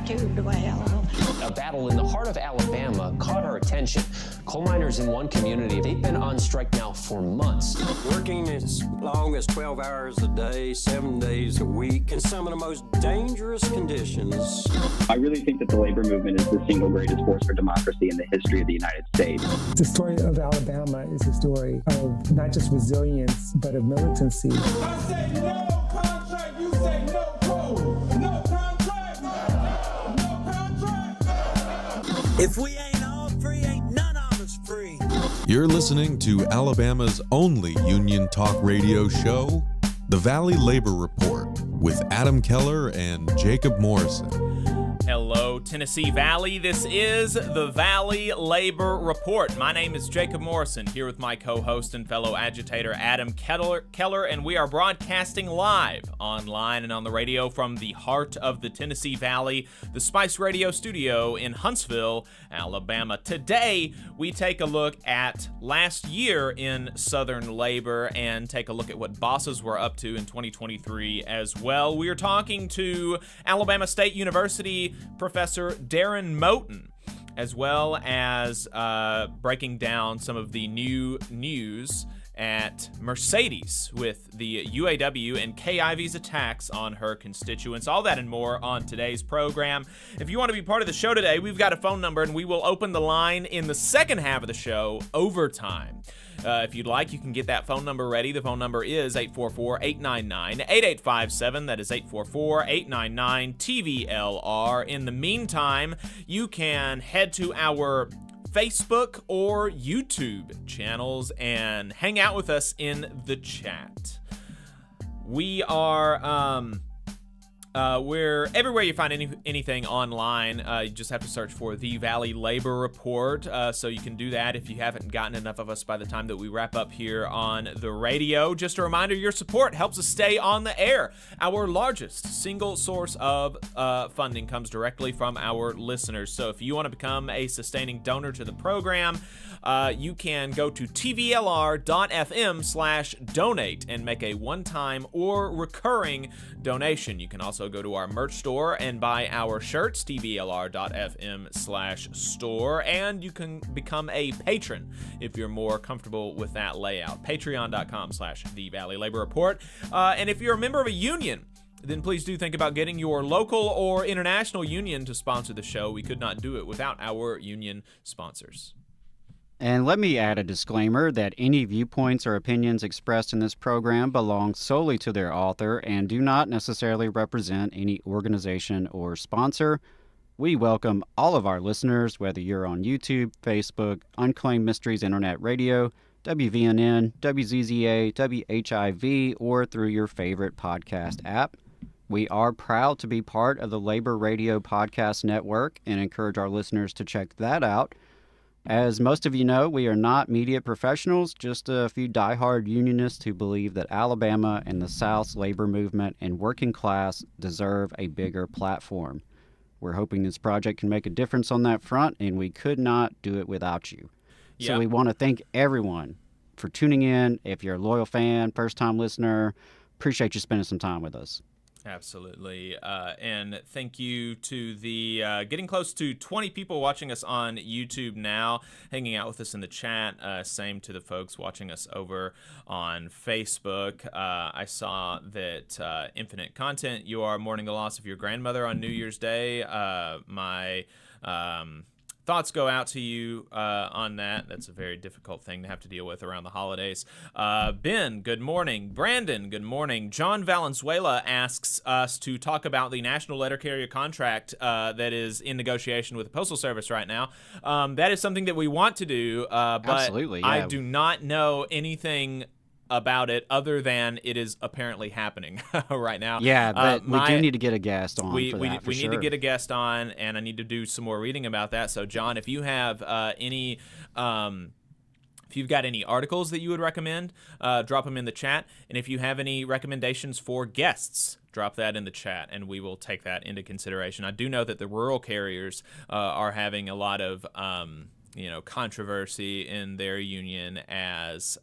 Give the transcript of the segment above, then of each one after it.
attitude, well. A battle in the heart of Alabama caught our attention. Coal miners in one community, they've been on strike now for months. Working as long as 12 hours a day, 7 days a week, in some of the most dangerous conditions. I really think that the labor movement is the single greatest force for democracy in the history of the United States. The story of Alabama is a story of not just resilience, but of militancy. I say no contract, you say no code. No contract, no contract. If we ain't all free, ain't none of us free. You're listening to Alabama's only union talk radio show, The Valley Labor Report, with Adam Keller and Jacob Morrison. Hello, Tennessee Valley. This is the Valley Labor Report. My name is Jacob Morrison, here with my co-host and fellow agitator Adam Keller, and we are broadcasting live online and on the radio from the heart of the Tennessee Valley, the Spice Radio studio in Huntsville, Alabama. Today, we take a look at last year in Southern labor and take a look at what bosses were up to in 2023 as well. We are talking to Alabama State University Professor Darren Moten, as well as breaking down some of the new news at Mercedes with the UAW and Kay Ivey's attacks on her constituents. All that and more on today's program. If you want to be part of the show today, we've got a phone number and we will open the line in the second half of the show, overtime. If you'd like, you can get that phone number ready. The phone number is 844-899-8857. That is 844-899-TVLR. In the meantime, you can head to our Facebook or YouTube channels and hang out with us in the chat. We are we're everywhere you find anything online. You just have to search for the Valley Labor Report, so you can do that if you haven't gotten enough of us by the time that we wrap up here on the radio. Just a reminder, your support helps us stay on the air. Our largest single source of funding comes directly from our listeners. So if you want to become a sustaining donor to the program, you can go to tvlr.fm/donate and make a one-time or recurring donation. You can also go to our merch store and buy our shirts, tvlr.fm/store, and you can become a patron if you're more comfortable with that layout. Patreon.com/The Valley Labor Report. And if you're a member of a union, then please do think about getting your local or international union to sponsor the show. We could not do it without our union sponsors. And let me add a disclaimer that any viewpoints or opinions expressed in this program belong solely to their author and do not necessarily represent any organization or sponsor. We welcome all of our listeners, whether you're on YouTube, Facebook, Unclaimed Mysteries Internet Radio, WVNN, WZZA, WHIV, or through your favorite podcast app. We are proud to be part of the Labor Radio Podcast Network and encourage our listeners to check that out. As most of you know, we are not media professionals, just a few diehard unionists who believe that Alabama and the South's labor movement and working class deserve a bigger platform. We're hoping this project can make a difference on that front, and we could not do it without you. Yeah. So we want to thank everyone for tuning in. If you're a loyal fan, first-time listener, appreciate you spending some time with us. Absolutely. And thank you to the getting close to 20 people watching us on YouTube now, hanging out with us in the chat. Same to the folks watching us over on Facebook. I saw that Infinite Content, you are mourning the loss of your grandmother on New Year's Day. My thoughts go out to you on that. That's a very difficult thing to have to deal with around the holidays. Ben, good morning. Brandon, good morning. John Valenzuela asks us to talk about the National Letter Carrier contract that is in negotiation with the Postal Service right now. That is something that we want to do, but absolutely, yeah. I do not know anything about it other than it is apparently happening right now. Yeah, but we do need to get a guest on we for we, that, we for need sure. to get a guest on, and I need to do some more reading about that. So John, if you have if you've got any articles that you would recommend, drop them in the chat. And if you have any recommendations for guests, drop that in the chat, and we will take that into consideration. I do know that the rural carriers are having a lot of controversy in their union, as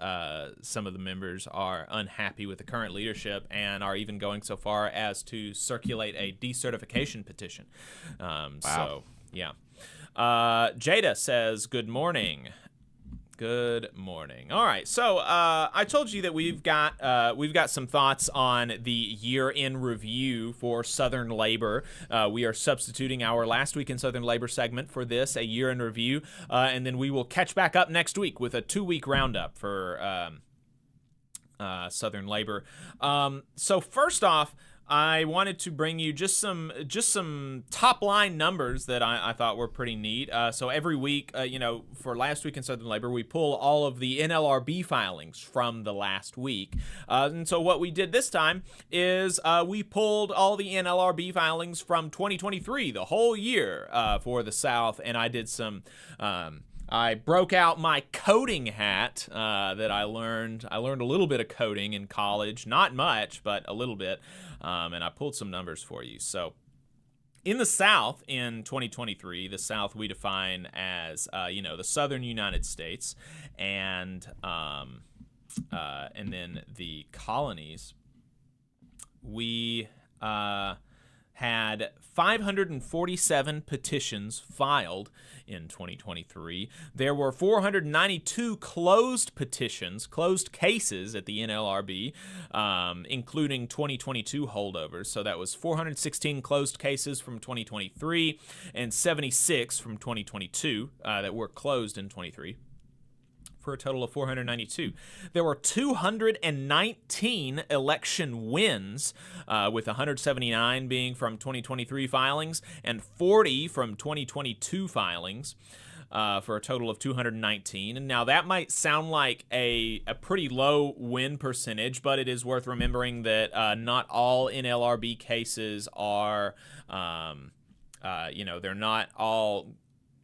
some of the members are unhappy with the current leadership and are even going so far as to circulate a decertification petition. Wow. So, yeah. Jada says, good morning. Good morning. All right, so I told you that we've got some thoughts on the year in review for Southern labor. We are substituting our last week in Southern labor segment for this, a year in review, and then we will catch back up next week with a 2-week roundup for Southern labor. So first off, I wanted to bring you just some top line numbers that I thought were pretty neat. So every week, for last week in Southern labor, we pull all of the NLRB filings from the last week. And so what we did this time is we pulled all the NLRB filings from 2023, the whole year for the South, and I did some. I broke out my coding hat that I learned. I learned a little bit of coding in college, not much, but a little bit. And I pulled some numbers for you. So in the South in 2023, the South we define as, the Southern United States and then the colonies. We had 547 petitions filed in 2023. There were 492 closed petitions, closed cases at the NLRB, including 2022 holdovers. So that was 416 closed cases from 2023 and 76 from 2022 that were closed in 23. For a total of 492. There were 219 election wins, with 179 being from 2023 filings and 40 from 2022 filings, for a total of 219. And now that might sound like a pretty low win percentage, but it is worth remembering that not all NLRB cases are, they're not all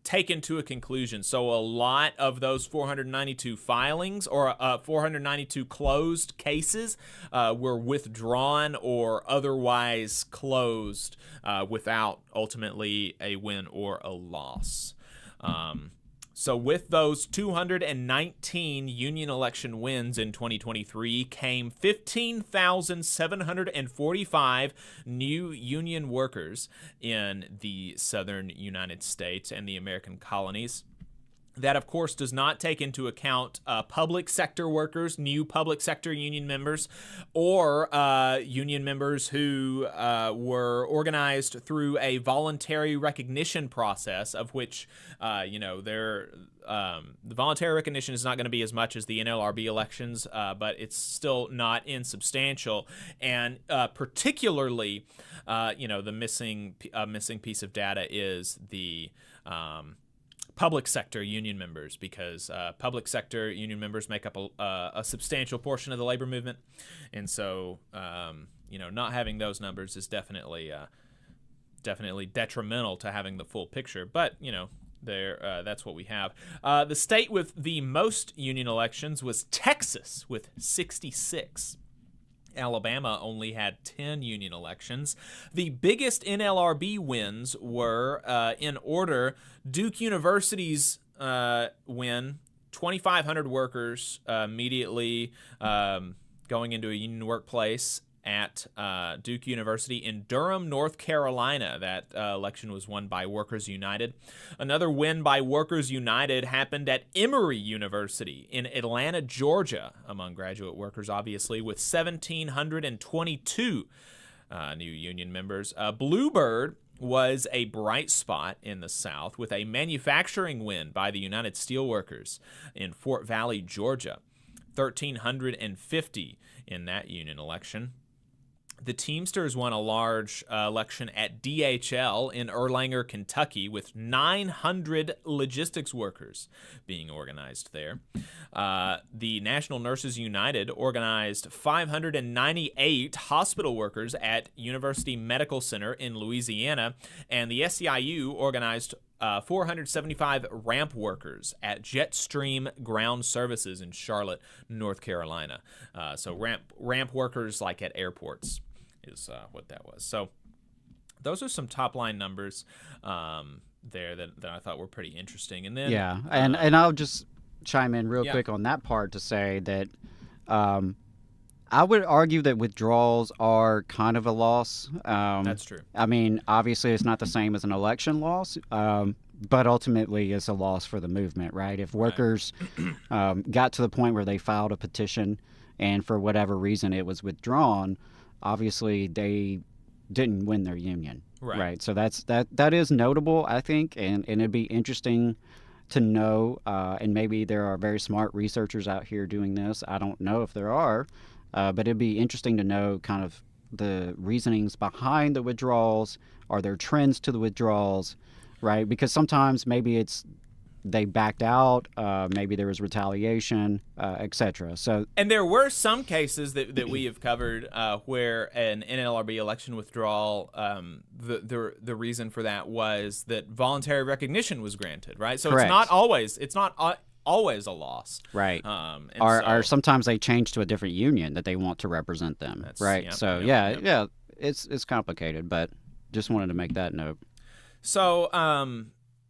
taken to a conclusion. So a lot of those 492 filings or 492 closed cases were withdrawn or otherwise closed without ultimately a win or a loss. So with those 219 union election wins in 2023 came 15,745 new union workers in the Southern United States and the American colonies. That, of course, does not take into account public sector workers, new public sector union members, or union members who were organized through a voluntary recognition process, of which, the voluntary recognition is not going to be as much as the NLRB elections, but it's still not insubstantial. And particularly, the missing piece of data is the public sector union members, because public sector union members make up a substantial portion of the labor movement, and so not having those numbers is definitely detrimental to having the full picture. But that's what we have. The state with the most union elections was Texas with 66. Alabama only had 10 union elections. The biggest NLRB wins were, in order, Duke University's win, 2,500 workers immediately going into a union workplace at Duke University in Durham, North Carolina. That election was won by Workers United. Another win by Workers United happened at Emory University in Atlanta, Georgia, among graduate workers, obviously, with 1,722 new union members. Bluebird was a bright spot in the South with a manufacturing win by the United Steelworkers in Fort Valley, Georgia, 1,350 in that union election. The Teamsters won a large election at DHL in Erlanger, Kentucky, with 900 logistics workers being organized there. The National Nurses United organized 598 hospital workers at University Medical Center in Louisiana, and the SEIU organized 475 ramp workers at Jetstream Ground Services in Charlotte, North Carolina. So ramp workers like at airports is what that was. So those are some top line numbers there that I thought were pretty interesting. And then and I'll just chime in real Yeah. quick on that part to say that I would argue that withdrawals are kind of a loss. That's true. I mean, obviously, it's not the same as an election loss, but ultimately, it's a loss for the movement, right? If workers got to the point where they filed a petition and for whatever reason it was withdrawn, obviously they didn't win their union, right? So that is notable, I think, and it'd be interesting to know, and maybe there are very smart researchers out here doing this. I don't know if there are, but it'd be interesting to know kind of the reasonings behind the withdrawals. Are there trends to the withdrawals, right? Because sometimes maybe it's they backed out, maybe there was retaliation, etc. So, and there were some cases that we have covered where an NLRB election withdrawal, the reason for that was that voluntary recognition was granted, right? So Correct. it's not always a loss, right? And or sometimes they change to a different union that they want to represent them, right? Yep, So yep. It's complicated, but just wanted to make that note. So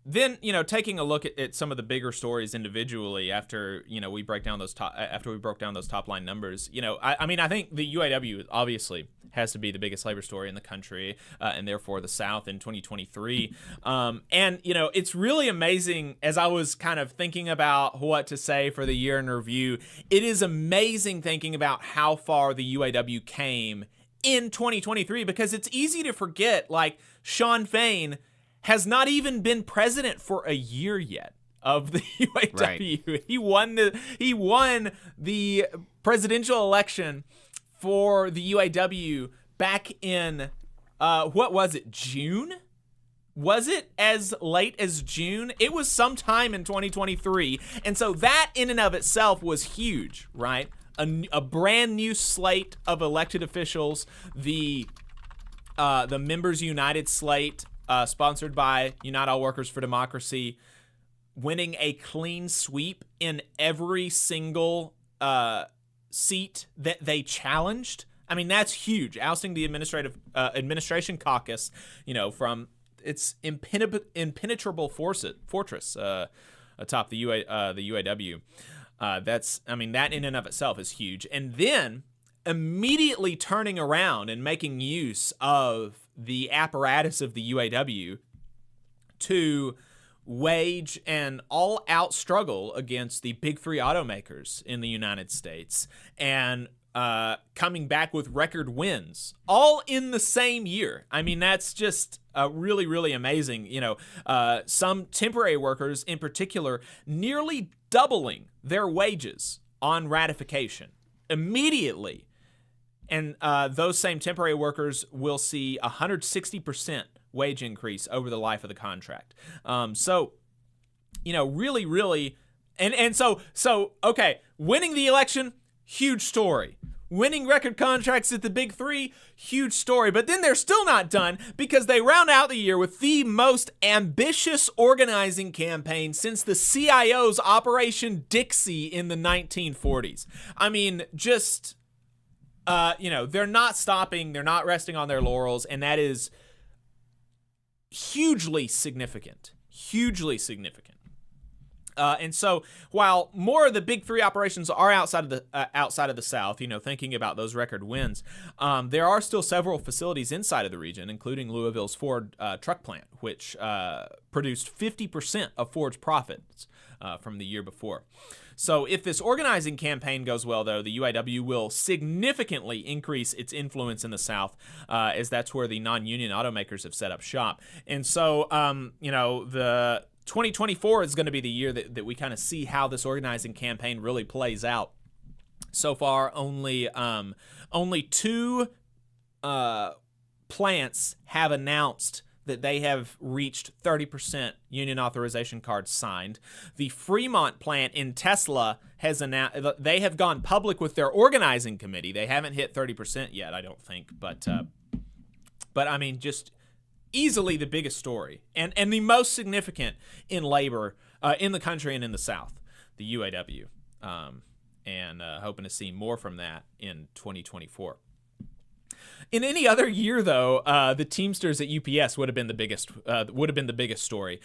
then, taking a look at some of the bigger stories individually after, we broke down those top line numbers, I think the UAW obviously has to be the biggest labor story in the country, and therefore the South in 2023. And, it's really amazing as I was kind of thinking about what to say for the year in review. It is amazing thinking about how far the UAW came in 2023, because it's easy to forget, like, Shawn Fain has not even been president for a year yet of the UAW. Right. He won the presidential election for the UAW back in what was it, June? Was it as late as June? It was sometime in 2023. And so that in and of itself was huge, right? A brand new slate of elected officials, the Members United slate, sponsored by Unite All Workers for Democracy, winning a clean sweep in every single seat that they challenged. I mean, that's huge. Ousting the administration caucus, from its impenetrable fortress atop the UAW. That in and of itself is huge. And then immediately turning around and making use of the apparatus of the UAW to wage an all-out struggle against the big three automakers in the United States, and coming back with record wins all in the same year. I mean, that's just really, really amazing. Some temporary workers in particular nearly doubling their wages on ratification immediately. And those same temporary workers will see 160% wage increase over the life of the contract. Really, really, okay, winning the election, huge story. Winning record contracts at the big three, huge story. But then they're still not done, because they round out the year with the most ambitious organizing campaign since the CIO's Operation Dixie in the 1940s. I mean, just... they're not stopping, they're not resting on their laurels, and that is hugely significant. And so while more of the big three operations are outside of the South, thinking about those record wins, there are still several facilities inside of the region, including Louisville's Ford truck plant, which produced 50% of Ford's profits from the year before. So if this organizing campaign goes well, though, the UAW will significantly increase its influence in the South, as that's where the non-union automakers have set up shop. And so, the 2024 is going to be the year that we kind of see how this organizing campaign really plays out. So far, only two plants have announced that they have reached 30% union authorization cards signed. The Fremont plant in Tesla has announced they have gone public with their organizing committee. They haven't hit 30% yet, I don't think, but I mean, just easily the biggest story and the most significant in labor in the country and in the South, the UAW, and hoping to see more from that in 2024. In any other year, though, the Teamsters at UPS would have been the biggest story,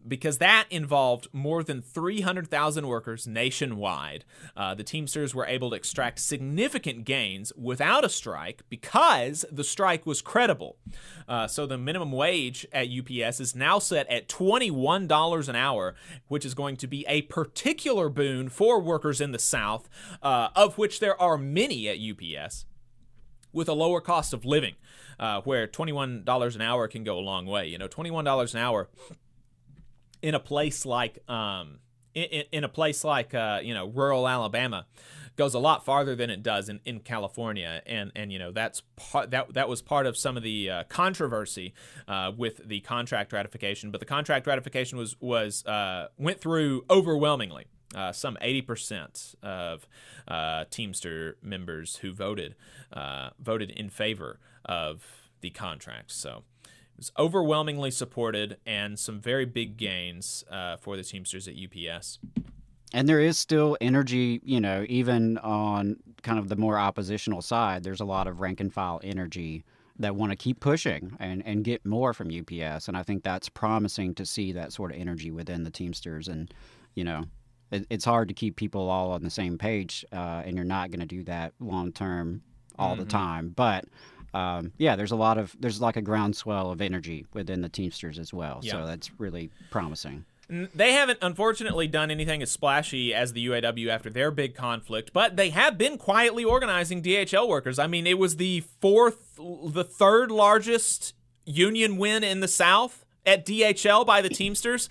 because that involved more than 300,000 workers nationwide. The Teamsters were able to extract significant gains without a strike because the strike was credible. So the minimum wage at UPS is now set at $21 an hour, which is going to be a particular boon for workers in the South, of which there are many at UPS, with a lower cost of living, where $21 an hour can go a long way. You know, $21 an hour in a place like rural Alabama goes a lot farther than it does in California, and you know, that was part of some of the controversy with the contract ratification. But the contract ratification went through overwhelmingly. Some 80% of Teamster members who voted in favor of the contract. So it was overwhelmingly supported, and some very big gains for the Teamsters at UPS. And there is still energy, you know, even on kind of the more oppositional side. There's a lot of rank and file energy that want to keep pushing and get more from UPS. And I think that's promising to see that sort of energy within the Teamsters. And, you know, it's hard to keep people all on the same page, and you're not going to do that long term all the time. But there's like a groundswell of energy within the Teamsters as well. Yeah. So that's really promising. They haven't, unfortunately, done anything as splashy as the UAW after their big conflict, but they have been quietly organizing DHL workers. I mean, it was the third largest union win in the South at DHL by the Teamsters.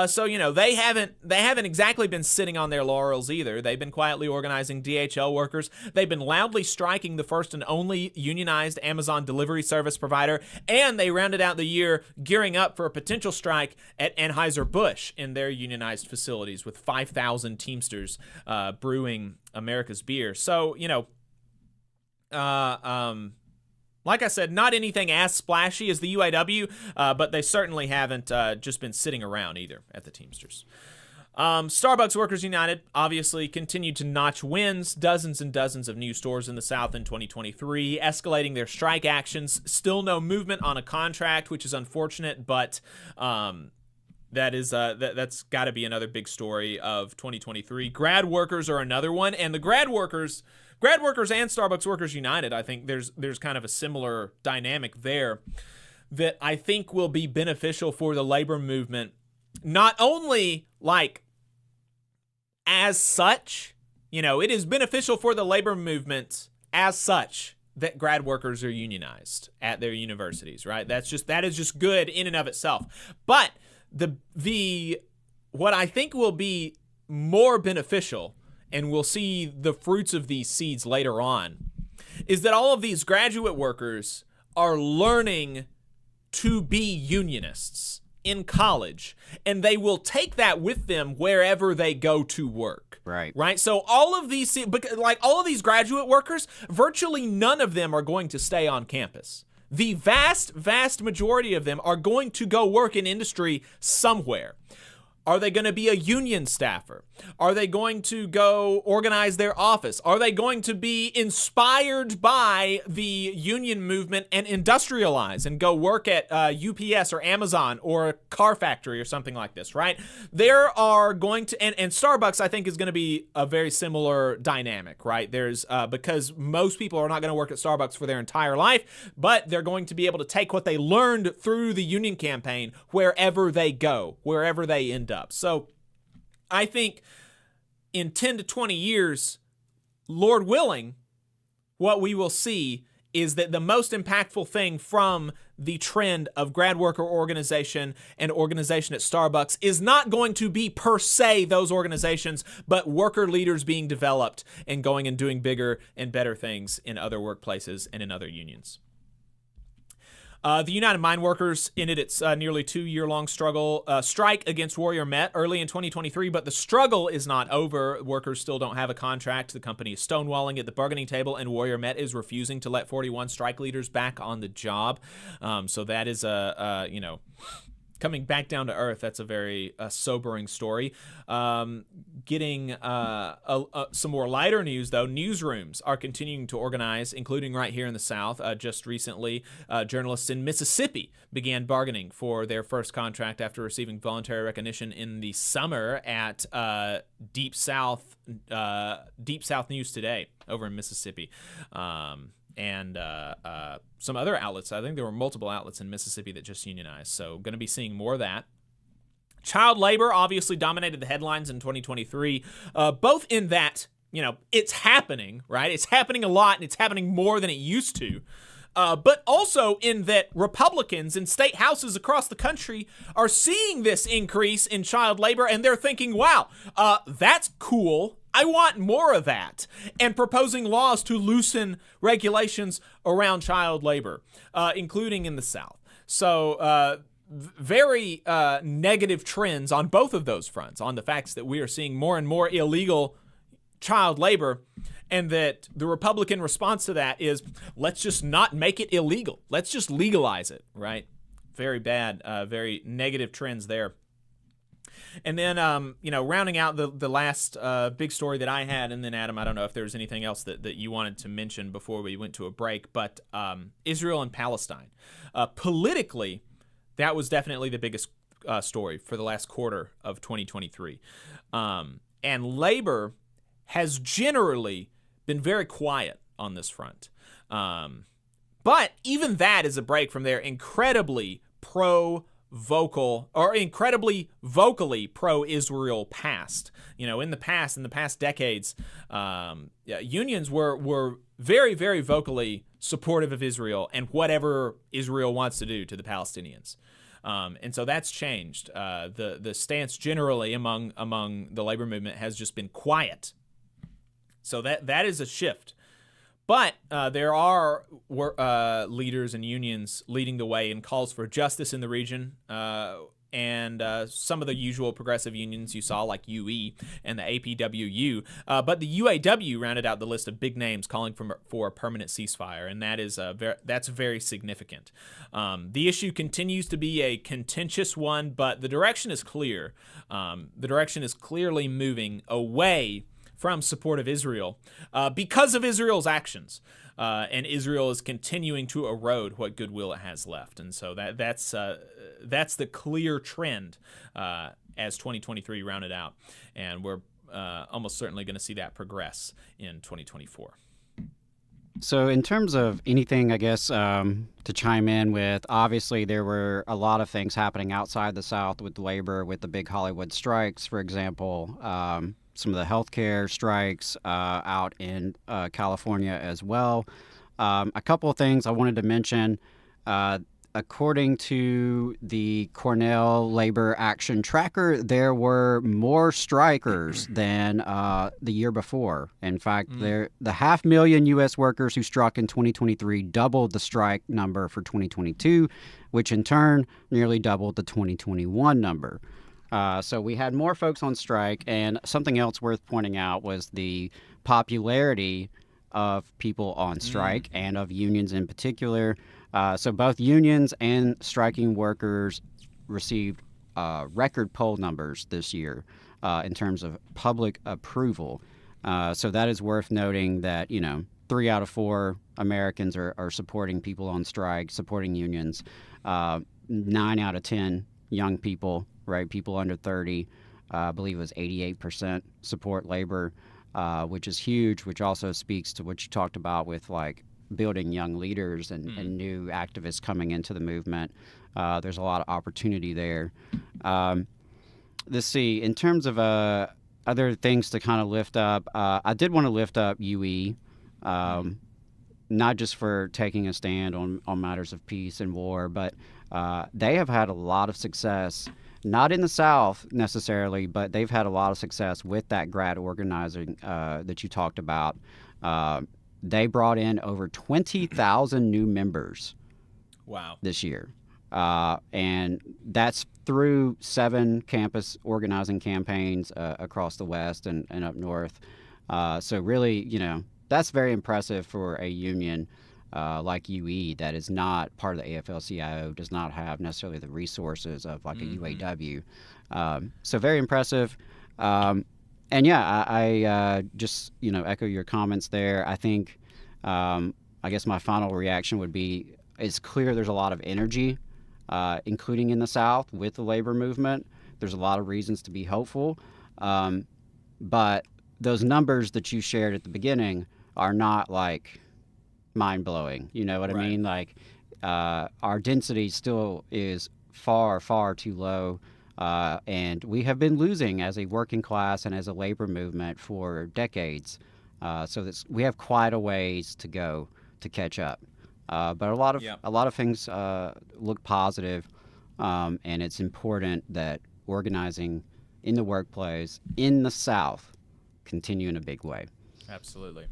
So, you know, they haven't exactly been sitting on their laurels either. They've been quietly organizing DHL workers. They've been loudly striking the first and only unionized Amazon delivery service provider, and they rounded out the year gearing up for a potential strike at Anheuser-Busch in their unionized facilities, with 5,000 Teamsters brewing America's beer. So, you know, like I said, not anything as splashy as the UAW, but they certainly haven't just been sitting around either at the Teamsters. Starbucks Workers United obviously continued to notch wins, dozens and dozens of new stores in the South in 2023, escalating their strike actions. Still no movement on a contract, which is unfortunate, but that's got to be another big story of 2023. Grad workers are another one, and the grad workers and Starbucks Workers United, I think there's kind of a similar dynamic there that I think will be beneficial for the labor movement, not only like as such, you know, it is beneficial for the labor movement as such that grad workers are unionized at their universities, right? That is just good in and of itself. But what I think will be more beneficial, and we'll see the fruits of these seeds later on, is that all of these graduate workers are learning to be unionists in college, and they will take that with them wherever they go to work. Right. So all of these graduate workers, virtually none of them are going to stay on campus. The vast majority of them are going to go work in industry somewhere. Are they going to be a union staffer? Are they going to go organize their office? Are they going to be inspired by the union movement and industrialize and go work at UPS or Amazon or a car factory or something like this, right? There are going to, and Starbucks, I think, is going to be a very similar dynamic, right? There's, because most people are not going to work at Starbucks for their entire life, but they're going to be able to take what they learned through the union campaign wherever they go, wherever they end up. So I think in 10 to 20 years, Lord willing, what we will see is that the most impactful thing from the trend of grad worker organization and organization at Starbucks is not going to be per se those organizations, but worker leaders being developed and going and doing bigger and better things in other workplaces and in other unions. The United Mine Workers ended its nearly 2-year-long strike against Warrior Met early in 2023, but the struggle is not over. Workers still don't have a contract. The company is stonewalling at the bargaining table, and Warrior Met is refusing to let 41 strike leaders back on the job. So that is coming back down to earth, that's a very sobering story. Getting some more lighter news, though. Newsrooms are continuing to organize, including right here in the South. Just recently, journalists in Mississippi began bargaining for their first contract after receiving voluntary recognition in the summer at Deep South News Today over in Mississippi. And some other outlets. I think there were multiple outlets in Mississippi that just unionized. So going to be seeing more of that. Child labor obviously dominated the headlines in 2023, both in that, it's happening, right? It's happening a lot, and it's happening more than it used to. But also in that Republicans in state houses across the country are seeing this increase in child labor, and they're thinking, wow, that's cool. I want more of that, and proposing laws to loosen regulations around child labor, including in the South. So very negative trends on both of those fronts, on the facts that we are seeing more and more illegal child labor, and that the Republican response to that is, let's just not make it illegal. Let's just legalize it, right? Very bad, very negative trends there. And then, rounding out the last big story that I had, and then, Adam, I don't know if there's anything else that you wanted to mention before we went to a break, but Israel and Palestine. Politically, that was definitely the biggest story for the last quarter of 2023. And labor has generally been very quiet on this front. But even that is a break from their incredibly incredibly vocally pro-Israel past. In the past decades, unions were very, very vocally supportive of Israel and whatever Israel wants to do to the Palestinians. And so that's changed. The stance generally among the labor movement has just been quiet. So that is a shift. But there are leaders and unions leading the way in calls for justice in the region, and some of the usual progressive unions you saw, like UE and the APWU. But the UAW rounded out the list of big names calling for a permanent ceasefire, and that's very significant. The issue continues to be a contentious one, but the direction is clear. The direction is clearly moving away from support of Israel because of Israel's actions. And Israel is continuing to erode what goodwill it has left. And so that's the clear trend as 2023 rounded out. And we're almost certainly going to see that progress in 2024. So in terms of anything, I guess, to chime in with, obviously there were a lot of things happening outside the South with labor, with the big Hollywood strikes, for example, some of the healthcare strikes out in California as well. A couple of things I wanted to mention. According to the Cornell Labor Action Tracker, there were more strikers than the year before. In fact, the 500,000 U.S. workers who struck in 2023 doubled the strike number for 2022, which in turn nearly doubled the 2021 number. So we had more folks on strike, and something else worth pointing out was the popularity of people on strike and of unions in particular. So both unions and striking workers received record poll numbers this year in terms of public approval. So that is worth noting that, 3 out of 4 Americans are supporting people on strike, supporting unions. 9 out of 10 young people, right, people under 30, I believe it was 88% support labor, which is huge, which also speaks to what you talked about with, like, building young leaders and new activists coming into the movement. There's a lot of opportunity there. Let's see, in terms of other things to kind of lift up, I did want to lift up UE, not just for taking a stand on matters of peace and war, but they have had a lot of success, not in the South necessarily, but they've had a lot of success with that grad organizing that you talked about. They brought in over 20,000 new members. Wow. This year. And that's through 7 campus organizing campaigns across the West and up north. So really, that's very impressive for a union like UE that is not part of the AFL-CIO, does not have necessarily the resources of like a UAW. So very impressive. And yeah, I just, echo your comments there. I think, I guess my final reaction would be, it's clear there's a lot of energy, including in the South with the labor movement. There's a lot of reasons to be hopeful. But those numbers that you shared at the beginning are not like mind-blowing. You know what I mean? Like, our density still is far, far too low. And we have been losing as a working class and as a labor movement for decades. So we have quite a ways to go to catch up. But a lot of things look positive, and it's important that organizing in the workplace in the South continue in a big way. Absolutely.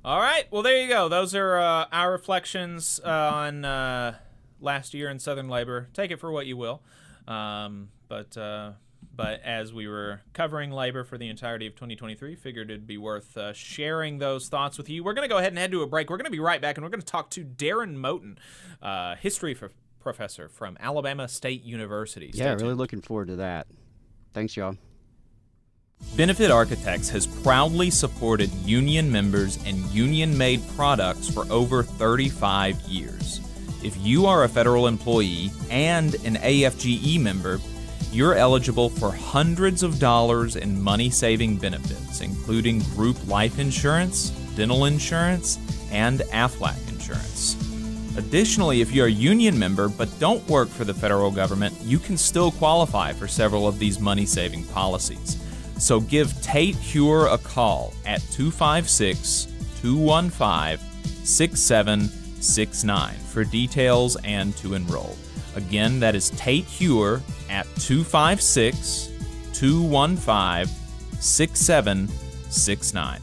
All right. Well, there you go. Those are our reflections on last year in Southern labor. Take it for what you will. But as we were covering labor for the entirety of 2023, figured it'd be worth sharing those thoughts with you. We're going to go ahead and head to a break. We're going to be right back, and we're going to talk to Darren Moten, history professor from Alabama State University. Yeah, really looking forward to that. Thanks, y'all. Benefit Architects has proudly supported union members and union-made products for over 35 years. If you are a federal employee and an AFGE member, you're eligible for hundreds of dollars in money-saving benefits, including group life insurance, dental insurance, and AFLAC insurance. Additionally, if you're a union member but don't work for the federal government, you can still qualify for several of these money-saving policies. So give Tate Hure a call at 256-215-6769 for details and to enroll. Again, that is Tate Hure at 256-215-6769.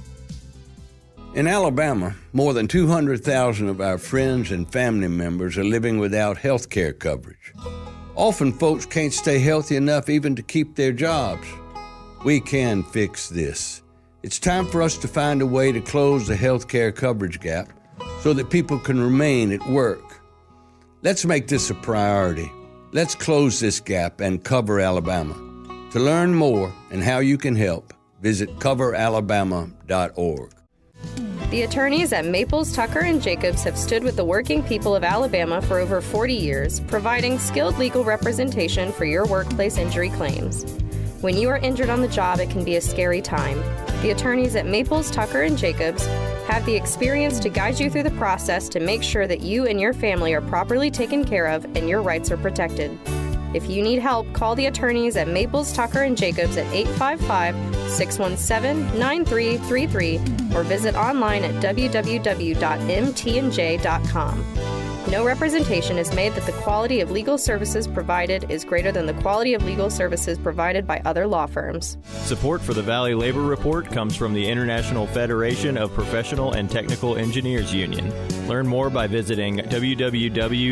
In Alabama, more than 200,000 of our friends and family members are living without health care coverage. Often folks can't stay healthy enough even to keep their jobs. We can fix this. It's time for us to find a way to close the health care coverage gap so that people can remain at work. Let's make this a priority. Let's close this gap and cover Alabama. To learn more and how you can help, visit coveralabama.org. The attorneys at Maples, Tucker & Jacobs have stood with the working people of Alabama for over 40 years, providing skilled legal representation for your workplace injury claims. When you are injured on the job, it can be a scary time. The attorneys at Maples, Tucker & Jacobs have the experience to guide you through the process to make sure that you and your family are properly taken care of and your rights are protected. If you need help, call the attorneys at Maples, Tucker & Jacobs at 855-617-9333 or visit online at www.mtnj.com. No representation is made that the quality of legal services provided is greater than the quality of legal services provided by other law firms. Support for the Valley Labor Report comes from the International Federation of Professional and Technical Engineers Union. Learn more by visiting www.ifpte.org.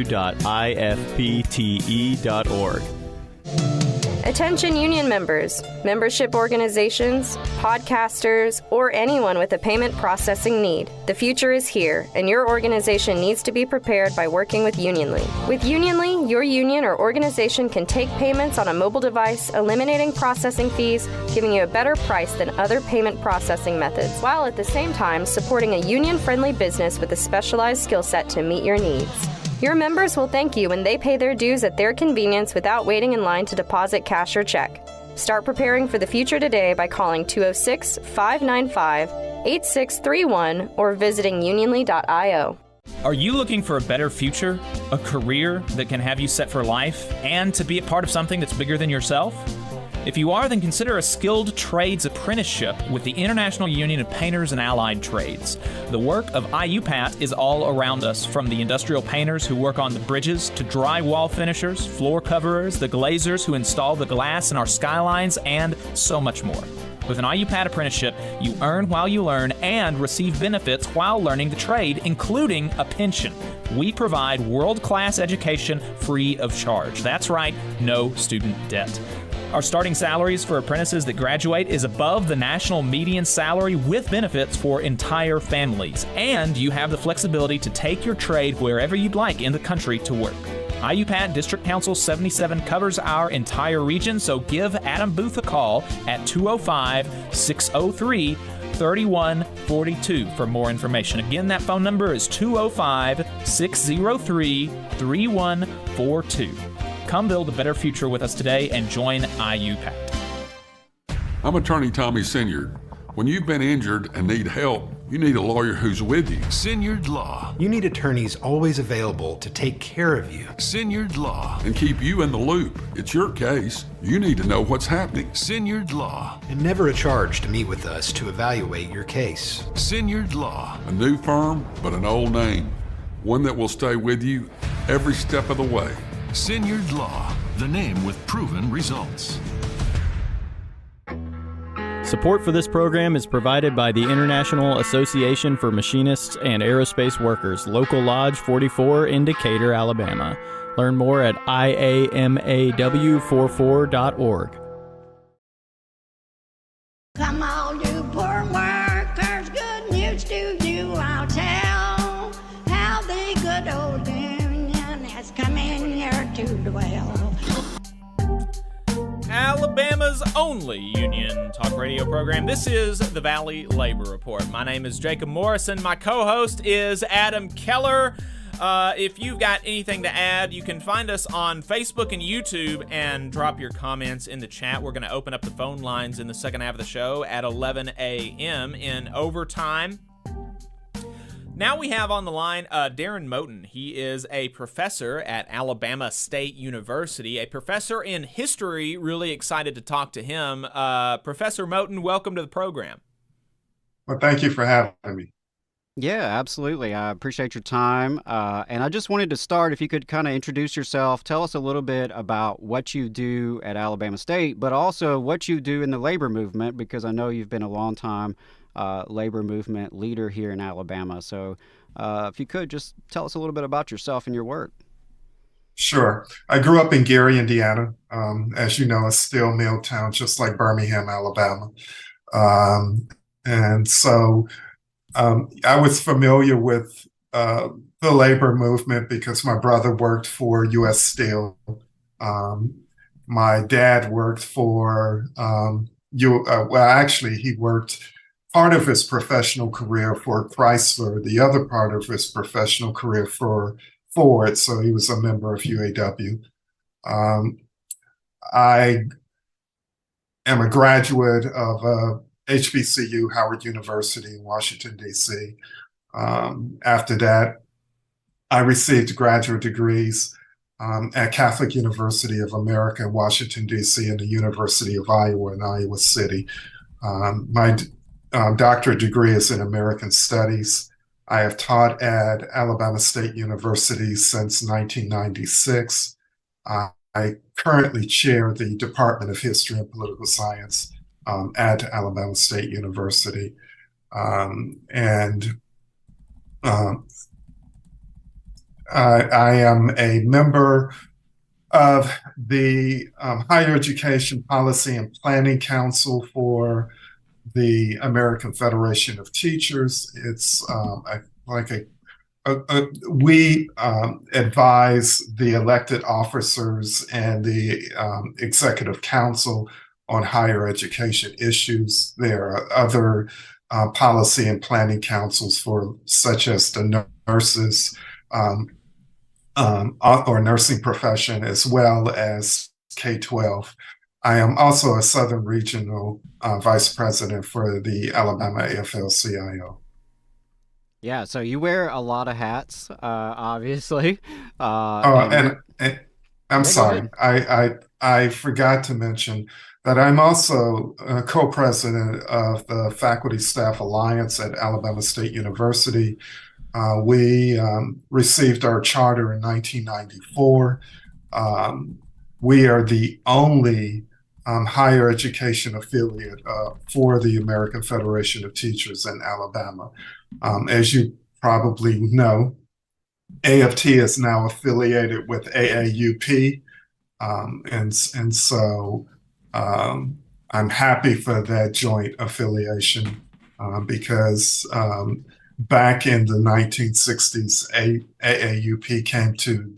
Attention union members, membership organizations, podcasters, or anyone with a payment processing need. The future is here, and your organization needs to be prepared by working with Unionly. With Unionly, your union or organization can take payments on a mobile device, eliminating processing fees, giving you a better price than other payment processing methods, while at the same time supporting a union-friendly business with a specialized skill set to meet your needs. Your members will thank you when they pay their dues at their convenience without waiting in line to deposit cash or check. Start preparing for the future today by calling 206-595-8631 or visiting unionly.io. Are you looking for a better future, a career that can have you set for life, and to be a part of something that's bigger than yourself? If you are, then consider a skilled trades apprenticeship with the International Union of Painters and Allied Trades. The work of IUPAT is all around us, from the industrial painters who work on the bridges to drywall finishers, floor coverers, the glazers who install the glass in our skylines, and so much more. With an IUPAT apprenticeship, you earn while you learn and receive benefits while learning the trade, including a pension. We provide world-class education free of charge. That's right, no student debt. Our starting salaries for apprentices that graduate is above the national median salary with benefits for entire families. And you have the flexibility to take your trade wherever you'd like in the country to work. IUPAT District Council 77 covers our entire region, so give Adam Booth a call at 205-603-3142 for more information. Again, that phone number is 205-603-3142. Come build a better future with us today and join IUPAT. I'm attorney Tommy Sinyard. When you've been injured and need help, you need a lawyer who's with you. Sinyard Law. You need attorneys always available to take care of you. Sinyard Law. And keep you in the loop. It's your case. You need to know what's happening. Sinyard Law. And never a charge to meet with us to evaluate your case. Sinyard Law. A new firm, but an old name. One that will stay with you every step of the way. Sinyard Law. The name with proven results. Support for this program is provided by the International Association for Machinists and Aerospace Workers, Local Lodge 44 in Decatur, Alabama. Learn more at iamaw44.org. Come on, you poor workers, good news to you I'll tell, how the good old Union has come in here to dwell. Alabama's only union talk radio program. This is the Valley Labor Report. My name is Jacob Morrison. My co-host is Adam Keller. If you've got anything to add, you can find us on Facebook and YouTube and drop your comments in the chat. We're going to open up the phone lines in the second half of the show at 11 a.m. in overtime. Now we have on the line Darren Moten. He is a professor at Alabama State University, a professor in history. Really excited to talk to him. Professor Moten, welcome to the program. Well, thank you for having me. Yeah, absolutely. I appreciate your time. And I just wanted to start, if you could kind of introduce yourself, tell us a little bit about what you do at Alabama State, but also what you do in the labor movement, because I know you've been a long time labor movement leader here in Alabama. So if you could just tell us a little bit about yourself and your work. Sure. I grew up in Gary, Indiana. As you know, a steel mill town, just like Birmingham, Alabama. And so I was familiar with the labor movement because my brother worked for U.S. Steel. My dad worked for, he worked part of his professional career for Chrysler, the other part of his professional career for Ford, so he was a member of UAW. I am a graduate of HBCU, Howard University in Washington, D.C. After that, I received graduate degrees at Catholic University of America in Washington, D.C. and the University of Iowa in Iowa City. My doctorate degree is in American Studies. I have taught at Alabama State University since 1996. I currently chair the Department of History and Political Science at Alabama State University. I am a member of the Higher Education Policy and Planning Council for the American Federation of Teachers. It's we advise the elected officers and the Executive Council on higher education issues. There are other policy and planning councils for such as the nurses or nursing profession, as well as K-12. I am also a Southern Regional Vice President for the Alabama AFL-CIO. Yeah, so you wear a lot of hats, obviously. And I'm sorry, I forgot to mention that I'm also a co-president of the Faculty Staff Alliance at Alabama State University. We received our charter in 1994. We are the only higher education affiliate for the American Federation of Teachers in Alabama. As you probably know, AFT is now affiliated with AAUP. And so I'm happy for that joint affiliation because back in the 1960s, AAUP came to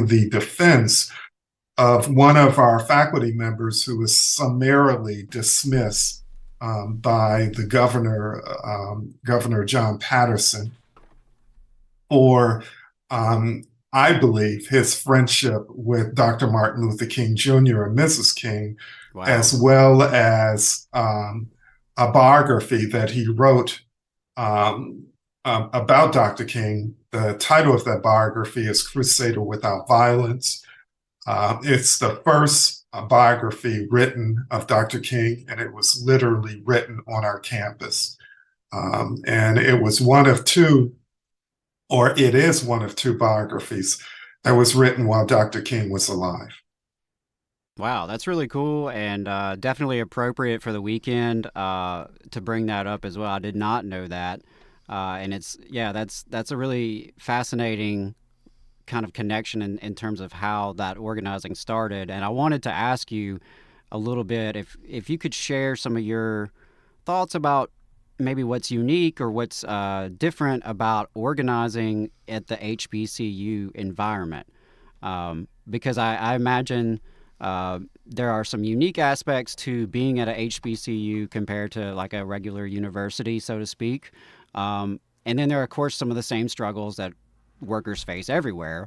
the defense of one of our faculty members who was summarily dismissed by the governor, Governor John Patterson, for, I believe, his friendship with Dr. Martin Luther King Jr. and Mrs. King, as well as a biography that he wrote about Dr. King. The title of that biography is Crusader Without Violence. It's the first biography written of Dr. King, and it was literally written on our campus. And it was one of two, or it is one of two biographies that was written while Dr. King was alive. Wow, that's really cool and definitely appropriate for the weekend to bring that up as well. I did not know that. And that's a really fascinating kind of connection in terms of how that organizing started. And I wanted to ask you a little bit if you could share some of your thoughts about maybe what's unique or what's different about organizing at the HBCU environment. Because I imagine there are some unique aspects to being at a HBCU compared to like a regular university, so to speak. And then there are, of course, some of the same struggles that workers face everywhere,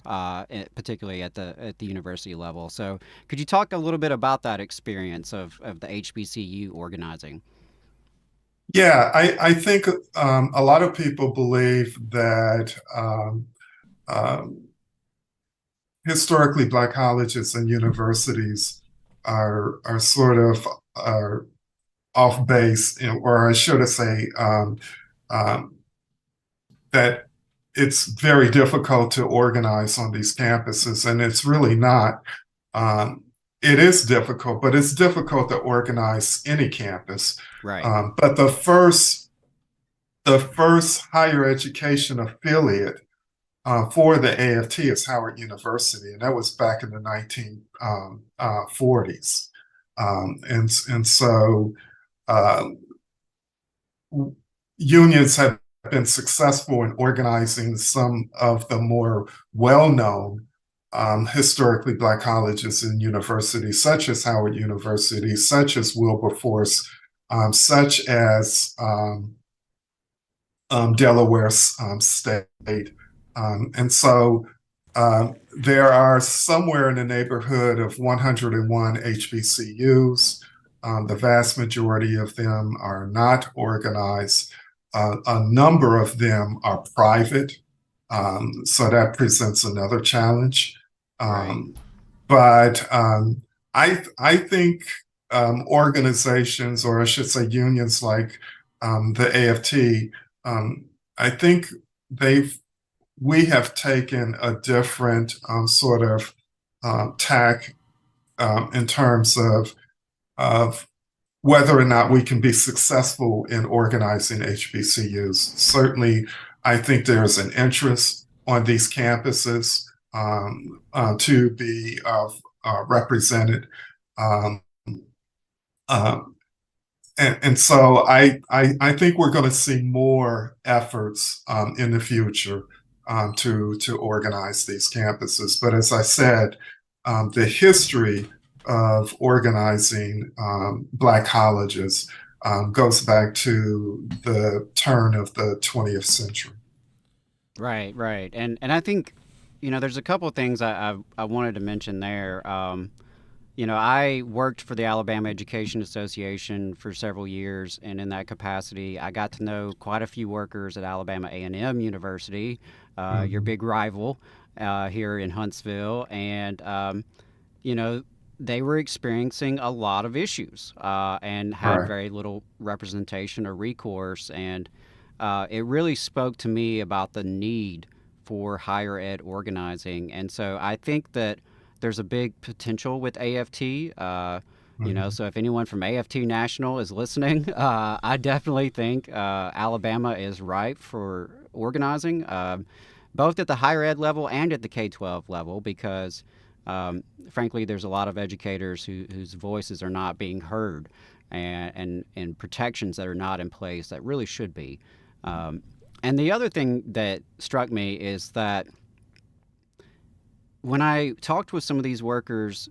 particularly at the university level. So could you talk a little bit about that experience of the HBCU organizing? Yeah, I think a lot of people believe that historically Black colleges and universities are sort of off base, or I should say that it's very difficult to organize on these campuses, and it's really not. It is difficult, but it's difficult to organize any campus. Right. But the first higher education affiliate for the AFT is Howard University, and that was back in the 1940s. And so unions have been successful in organizing some of the more well-known historically Black colleges and universities, such as Howard University, such as Wilberforce, such as Delaware State. And so there are somewhere in the neighborhood of 101 HBCUs. The vast majority of them are not organized. A number of them are private, so that presents another challenge. But I think organizations, or I should say unions like the AFT, I think we have taken a different sort of tack in terms of whether or not we can be successful in organizing HBCUs. Certainly, I think there's an interest on these campuses to be represented. And so I think we're going to see more efforts in the future to organize these campuses. But as I said, the history of organizing Black colleges goes back to the turn of the 20th century. Right. And I think, there's a couple of things I wanted to mention there. I worked for the Alabama Education Association for several years, and in that capacity, I got to know quite a few workers at Alabama A&M University, your big rival here in Huntsville, and they were experiencing a lot of issues and had very little representation or recourse, and it really spoke to me about the need for higher ed organizing, and so I think that there's a big potential with AFT. So if anyone from AFT National is listening, I definitely think Alabama is ripe for organizing, both at the higher ed level and at the K-12 level, because Frankly, there's a lot of educators whose voices are not being heard, and protections that are not in place that really should be. And the other thing that struck me is that when I talked with some of these workers,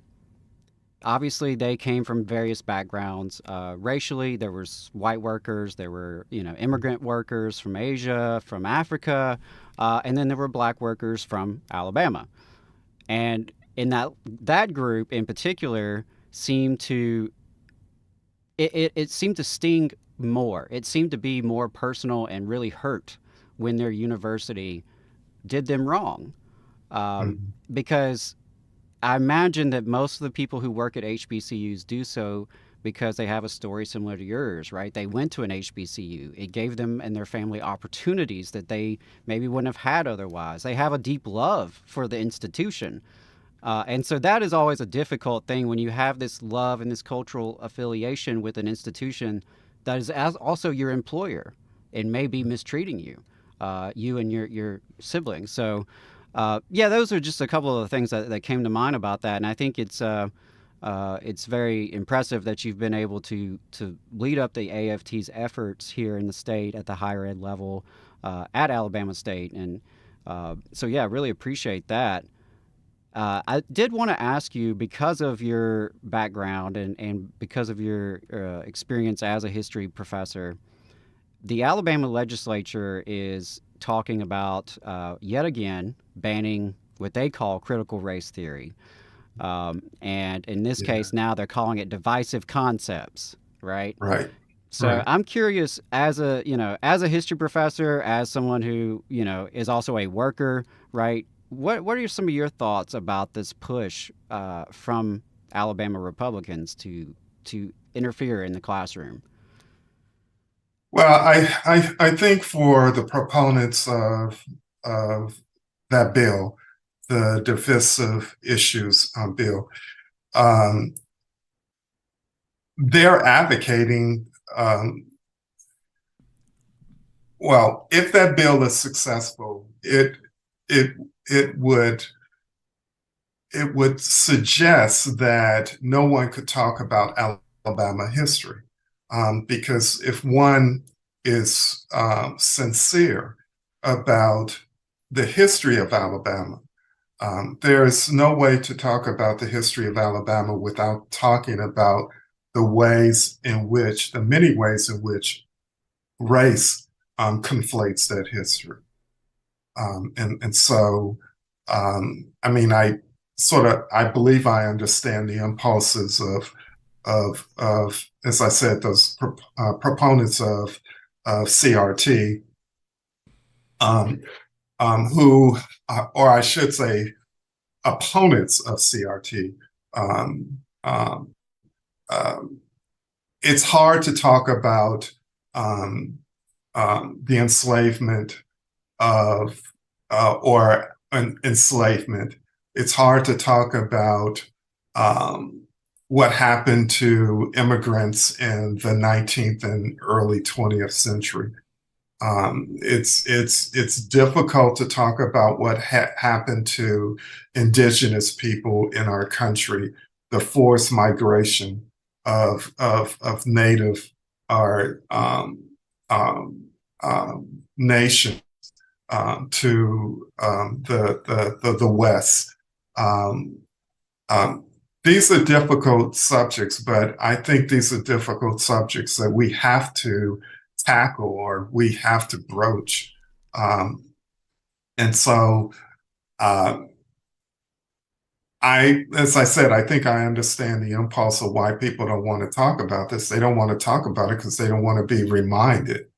obviously they came from various backgrounds. Racially, there was white workers, there were immigrant workers from Asia, from Africa, and then there were black workers from Alabama. And in that group in particular seemed to it seemed to sting more. It seemed to be more personal and really hurt when their university did them wrong. Because I imagine that most of the people who work at HBCUs do so because they have a story similar to yours, right? They went to an HBCU. It gave them and their family opportunities that they maybe wouldn't have had otherwise. They have a deep love for the institution. And so that is always a difficult thing when you have this love and this cultural affiliation with an institution that is also your employer and may be mistreating you, you and your siblings. So, those are just a couple of the things that came to mind about that. And I think it's very impressive that you've been able to lead up the AFT's efforts here in the state at the higher ed level at Alabama State. And really appreciate that. I did want to ask you, because of your background and because of your experience as a history professor, the Alabama legislature is talking about, yet again, banning what they call critical race theory. And in this case, now they're calling it divisive concepts, right? Right. So I'm curious, as a history professor, as someone who, is also a worker, right? What are some of your thoughts about this push from Alabama Republicans to interfere in the classroom? Well, I think for the proponents of that bill, the divisive issues bill, they're advocating. If that bill is successful, it would suggest that no one could talk about Alabama history, because if one is sincere about the history of Alabama, there is no way to talk about the history of Alabama without talking about the many ways in which race conflates that history. I believe I understand the impulses of as I said, those proponents of CRT, who, or I should say, opponents of CRT. It's hard to talk about the enslavement or enslavement. It's hard to talk about what happened to immigrants in the 19th and early 20th century. It's difficult to talk about what happened to indigenous people in our country, the forced migration of native or nations to the West. These are difficult subjects, but I think these are difficult subjects that we have to tackle or we have to broach. As I said, I think I understand the impulse of why people don't want to talk about this. They don't want to talk about it because they don't want to be reminded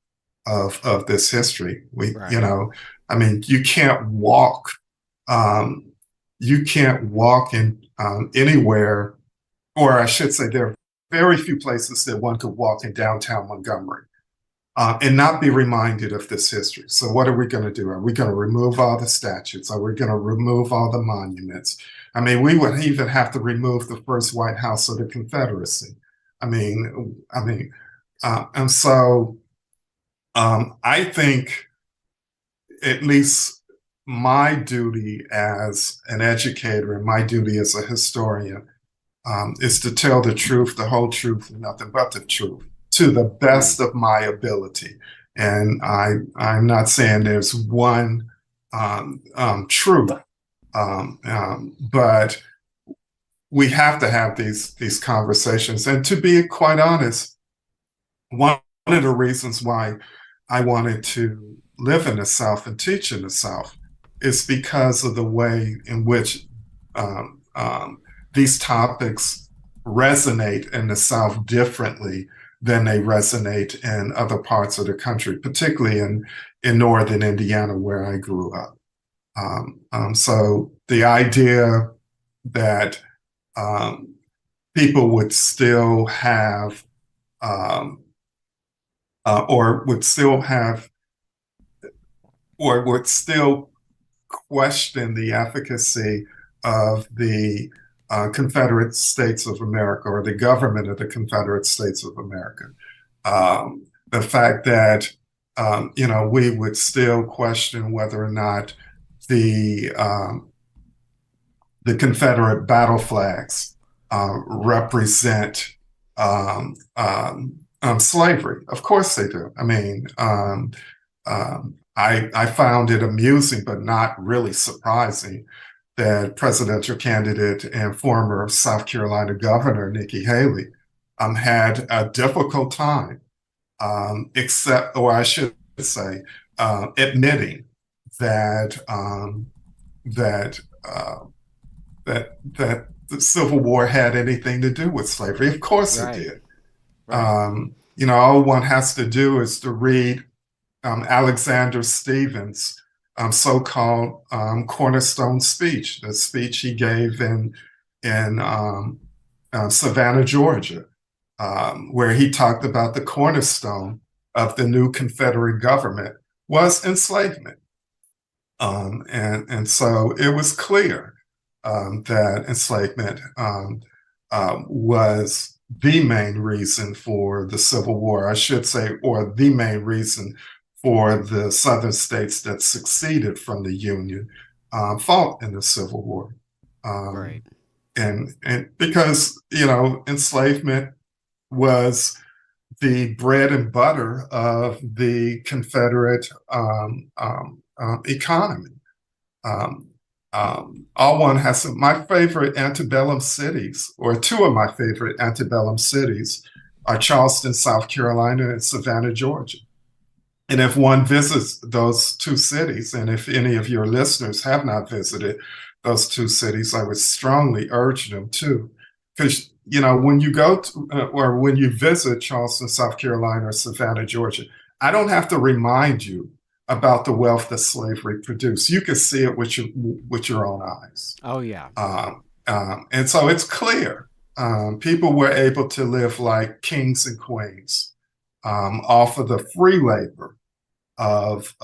of this history. You can't walk. You can't walk in anywhere, or I should say, there are very few places that one could walk in downtown Montgomery and not be reminded of this history. So what are we going to do? Are we going to remove all the statues? Are we going to remove all the monuments? We would even have to remove the first White House of the Confederacy. I think, at least my duty as an educator and my duty as a historian is to tell the truth, the whole truth, and nothing but the truth to the best of my ability. And I'm not saying there's one truth, but we have to have these conversations. And to be quite honest, one of the reasons why I wanted to live in the South and teach in the South is because of the way in which these topics resonate in the South differently than they resonate in other parts of the country, particularly in northern Indiana, where I grew up. So the idea that people would still have or would still question the efficacy of the Confederate States of America or the government of the Confederate States of America. The fact that we would still question whether or not the Confederate battle flags represent slavery. Of course they do. I mean, I found it amusing, but not really surprising, that presidential candidate and former South Carolina governor Nikki Haley had a difficult time, admitting that the Civil War had anything to do with slavery. Of course it did. All one has to do is to read Alexander Stevens' so-called Cornerstone speech, the speech he gave in Savannah, Georgia, where he talked about the cornerstone of the new Confederate government was enslavement. And so it was clear that enslavement was the main reason for the Civil War, I should say, or the main reason for the Southern states that succeeded from the Union fought in the Civil War. And because, enslavement was the bread and butter of the Confederate economy. My favorite antebellum cities, or two of my favorite antebellum cities, are Charleston, South Carolina, and Savannah, Georgia. And if one visits those two cities, and if any of your listeners have not visited those two cities, I would strongly urge them to. Because, when you go to, or when you visit Charleston, South Carolina, or Savannah, Georgia, I don't have to remind you about the wealth that slavery produced. You can see it with your own eyes. Oh, yeah. And so it's clear. People were able to live like kings and queens off of the free labor of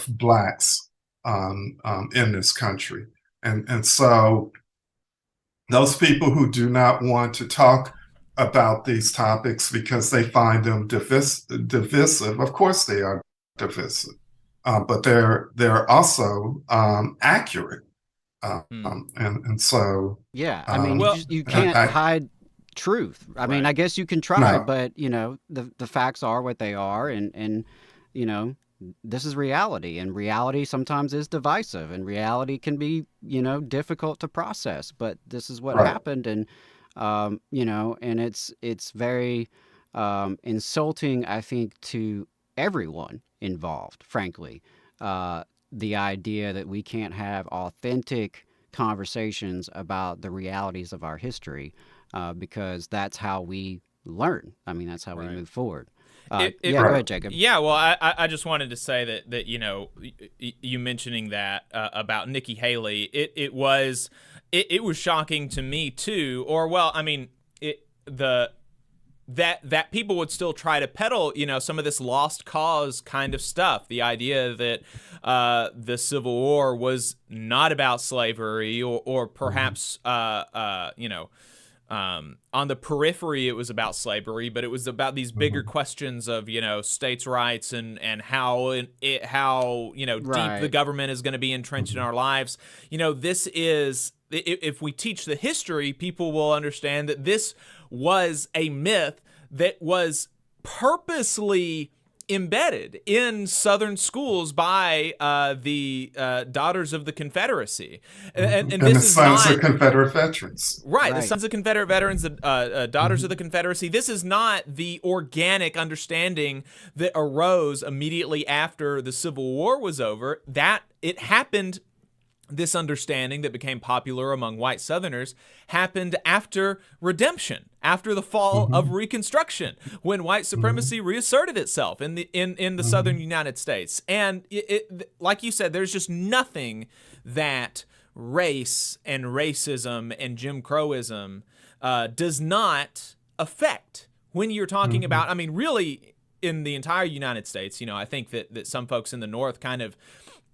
Blacks in this country. And so those people who do not want to talk about these topics because they find them divisive, of course they are divisive, but they're also accurate. And so I mean, you can't hide truth. I mean, I guess you can try, but the facts are what they are, and this is reality, and reality sometimes is divisive, and reality can be difficult to process, but this is what happened, and and it's very insulting, I think, to everyone involved, frankly, the idea that we can't have authentic conversations about the realities of our history, because that's how we learn. I mean, that's how we move forward. Go ahead, Jacob. Yeah, well, I just wanted to say that you mentioning that about Nikki Haley, it was shocking to me too. Or well, I mean, that people would still try to peddle, some of this lost cause kind of stuff. The idea that the Civil War was not about slavery, or perhaps on the periphery, it was about slavery, but it was about these bigger questions of, states' rights and how deep the government is going to be entrenched in our lives. This is, if we teach the history, people will understand that this was a myth that was purposely embedded in Southern schools by the Daughters of the Confederacy, and this the is Sons of Confederate Veterans, right? The Sons of Confederate Veterans, the Daughters of the Confederacy. This is not the organic understanding that arose immediately after the Civil War was over. That it happened. This understanding that became popular among white Southerners happened after redemption, after the fall of Reconstruction, when white supremacy reasserted itself in the Southern United States. And it, like you said, there's just nothing that race and racism and Jim Crowism does not affect when you're talking about. I mean, really, in the entire United States, I think that some folks in the North kind of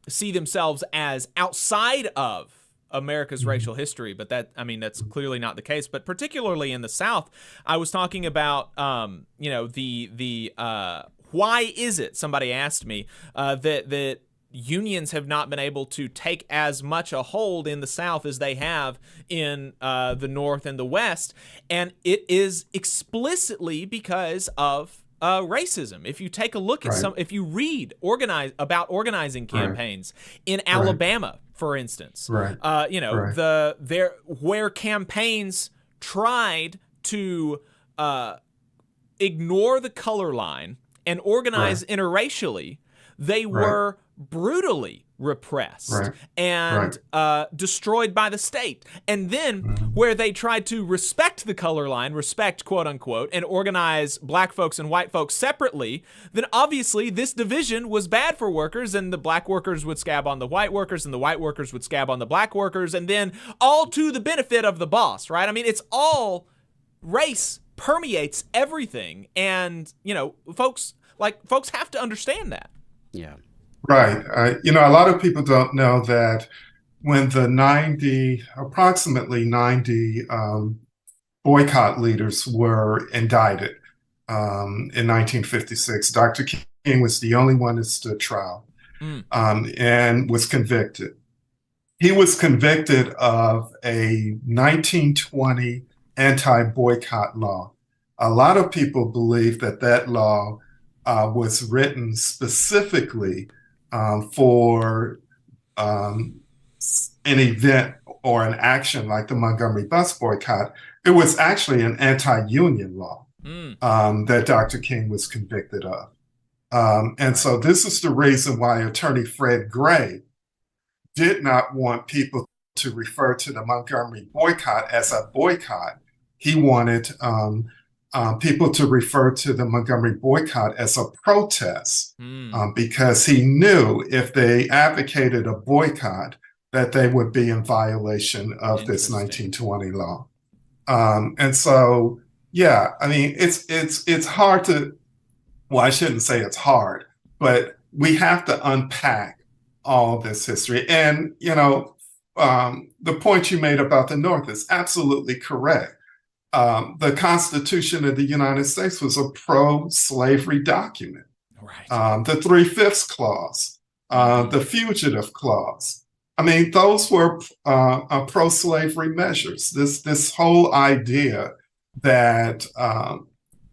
see themselves as outside of America's racial history, but that's clearly not the case. But particularly in the South, I was talking about, why is it? Somebody asked me that unions have not been able to take as much a hold in the South as they have in the North and the West, and it is explicitly because of racism. If you take a look at if you read about organizing campaigns in Alabama, for instance, where campaigns tried to ignore the color line and organize interracially, they were brutally repressed and destroyed by the state. And then where they tried to respect the color line, respect quote unquote, and organize black folks and white folks separately, then obviously this division was bad for workers, and the black workers would scab on the white workers and the white workers would scab on the black workers, and then all to the benefit of the boss, right? I mean, it's all race permeates everything, and folks have to understand that. Yeah. Right. A lot of people don't know that when the approximately 90 boycott leaders were indicted in 1956, Dr. King was the only one that stood trial and was convicted. He was convicted of a 1920 anti-boycott law. A lot of people believe that law was written specifically for an event or an action like the Montgomery bus boycott. It was actually an anti-union law that Dr. King was convicted of. And so this is the reason why Attorney Fred Gray did not want people to refer to the Montgomery boycott as a boycott. He wanted people to refer to the Montgomery boycott as a protest, because he knew if they advocated a boycott, that they would be in violation of this 1920 law. And so, I mean, it's hard to, well, I shouldn't say it's hard, but we have to unpack all this history. And, the point you made about the North is absolutely correct. The Constitution of the United States was a pro-slavery document. The 3/5 clause, the fugitive clause. I mean, those were pro-slavery measures. This whole idea that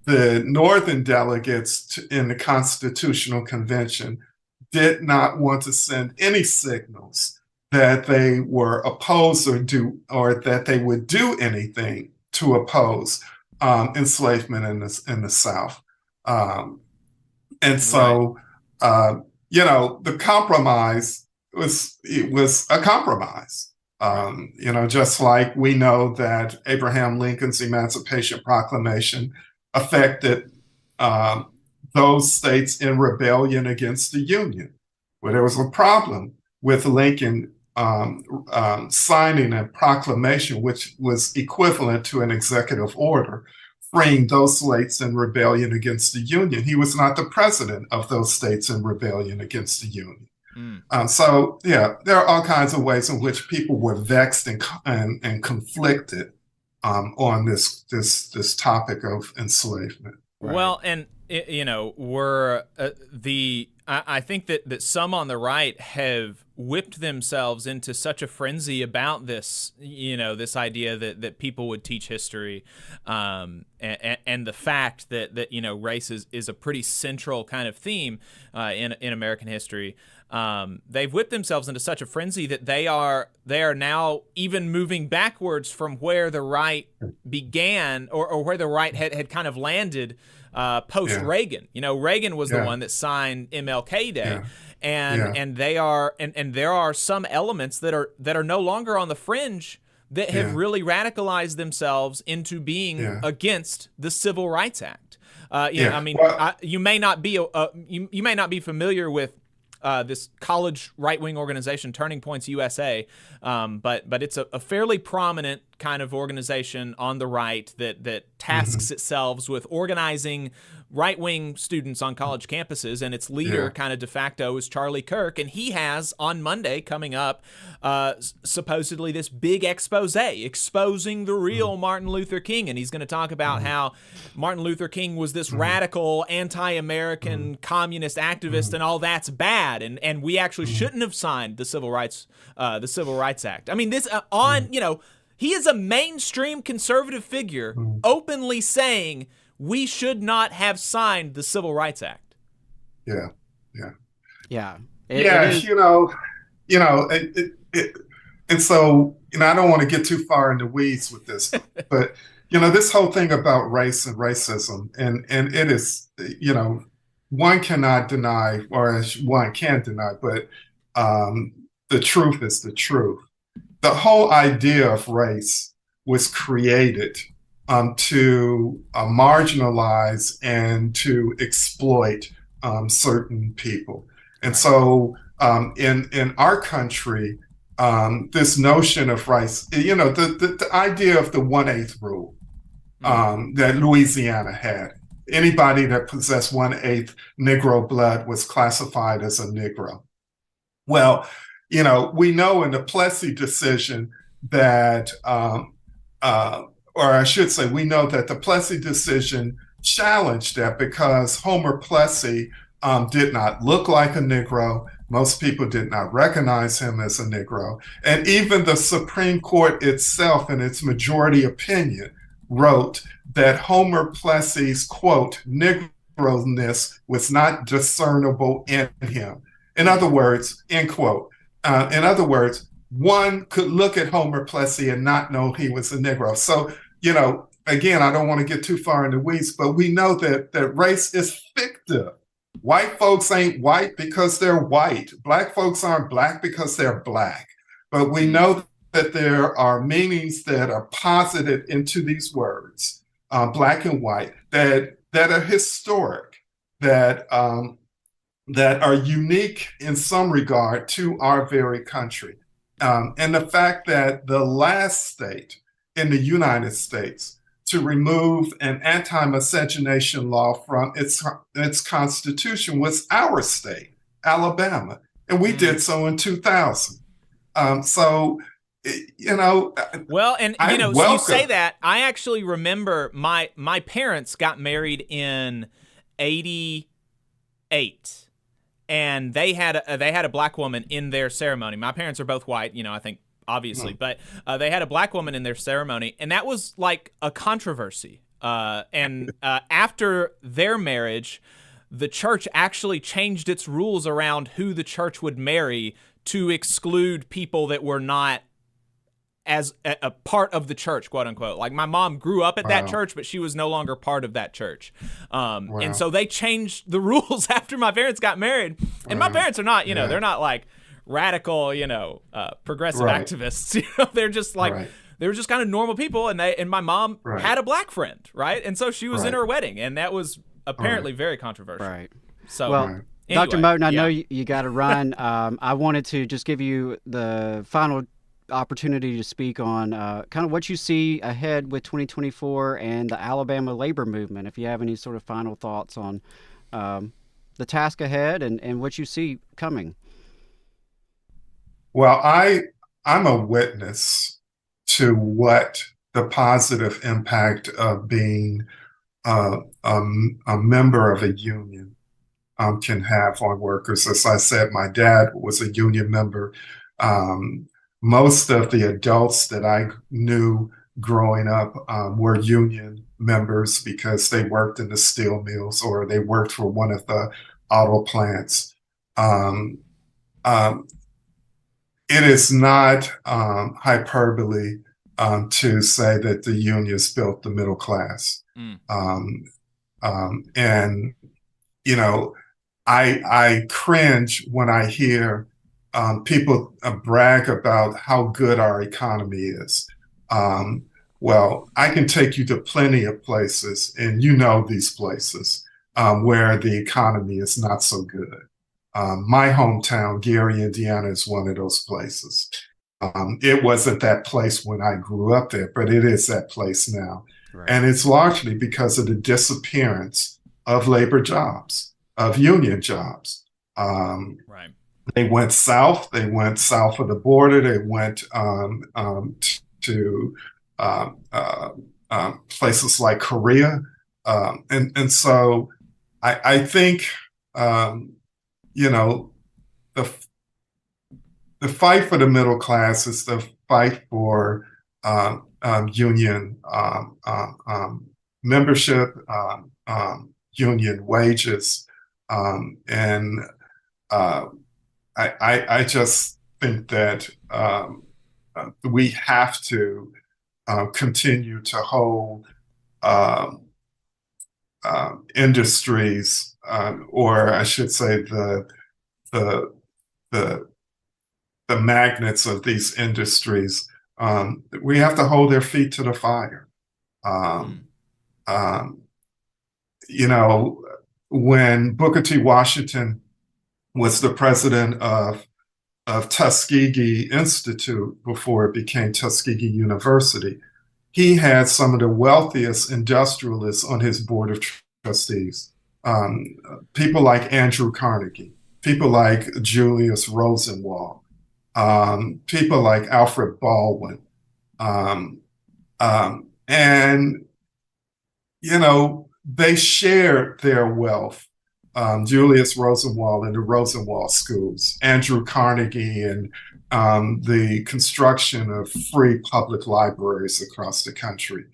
the Northern delegates in the Constitutional Convention did not want to send any signals that they were opposed or that they would do anything to oppose enslavement in the South. And so, the compromise was a compromise. Just like we know that Abraham Lincoln's Emancipation Proclamation affected those states in rebellion against the Union, where there was a problem with Lincoln signing a proclamation, which was equivalent to an executive order, freeing those states in rebellion against the Union. He was not the president of those states in rebellion against the Union. There are all kinds of ways in which people were vexed and conflicted on this topic of enslavement. Right. Well, and I think that some on the right have whipped themselves into such a frenzy about this, this idea that people would teach history, and the fact that race is a pretty central kind of theme in American history. They've whipped themselves into such a frenzy that they are now even moving backwards from where the right began, or where the right had kind of landed post Reagan. Reagan was the one that signed MLK Day, and there are some elements that are no longer on the fringe that have really radicalized themselves into being against the Civil Rights Act. You may not be you may not be familiar with this college right-wing organization, Turning Points USA, but it's a fairly prominent kind of organization on the right that tasks itself with organizing right-wing students on college campuses, and its leader kind of de facto is Charlie Kirk, and he has on Monday coming up supposedly this big expose exposing the real Martin Luther King, and he's going to talk about how Martin Luther King was this radical anti-American communist activist, and all that's bad, and we actually shouldn't have signed the Civil Rights Act. I mean, this he is a mainstream conservative figure openly saying we should not have signed the Civil Rights Act. And so I don't want to get too far in the weeds with this, but this whole thing about race and racism, and it is, one cannot deny, or one can deny, but the truth is the truth. The whole idea of race was created to marginalize and to exploit certain people. And so in our country, this notion of race, the idea of the 1/8 rule that Louisiana had, anybody that possessed 1/8 Negro blood was classified as a Negro. Well, we know in the Plessy decision that or I should say, we know that the Plessy decision challenged that because Homer Plessy did not look like a Negro. Most people did not recognize him as a Negro. And even the Supreme Court itself, in its majority opinion, wrote that Homer Plessy's, quote, Negro-ness was not discernible in him. In other words, end quote. In other words, one could look at Homer Plessy and not know he was a Negro. So, again, I don't want to get too far in the weeds, but we know that race is fictive. White folks ain't white because they're white. Black folks aren't black because they're black. But we know that there are meanings that are posited into these words, black and white, that are historic, that are unique in some regard to our very country. And the fact that the last state in the United States to remove an anti-miscegenation law from its constitution was our state, Alabama, and we did so in 2000. So you say that, I actually remember my parents got married in 88. And they had a black woman in their ceremony. My parents are both white, I think, obviously, but they had a black woman in their ceremony, and that was like a controversy. And after their marriage, the church actually changed its rules around who the church would marry to exclude people that were not as a part of the church, quote unquote. Like my mom grew up at that church, but she was no longer part of that church. And so they changed the rules after my parents got married. And my parents are not, they're not like radical, progressive activists. They're just like, they were just kind of normal people. And my mom had a black friend, right? And so she was in her wedding, and that was apparently very controversial. Right. So, well, anyway, Dr. Moten, I know you got to run. I wanted to just give you the final opportunity to speak on kind of what you see ahead with 2024 and the Alabama labor movement. If you have any sort of final thoughts on the task ahead and what you see coming. Well, I'm a witness to what the positive impact of being a member of a union can have on workers. As I said, my dad was a union member. Most of the adults that I knew growing up were union members because they worked in the steel mills or they worked for one of the auto plants. It is not hyperbole to say that the unions built the middle class. And, you know, I cringe when I hear people brag about how good our economy is. Well, I can take you to plenty of places, and you know these places where the economy is not so good. My hometown, Gary, Indiana, is one of those places. It wasn't that place when I grew up there, but it is that place now. Right. And it's largely because of the disappearance of labor jobs, of union jobs. Right. They went south. They went south of the border. They went to places like Korea. And so I think, you know, the fight for the middle class is the fight for union membership, union wages, and I just think that we have to continue to hold industries, or I should say the magnets of these industries. We have to hold their feet to the fire. You know, when Booker T. Washington was the president of Tuskegee Institute before it became Tuskegee University, he had some of the wealthiest industrialists on his board of trustees. People like Andrew Carnegie, people like Julius Rosenwald, people like Alfred Baldwin. And, you know, they shared their wealth. Julius Rosenwald and the Rosenwald schools, Andrew Carnegie and the construction of free public libraries across the country.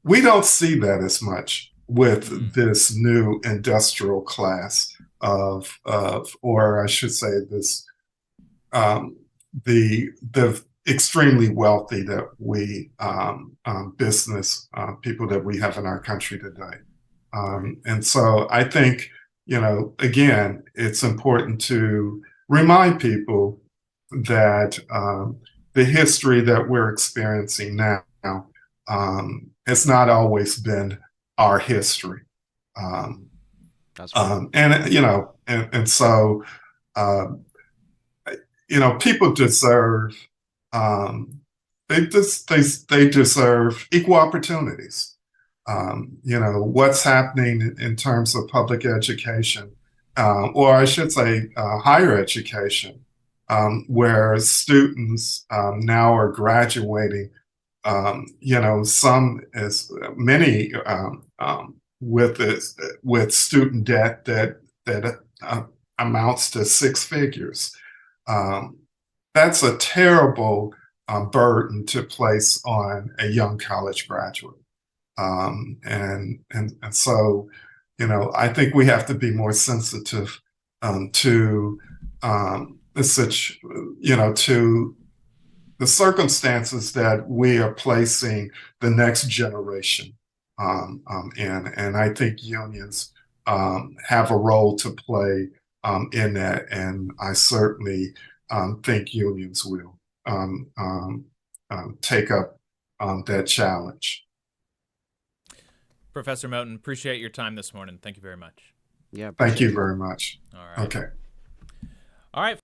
We don't see that as much with this new industrial class or I should say this, the extremely wealthy that we, business people that we have in our country today. And so I think, you know, again, it's important to remind people that the history that we're experiencing now has not always been our history. That's right. And, you know, and so, you know, people deserve, they deserve equal opportunities. You know, what's happening in terms of public education, or I should say higher education, where students now are graduating, you know, some as many with student debt that amounts to six figures. That's a terrible burden to place on a young college graduate. And so, you know, I think we have to be more sensitive to such, you know, to the circumstances that we are placing the next generation in. And I think unions have a role to play in that, and I certainly think unions will take up that challenge. Professor Moten, appreciate your time this morning. Thank you very much. Yeah. Thank you very much. All right. Okay. All right.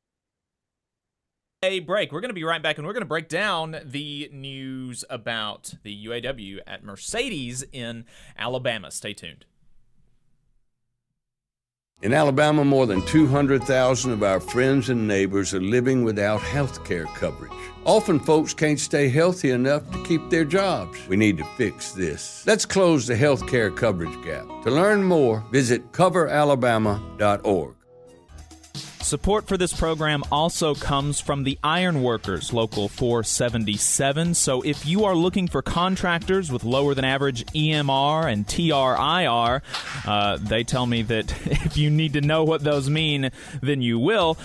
A break. We're going to be right back, and we're going to break down the news about the UAW at Mercedes in Alabama. Stay tuned. In Alabama, more than 200,000 of our friends and neighbors are living without health care coverage. Often folks can't stay healthy enough to keep their jobs. We need to fix this. Let's close the health care coverage gap. To learn more, visit coveralabama.org. Support for this program also comes from the Iron Workers, Local 477. So if you are looking for contractors with lower than average EMR and TRIR, they tell me that if you need to know what those mean, then you will.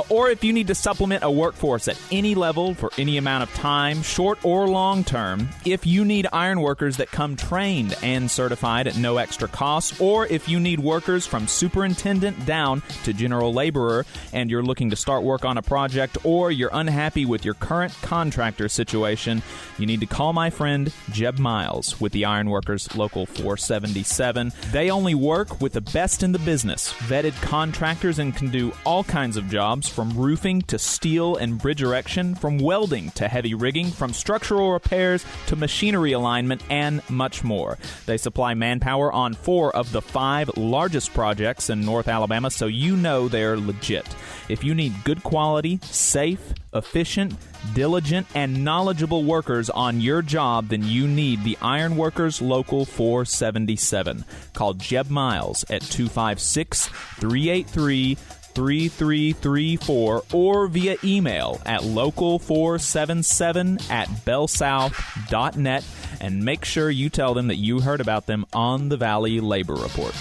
Or if you need to supplement a workforce at any level for any amount of time, short or long term, if you need iron workers that come trained and certified at no extra cost, or if you need workers from superintendent down to general laborer, and you're looking to start work on a project, or you're unhappy with your current contractor situation, you need to call my friend Jeb Miles with the Iron Workers Local 477. They only work with the best in the business, vetted contractors, and can do all kinds of jobs from roofing to steel and bridge erection, from welding to heavy rigging, from structural repairs to machinery alignment, and much more. They supply manpower on 4 of the 5 largest projects in North Alabama, so you know they're legit. If you need good quality, safe, efficient, diligent, and knowledgeable workers on your job, then you need the Iron Workers Local 477. Call Jeb Miles at 256-383-3334 or via email at local477@bellsouth.net, and make sure you tell them that you heard about them on the Valley Labor Report.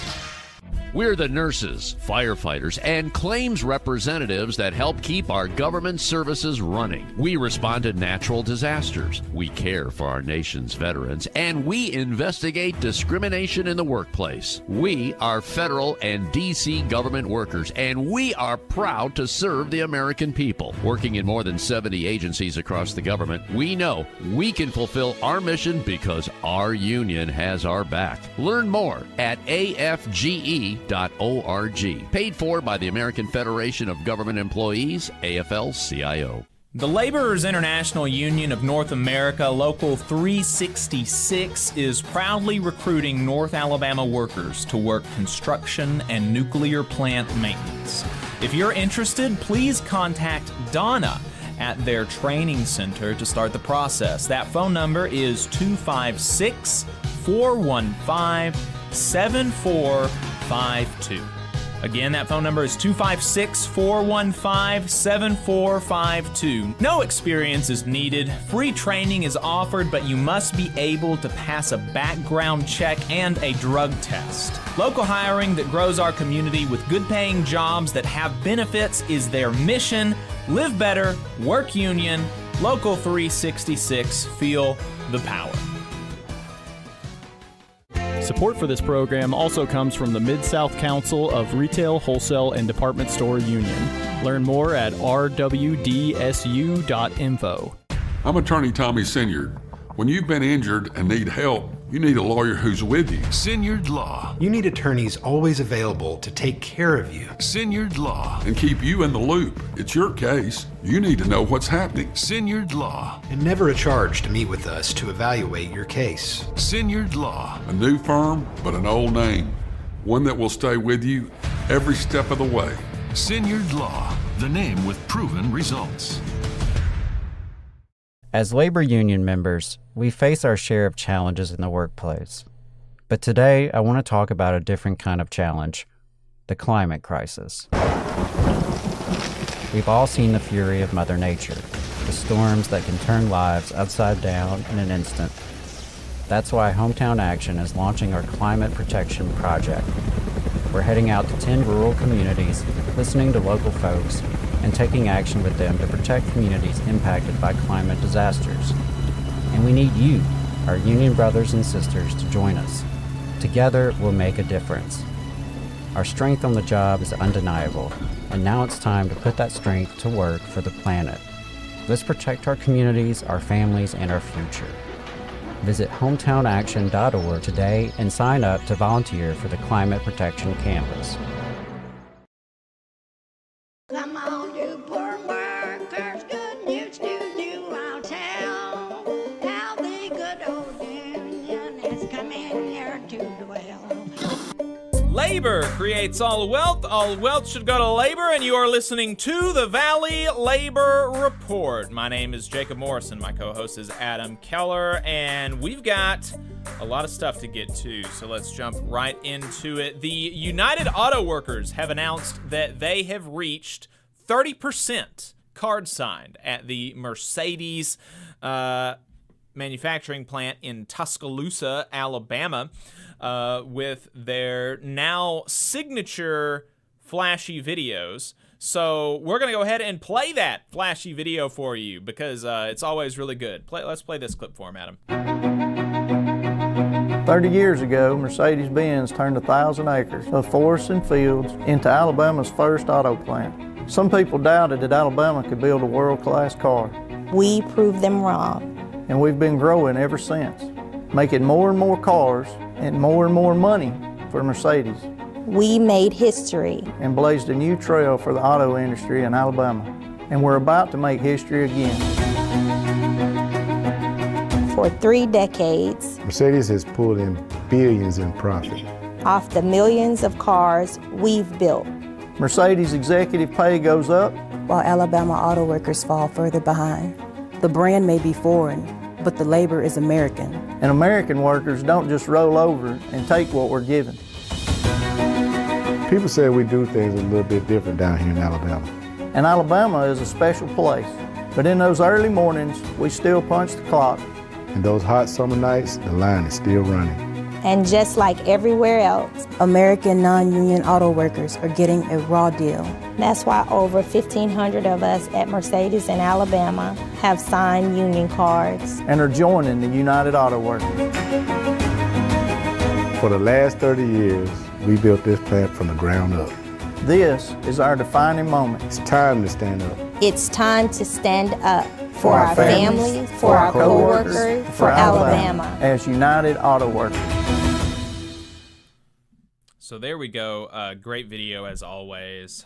We're the nurses, firefighters, and claims representatives that help keep our government services running. We respond to natural disasters. We care for our nation's veterans, and we investigate discrimination in the workplace. We are federal and D.C. government workers, and we are proud to serve the American people. Working in more than 70 agencies across the government, we know we can fulfill our mission because our union has our back. Learn more at afge.org. Paid for by the American Federation of Government Employees, AFL-CIO. The Laborers International Union of North America, Local 366, is proudly recruiting North Alabama workers to work construction and nuclear plant maintenance. If you're interested, please contact Donna at their training center to start the process. That phone number is 256-415-7452. Again, that phone number is 256-415-7452. No experience is needed. Free training is offered, but you must be able to pass a background check and a drug test. Local hiring that grows our community with good-paying jobs that have benefits is their mission. Live better, work union, Local 366, feel the power. Support for this program also comes from the Mid-South Council of Retail, Wholesale, and Department Store Union. Learn more at rwdsu.info. I'm Attorney Tommy Sinyard. When you've been injured and need help, you need a lawyer who's with you. Sinyard Law. You need attorneys always available to take care of you. Sinyard Law. And keep you in the loop. It's your case. You need to know what's happening. Sinyard Law. And never a charge to meet with us to evaluate your case. Sinyard Law. A new firm, but an old name. One that will stay with you every step of the way. Sinyard Law. The name with proven results. As labor union members, we face our share of challenges in the workplace. But today, I want to talk about a different kind of challenge, the climate crisis. We've all seen the fury of Mother Nature, the storms that can turn lives upside down in an instant. That's why Hometown Action is launching our Climate Protection Project. We're heading out to 10 rural communities, listening to local folks, and taking action with them to protect communities impacted by climate disasters. And we need you, our union brothers and sisters, to join us. Together, we'll make a difference. Our strength on the job is undeniable, and now it's time to put that strength to work for the planet. Let's protect our communities, our families, and our future. Visit hometownaction.org today and sign up to volunteer for the Climate Protection Canvas. Come on, you poor workers, good news to you I'll tell, how the good old union has come in here to dwell. Labor creates all wealth should go to labor, and you are listening to the Valley Labor Report. My name is Jacob Morrison. My co-host is Adam Keller, and we've got a lot of stuff to get to, so let's jump right into it. The United Auto Workers have announced that they have reached 30% card signed at the Mercedes manufacturing plant in Tuscaloosa, Alabama, with their now signature flashy videos. So we're going to go ahead and play that flashy video for you because it's always really good. Let's play this clip for him, Adam. 30 years ago, Mercedes-Benz turned 1,000 acres of forests and fields into Alabama's first auto plant. Some people doubted that Alabama could build a world-class car. We proved them wrong. And we've been growing ever since, making more and more cars and more money for Mercedes. We made history. And blazed a new trail for the auto industry in Alabama. And we're about to make history again. For 3 decades, Mercedes has pulled in billions in profit off the millions of cars we've built. Mercedes executive pay goes up, while Alabama auto workers fall further behind. The brand may be foreign, but the labor is American. And American workers don't just roll over and take what we're given. People say we do things a little bit different down here in Alabama. And Alabama is a special place. But in those early mornings, we still punch the clock. And those hot summer nights, the line is still running. And just like everywhere else, American non-union auto workers are getting a raw deal. That's why over 1,500 of us at Mercedes in Alabama have signed union cards. And are joining the United Auto Workers. For the last 30 years, we built this plant from the ground up. This is our defining moment. It's time to stand up. It's time to stand up. For our families, for our co-workers, for Alabama. As United Auto Workers. So there we go. Great video as always.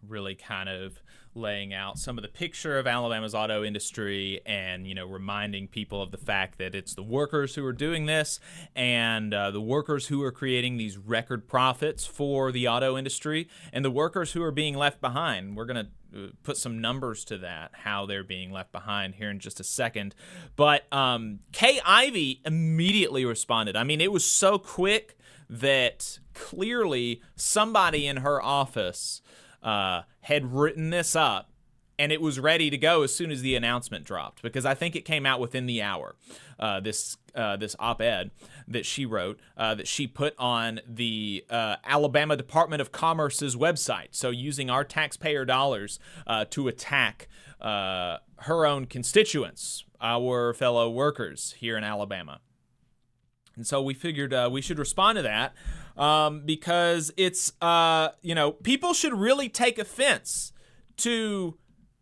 Really kind of laying out some of the picture of Alabama's auto industry and, reminding people of the fact that it's the workers who are doing this and the workers who are creating these record profits for the auto industry and the workers who are being left behind. We're going to put some numbers to that, how they're being left behind here in just a second. But Kay Ivey immediately responded. I mean, it was so quick that clearly somebody in her office had written this up and it was ready to go as soon as the announcement dropped, because I think it came out within the hour. This op-ed that she wrote, that she put on the Alabama Department of Commerce's website. So using our taxpayer dollars to attack her own constituents, our fellow workers here in Alabama. And so we figured we should respond to that because it's, people should really take offense to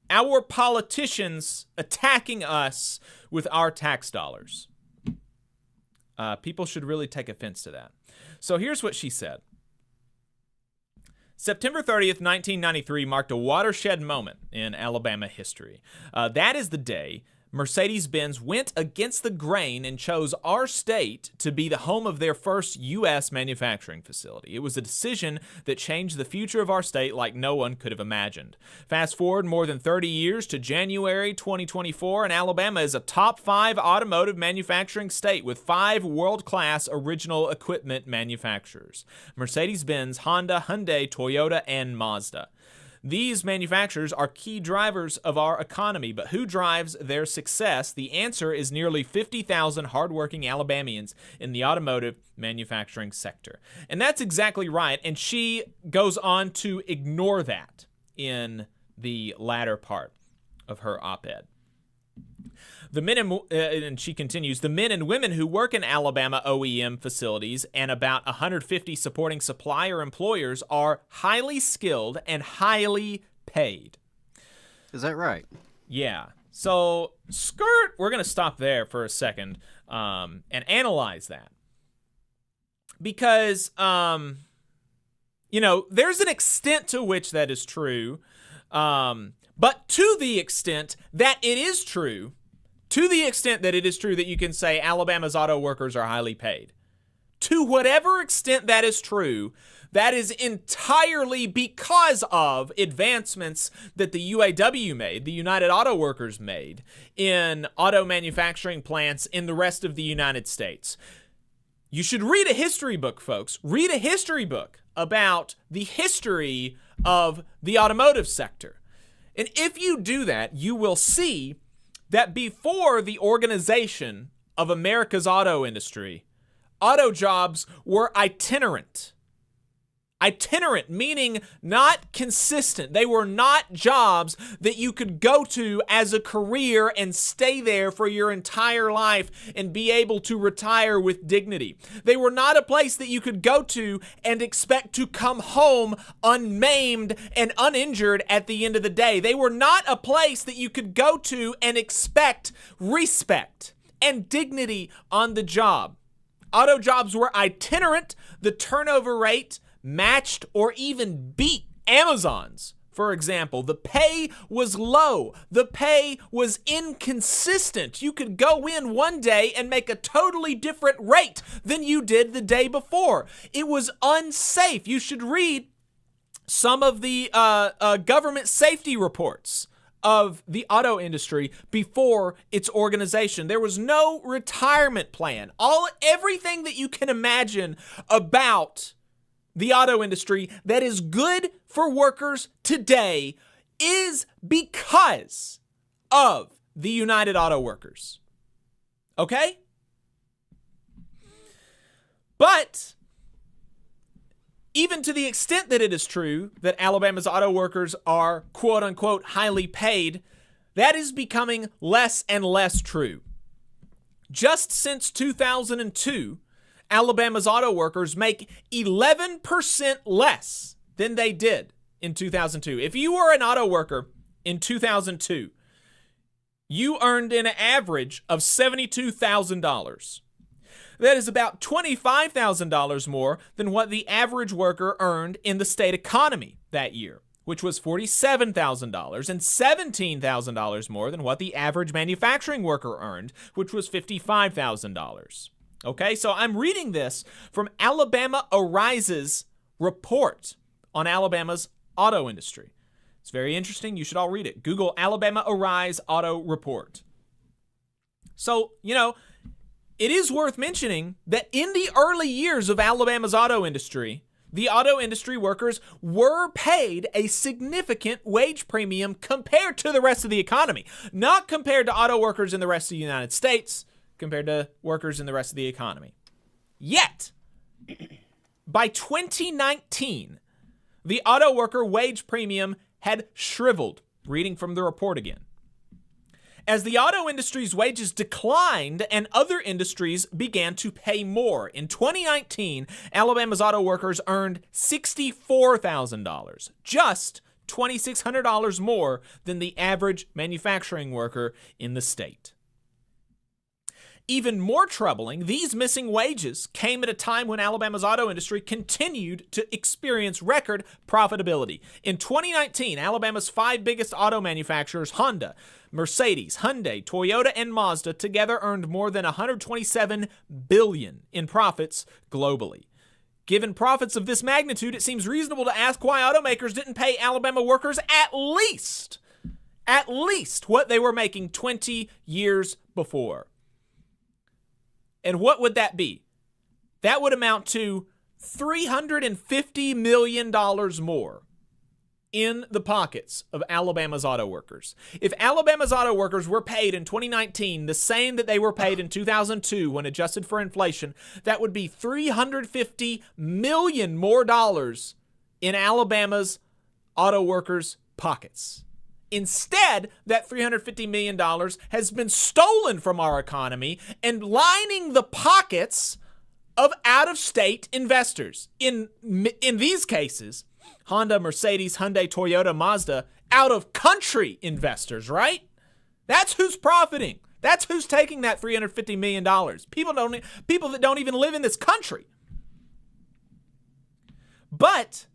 our politicians attacking us with our tax dollars. People should really take offense to that. So here's what she said. September 30th, 1993 marked a watershed moment in Alabama history. That is the day Mercedes-Benz went against the grain and chose our state to be the home of their first U.S. manufacturing facility. It was a decision that changed the future of our state like no one could have imagined. Fast forward more than 30 years to January 2024, and Alabama is a top 5 automotive manufacturing state with 5 world-class original equipment manufacturers: Mercedes-Benz, Honda, Hyundai, Toyota, and Mazda. These manufacturers are key drivers of our economy, but who drives their success? The answer is nearly 50,000 hardworking Alabamians in the automotive manufacturing sector. And that's exactly right, and she goes on to ignore that in the latter part of her op-ed. The men and she continues, the men and women who work in Alabama OEM facilities and about 150 supporting supplier employers are highly skilled and highly paid. Is that right? Yeah. So, we're going to stop there for a second and analyze that. Because, there's an extent to which that is true. But to the extent that it is true, that you can say Alabama's auto workers are highly paid, To whatever extent that is true, that is entirely because of advancements that the UAW made, the United Auto Workers made, in auto manufacturing plants in the rest of the United States. You should read a history book, folks. Read a history book about the history of the automotive sector. And if you do that, you will see that before the organization of America's auto industry, auto jobs were itinerant. Itinerant, meaning not consistent. They were not jobs that you could go to as a career and stay there for your entire life and be able to retire with dignity. They were not a place that you could go to and expect to come home unmaimed and uninjured at the end of the day. They were not a place that you could go to and expect respect and dignity on the job. Auto jobs were itinerant. The turnover rate matched or even beat Amazon's, for example. The pay was low. The pay was inconsistent. You could go in one day and make a totally different rate than you did the day before. It was unsafe. You should read some of the government safety reports of the auto industry before its organization. There was no retirement plan. Everything that you can imagine about the auto industry that is good for workers today is because of the United Auto Workers. Okay? But even to the extent that it is true that Alabama's auto workers are quote unquote highly paid, that is becoming less and less true. Just since 2002, Alabama's auto workers make 11% less than they did in 2002. If you were an auto worker in 2002, you earned an average of $72,000. That is about $25,000 more than what the average worker earned in the state economy that year, which was $47,000, and $17,000 more than what the average manufacturing worker earned, which was $55,000. Okay, so I'm reading this from Alabama Arise's report on Alabama's auto industry. It's very interesting. You should all read it. Google Alabama Arise Auto Report. So, it is worth mentioning that in the early years of Alabama's auto industry, the auto industry workers were paid a significant wage premium compared to the rest of the economy, not compared to auto workers in the rest of the United States, compared to workers in the rest of the economy. Yet, by 2019, the auto worker wage premium had shriveled, reading from the report again. As the auto industry's wages declined and other industries began to pay more. In 2019, Alabama's auto workers earned $64,000, just $2,600 more than the average manufacturing worker in the state. Even more troubling, these missing wages came at a time when Alabama's auto industry continued to experience record profitability. In 2019, Alabama's 5 biggest auto manufacturers, Honda, Mercedes, Hyundai, Toyota, and Mazda, together earned more than $127 billion in profits globally. Given profits of this magnitude, it seems reasonable to ask why automakers didn't pay Alabama workers at least what they were making 20 years before. And what would that be? That would amount to $350 million more in the pockets of Alabama's auto workers. If Alabama's auto workers were paid in 2019 the same that they were paid in 2002 when adjusted for inflation, that would be $350 million more dollars in Alabama's auto workers' pockets. Instead, that $350 million has been stolen from our economy and lining the pockets of out-of-state investors. In these cases, Honda, Mercedes, Hyundai, Toyota, Mazda, out-of-country investors, right? That's who's profiting. That's who's taking that $350 million. People that don't even live in this country. But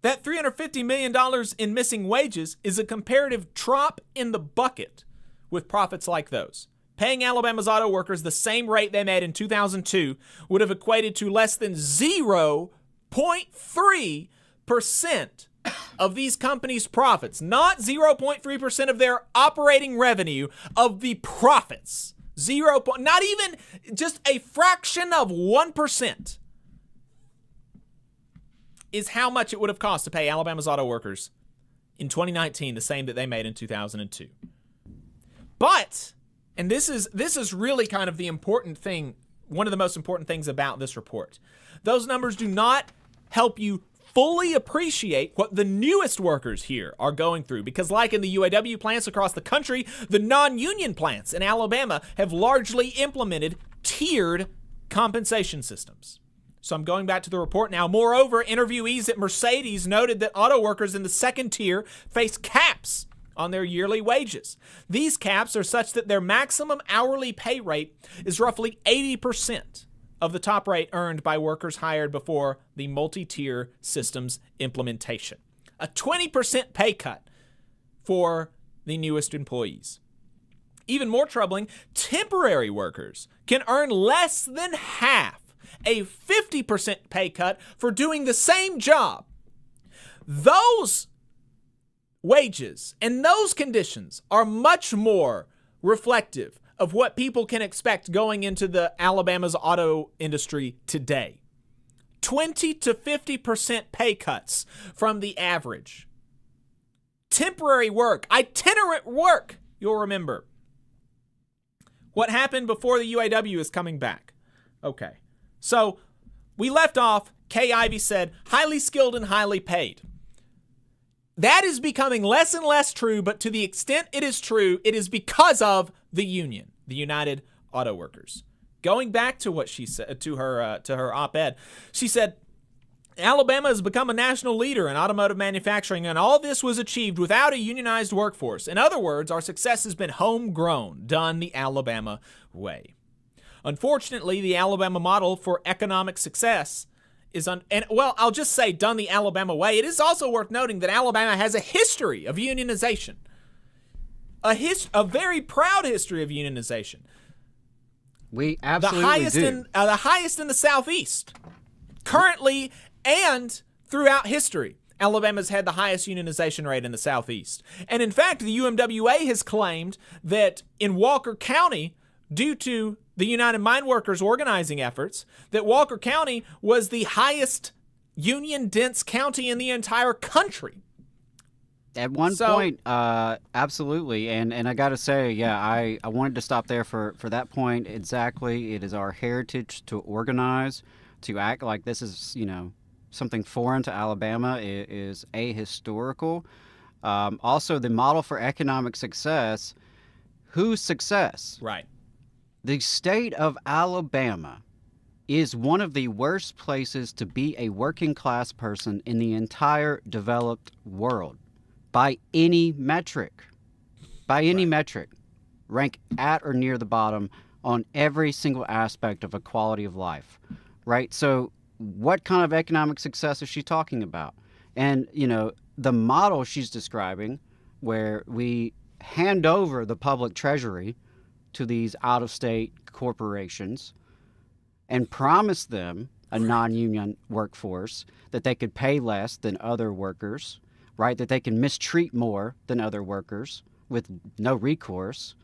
that $350 million in missing wages is a comparative drop in the bucket with profits like those. paying Alabama's auto workers the same rate they made in 2002 would have equated to less than 0.3% of these companies' profits, not 0.3% of their operating revenue, of the profits. Not even just a fraction of 1% is how much it would have cost to pay Alabama's auto workers in 2019, the same that they made in 2002. But, and this is really kind of the important thing, one of the most important things about this report. Those numbers do not help you fully appreciate what the newest workers here are going through, because like in the UAW plants across the country, the non-union plants in Alabama have largely implemented tiered compensation systems. So I'm going back to the report now. Moreover, interviewees at Mercedes noted that auto workers in the second tier face caps on their yearly wages. These caps are such that their maximum hourly pay rate is roughly 80% of the top rate earned by workers hired before the multi-tier systems implementation. A 20% pay cut for the newest employees. Even more troubling, temporary workers can earn less than half, a 50% pay cut for doing the same job. Those wages and those conditions are much more reflective of what people can expect going into the Alabama's auto industry today. 20 to 50% pay cuts from the average. Temporary work, itinerant work, you'll remember. What happened before the UAW is coming back. Okay, so we left off, Kay Ivey said, highly skilled and highly paid. That is becoming less and less true, but to the extent it is true, it is because of the union, the United Auto Workers. Going back to what she said to her op-ed, she said, Alabama has become a national leader in automotive manufacturing, and all this was achieved without a unionized workforce. In other words, our success has been homegrown, done the Alabama way. Unfortunately, the Alabama model for economic success is I'll just say done the Alabama way. It is also worth noting that Alabama has a history of unionization. A very proud history of unionization. We absolutely do. The highest in the Southeast. Currently and throughout history, Alabama's had the highest unionization rate in the Southeast. And in fact, the UMWA has claimed that in Walker County, due to the United Mine Workers organizing efforts, that Walker County was the highest union-dense county in the entire country. At one point, absolutely. And I got to say, yeah, I wanted to stop there for that point. Exactly. It is our heritage to organize, to act like this is, something foreign to Alabama. It is ahistorical. Also, the model for economic success, whose success? Right. The state of Alabama is one of the worst places to be a working class person in the entire developed world. By any metric. Rank at or near the bottom on every single aspect of a quality of life, right? So what kind of economic success is she talking about? And, the model she's describing, where we hand over the public treasury to these out-of-state corporations and promise them a non-union workforce that they could pay less than other workers, right? That they can mistreat more than other workers with no recourse.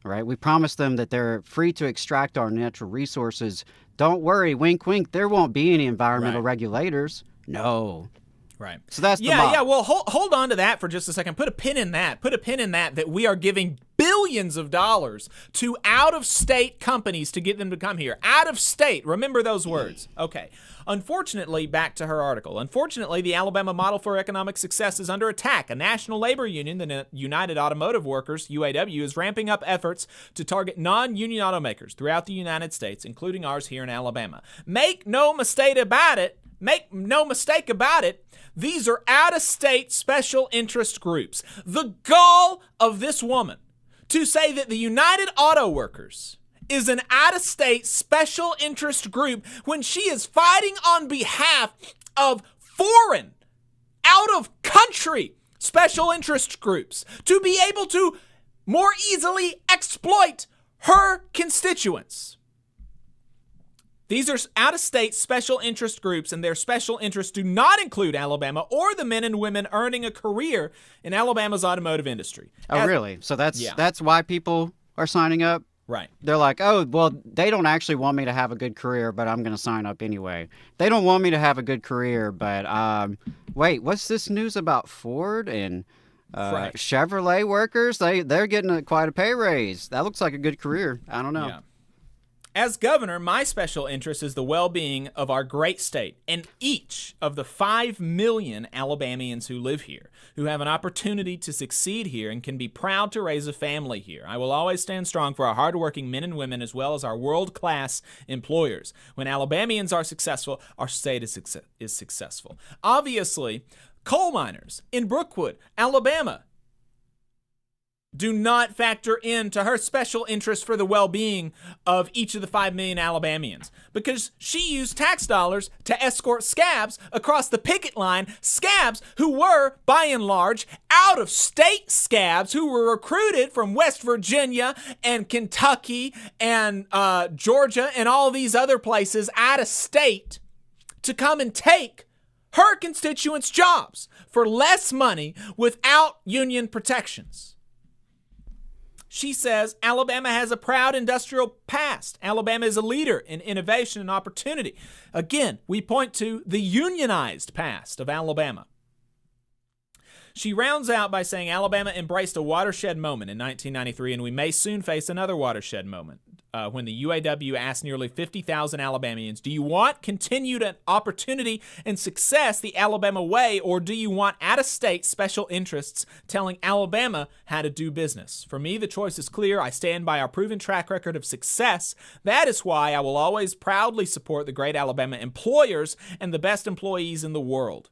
Right? We promise them that they're free to extract our natural resources. Don't worry, wink, wink, there won't be any environmental regulators. No. Right. So that's the model. Yeah. Well, hold on to that for just a second. Put a pin in that. That we are giving billions of dollars to out-of-state companies to get them to come here. Out of state. Remember those words. Okay. Unfortunately, back to her article. Unfortunately, the Alabama model for economic success is under attack. A national labor union, the United Automotive Workers, UAW, is ramping up efforts to target non-union automakers throughout the United States, including ours here in Alabama. Make no mistake about it. These are out-of-state special interest groups. The gall of this woman to say that the United Auto Workers is an out-of-state special interest group when she is fighting on behalf of foreign, out-of-country special interest groups to be able to more easily exploit her constituents. These are out-of-state special interest groups, and their special interests do not include Alabama or the men and women earning a career in Alabama's automotive industry. Oh, really? So that's why people are signing up? Right. They're like, oh, well, they don't actually want me to have a good career, but I'm going to sign up anyway. They don't want me to have a good career, but wait, what's this news about Ford and Chevrolet workers? They're getting quite a pay raise. That looks like a good career. I don't know. Yeah. As governor, my special interest is the well-being of our great state and each of the 5 million Alabamians who live here, who have an opportunity to succeed here and can be proud to raise a family here. I will always stand strong for our hardworking men and women as well as our world-class employers. When Alabamians are successful, our state is successful. Obviously, coal miners in Brookwood, Alabama, do not factor into her special interest for the well-being of each of the 5 million Alabamians, because she used tax dollars to escort scabs across the picket line, scabs who were, by and large, out-of-state scabs who were recruited from West Virginia and Kentucky and Georgia and all these other places out of state to come and take her constituents' jobs for less money without union protections. She says Alabama has a proud industrial past. Alabama is a leader in innovation and opportunity. Again, we point to the unionized past of Alabama. She rounds out by saying Alabama embraced a watershed moment in 1993, and we may soon face another watershed moment when the UAW asked nearly 50,000 Alabamians, do you want continued opportunity and success the Alabama way, or do you want out-of-state special interests telling Alabama how to do business? For me, the choice is clear. I stand by our proven track record of success. That is why I will always proudly support the great Alabama employers and the best employees in the world.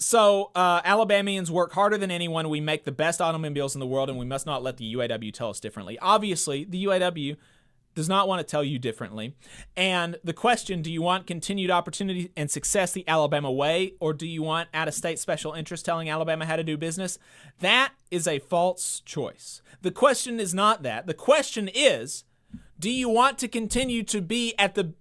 So, Alabamians work harder than anyone. We make the best automobiles in the world, and we must not let the UAW tell us differently. Obviously, the UAW does not want to tell you differently. And the question, do you want continued opportunity and success the Alabama way, or do you want out-of-state special interest telling Alabama how to do business? That is a false choice. The question is not that. The question is, do you want to continue to be at the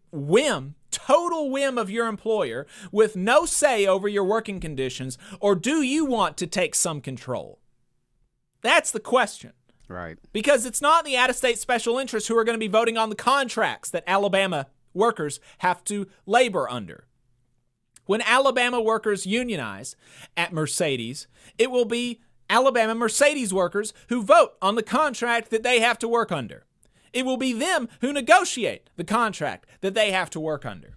total whim of your employer with no say over your working conditions, or do you want to take some control? That's the question. Right. Because it's not the out-of-state special interests who are going to be voting on the contracts that Alabama workers have to labor under. When Alabama workers unionize at Mercedes, it will be Alabama Mercedes workers who vote on the contract that they have to work under. It will be them who negotiate the contract that they have to work under.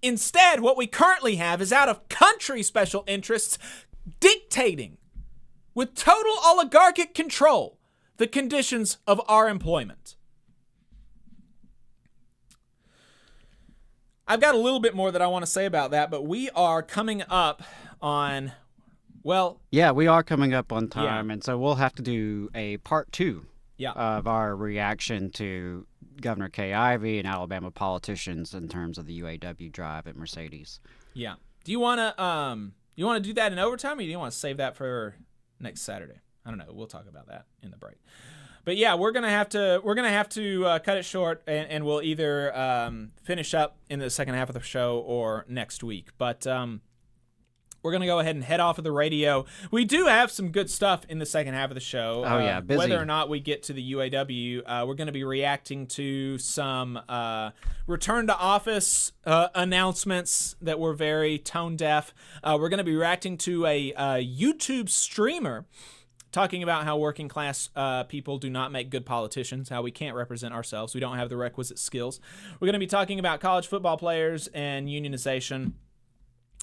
Instead, what we currently have is out-of-country special interests dictating with total oligarchic control the conditions of our employment. I've got a little bit more that I want to say about that, but we are coming up on, well... Yeah, we are coming up on time, and so we'll have to do a part 2 of our reaction to Governor Kay Ivey and Alabama politicians in terms of the UAW drive at Mercedes. Yeah. Do you want to do that in overtime, or do you want to save that for next Saturday? I don't know. We'll talk about that in the break. But yeah, we're gonna have to cut it short, and we'll either finish up in the second half of the show or next week. But we're going to go ahead and head off of the radio. We do have some good stuff in the second half of the show. Oh, yeah, busy. Whether or not we get to the UAW, we're going to be reacting to some return to office announcements that were very tone deaf. We're going to be reacting to a YouTube streamer talking about how working class people do not make good politicians, how we can't represent ourselves. We don't have the requisite skills. We're going to be talking about college football players and unionization.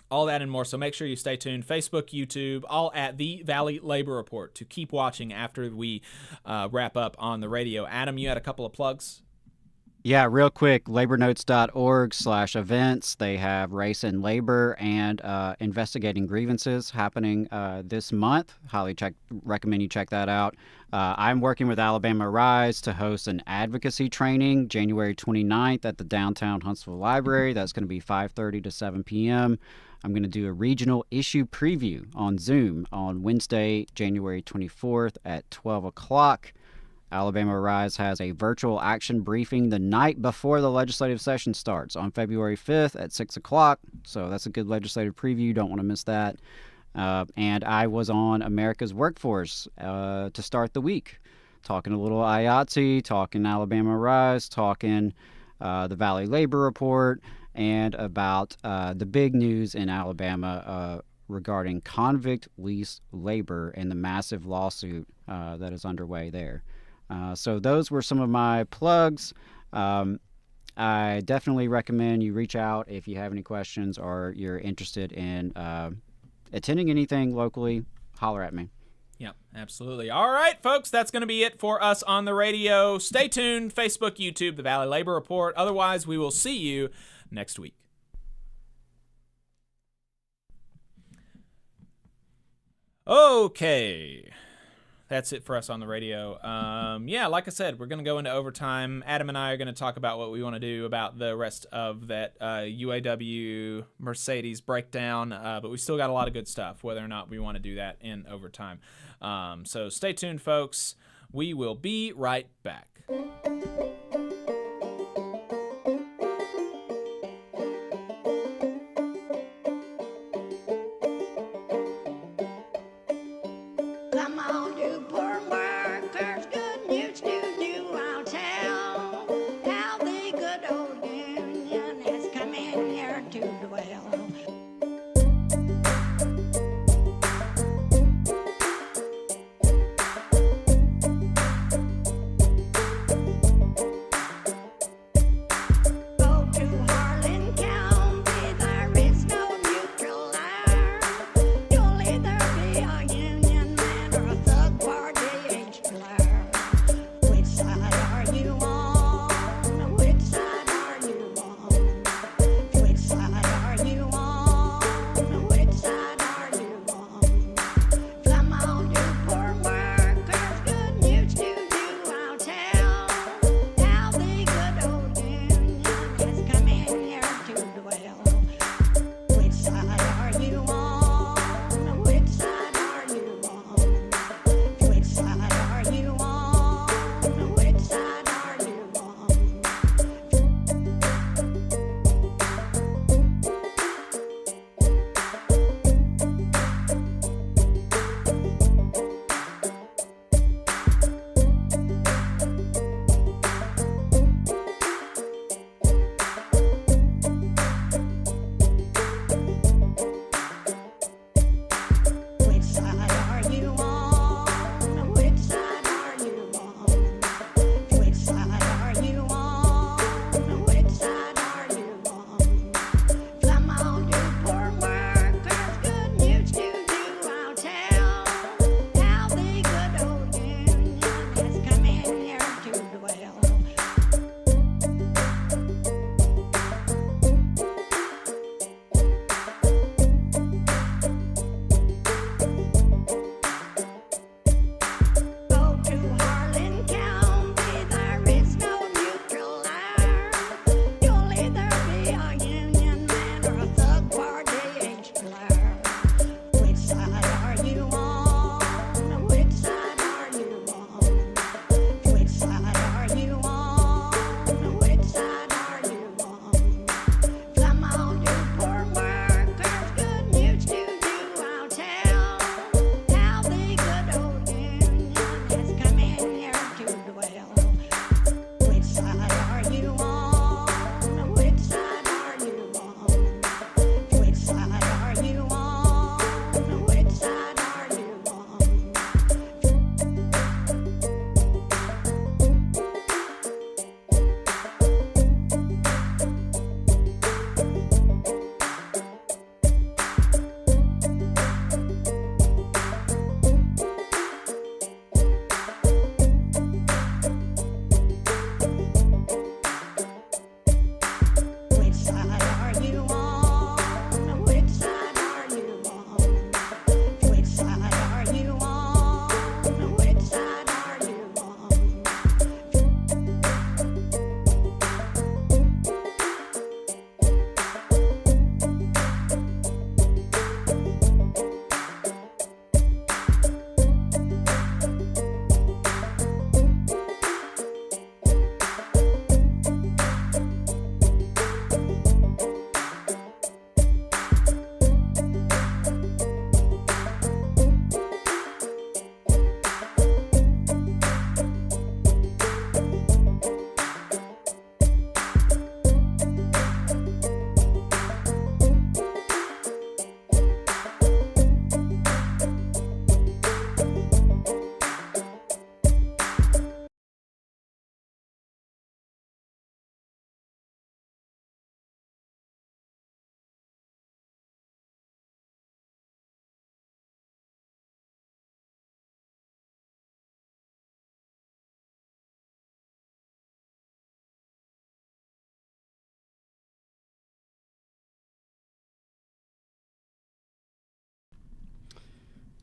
All that and more, so make sure you stay tuned. Facebook, YouTube, all at The Valley Labor Report to keep watching after we wrap up on the radio. Adam, you had a couple of plugs? Yeah, real quick, labornotes.org/events. They have race and labor and investigating grievances happening this month. Recommend you check that out. I'm working with Alabama Rise to host an advocacy training January 29th at the downtown Huntsville Library. That's going to be 5:30 to 7 p.m. I'm going to do a regional issue preview on Zoom on Wednesday, January 24th at 12 o'clock. Alabama Rise has a virtual action briefing the night before the legislative session starts on February 5th at 6 o'clock. So that's a good legislative preview. Don't want to miss that. And I was on America's Workforce to start the week, talking a little IATSE, talking Alabama Rise, talking the Valley Labor Report, and about the big news in Alabama regarding convict lease labor and the massive lawsuit that is underway there. So those were some of my plugs. I definitely recommend you reach out if you have any questions or you're interested in attending anything locally. Holler at me. Yeah, absolutely. All right, folks, that's going to be it for us on the radio. Stay tuned, Facebook, YouTube, the Valley Labor Report. Otherwise, we will see you next week. Okay. That's it for us on the radio. Yeah, like I said, we're going to go into overtime. Adam and I are going to talk about what we want to do about the rest of that UAW Mercedes breakdown, but we still got a lot of good stuff, whether or not we want to do that in overtime. So stay tuned, folks. We will be right back. Come on, you poor workers, good news to you I'll tell. How the good old Union has come in here to dwell.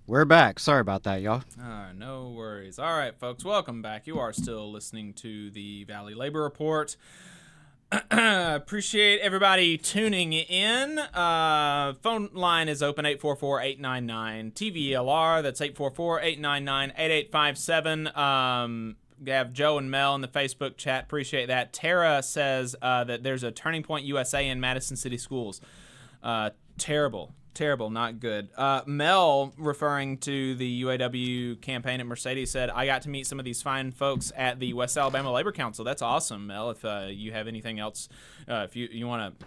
We're back. Sorry about that, y'all. No worries. All right, folks, welcome back. You are still listening to the Valley Labor Report. Appreciate everybody tuning in. Phone line is open, 844-899 TVLR. That's 844-899-8857. We have Joe and Mel in the Facebook chat. Appreciate that. Tara says that there's a Turning Point USA in Madison City Schools. Terrible, not good. Mel, referring to the UAW campaign at Mercedes, said, I got to meet some of these fine folks at the West Alabama Labor Council. That's awesome, Mel. If you have anything else, if you want to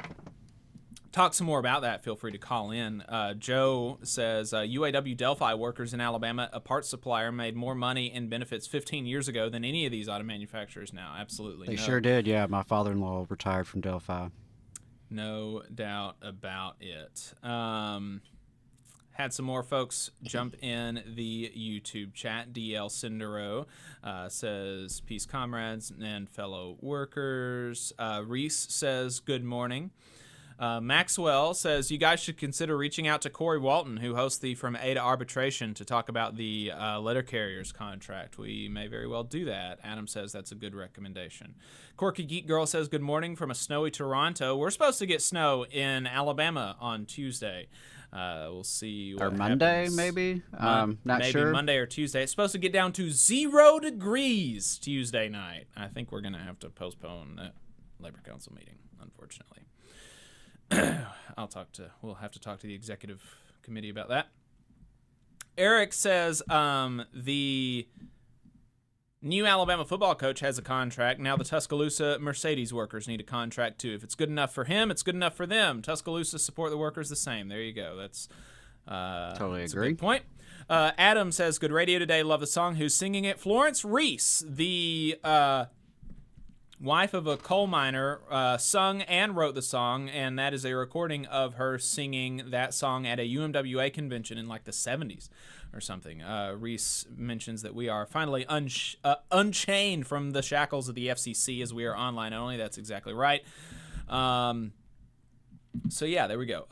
talk some more about that, feel free to call in. Joe says, UAW Delphi workers in Alabama, a parts supplier, made more money in benefits 15 years ago than any of these auto manufacturers now. Absolutely. They sure did, yeah. My father-in-law retired from Delphi. No doubt about it. Had some more folks jump in the YouTube chat. DL Cindero says, peace, comrades and fellow workers. Reese says, good morning. Maxwell says, you guys should consider reaching out to Corey Walton, who hosts the From A to Arbitration, to talk about the letter carriers contract. We may very well do that. Adam says that's a good recommendation. Corky Geek Girl says, good morning from a snowy Toronto. We're supposed to get snow in Alabama on Tuesday. We'll see what happens. Or Monday, maybe? Not maybe sure. Monday or Tuesday. It's supposed to get down to 0 degrees Tuesday night. I think we're going to have to postpone that Labor Council meeting, unfortunately. We'll have to talk to the executive committee about that. Eric says the new Alabama football coach has a contract. Now the Tuscaloosa Mercedes workers need a contract too. If it's good enough for him, it's good enough for them. Tuscaloosa support the workers the same. There you go. That's totally that's agree. A big point. Adam says, good radio today. Love the song. Who's singing it? Florence Reese, the wife of a coal miner, sung and wrote the song, and that is a recording of her singing that song at a UMWA convention in like the 70s or something. Reese mentions that we are finally unchained from the shackles of the FCC as we are online only. That's exactly right. So yeah, there we go.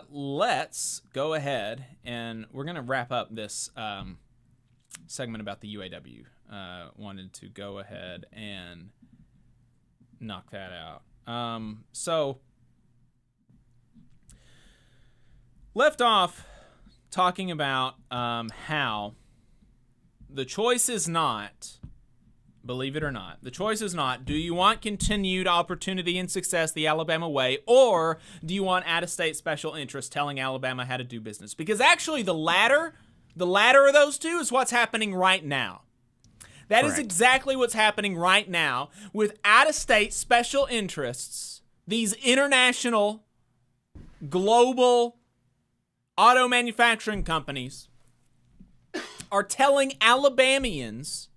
Let's go ahead, and we're going to wrap up this segment about the UAW. Wanted to go ahead and knock that out. So left off talking about how the choice is not, believe it or not, the choice is not, do you want continued opportunity and success the Alabama way, or do you want out-of-state special interests telling Alabama how to do business? Because actually the latter of those two is what's happening right now. That is exactly what's happening right now with out-of-state special interests. These international, global auto manufacturing companies are telling Alabamians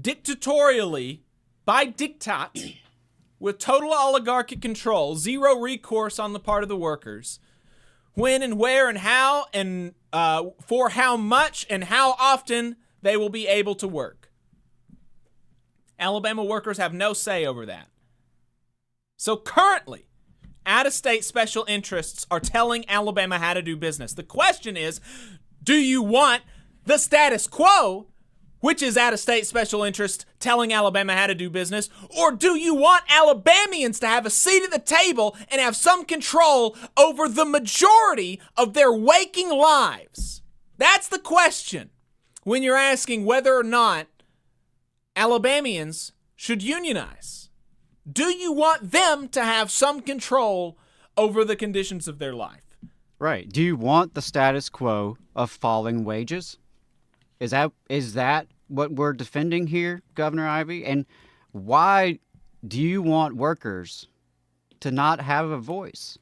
dictatorially, by diktat, with total oligarchic control, zero recourse on the part of the workers, when and where and how and for how much and how often they will be able to work. Alabama workers have no say over that. So currently, out-of-state special interests are telling Alabama how to do business. The question is, do you want the status quo, which is out-of-state special interests telling Alabama how to do business, or do you want Alabamians to have a seat at the table and have some control over the majority of their waking lives? That's the question when you're asking whether or not Alabamians should unionize. Do you want them to have some control over the conditions of their life? Right. Do you want the status quo of falling wages? Is that what we're defending here, Governor Ivey? And why do you want workers to not have a voice?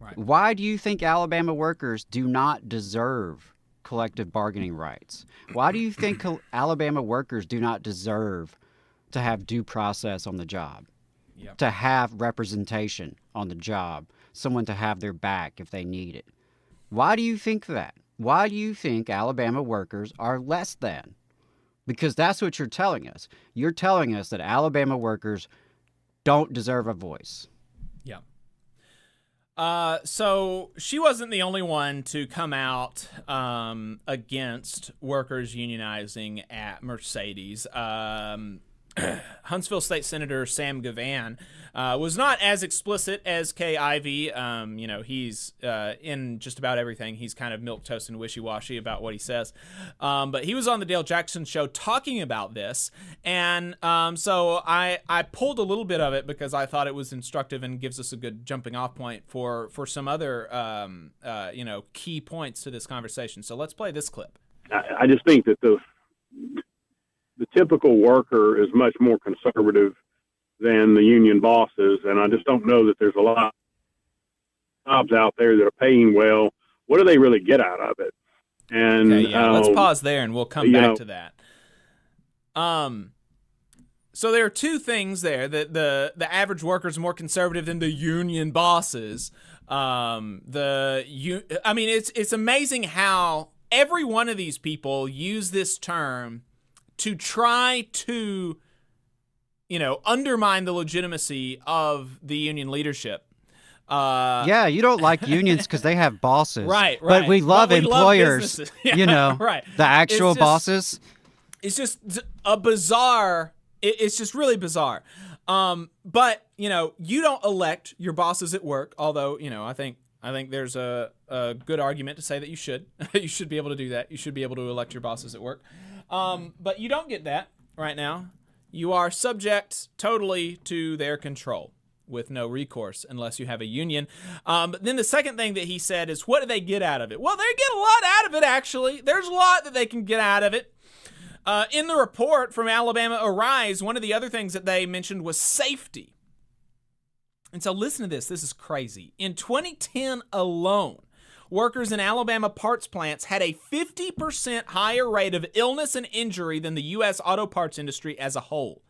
Right. Why do you think Alabama workers do not deserve collective bargaining rights? Why do you think Alabama workers do not deserve to have due process on the job? Yep. To have representation on the job, someone to have their back if they need it. Why do you think that? Why do you think Alabama workers are less than? Because that's what you're telling us. You're telling us that Alabama workers don't deserve a voice. Yeah. So she wasn't the only one to come out against workers unionizing at Mercedes. Huntsville State Senator Sam Gavan was not as explicit as Kay Ivey. He's in just about everything. He's kind of milquetoast and wishy-washy about what he says. But he was on the Dale Jackson Show talking about this. And so I pulled a little bit of it because I thought it was instructive and gives us a good jumping off point for some other, key points to this conversation. So let's play this clip. I just think that the typical worker is much more conservative than the union bosses, and I just don't know that there's a lot of jobs out there that are paying well. What do they really get out of it? And let's pause there, and we'll come back to that. So there are two things there. The average worker is more conservative than the union bosses. It's amazing how every one of these people use this term to try to, undermine the legitimacy of the union leadership. You don't like unions because they have bosses. Right. But we love employers, right. The actual bosses. It's just a bizarre, it's just really bizarre. But, you don't elect your bosses at work, although, I think there's a good argument to say that you should. You should be able to do that. You should be able to elect your bosses at work. But you don't get that right now. You are subject totally to their control with no recourse unless you have a union. But then the second thing that he said is, what do they get out of it? Well, they get a lot out of it, actually. There's a lot that they can get out of it. In the report from Alabama Arise, one of the other things that they mentioned was safety. And so listen to this. This is crazy. In 2010 alone, workers in Alabama parts plants had a 50% higher rate of illness and injury than the U.S. auto parts industry as a whole.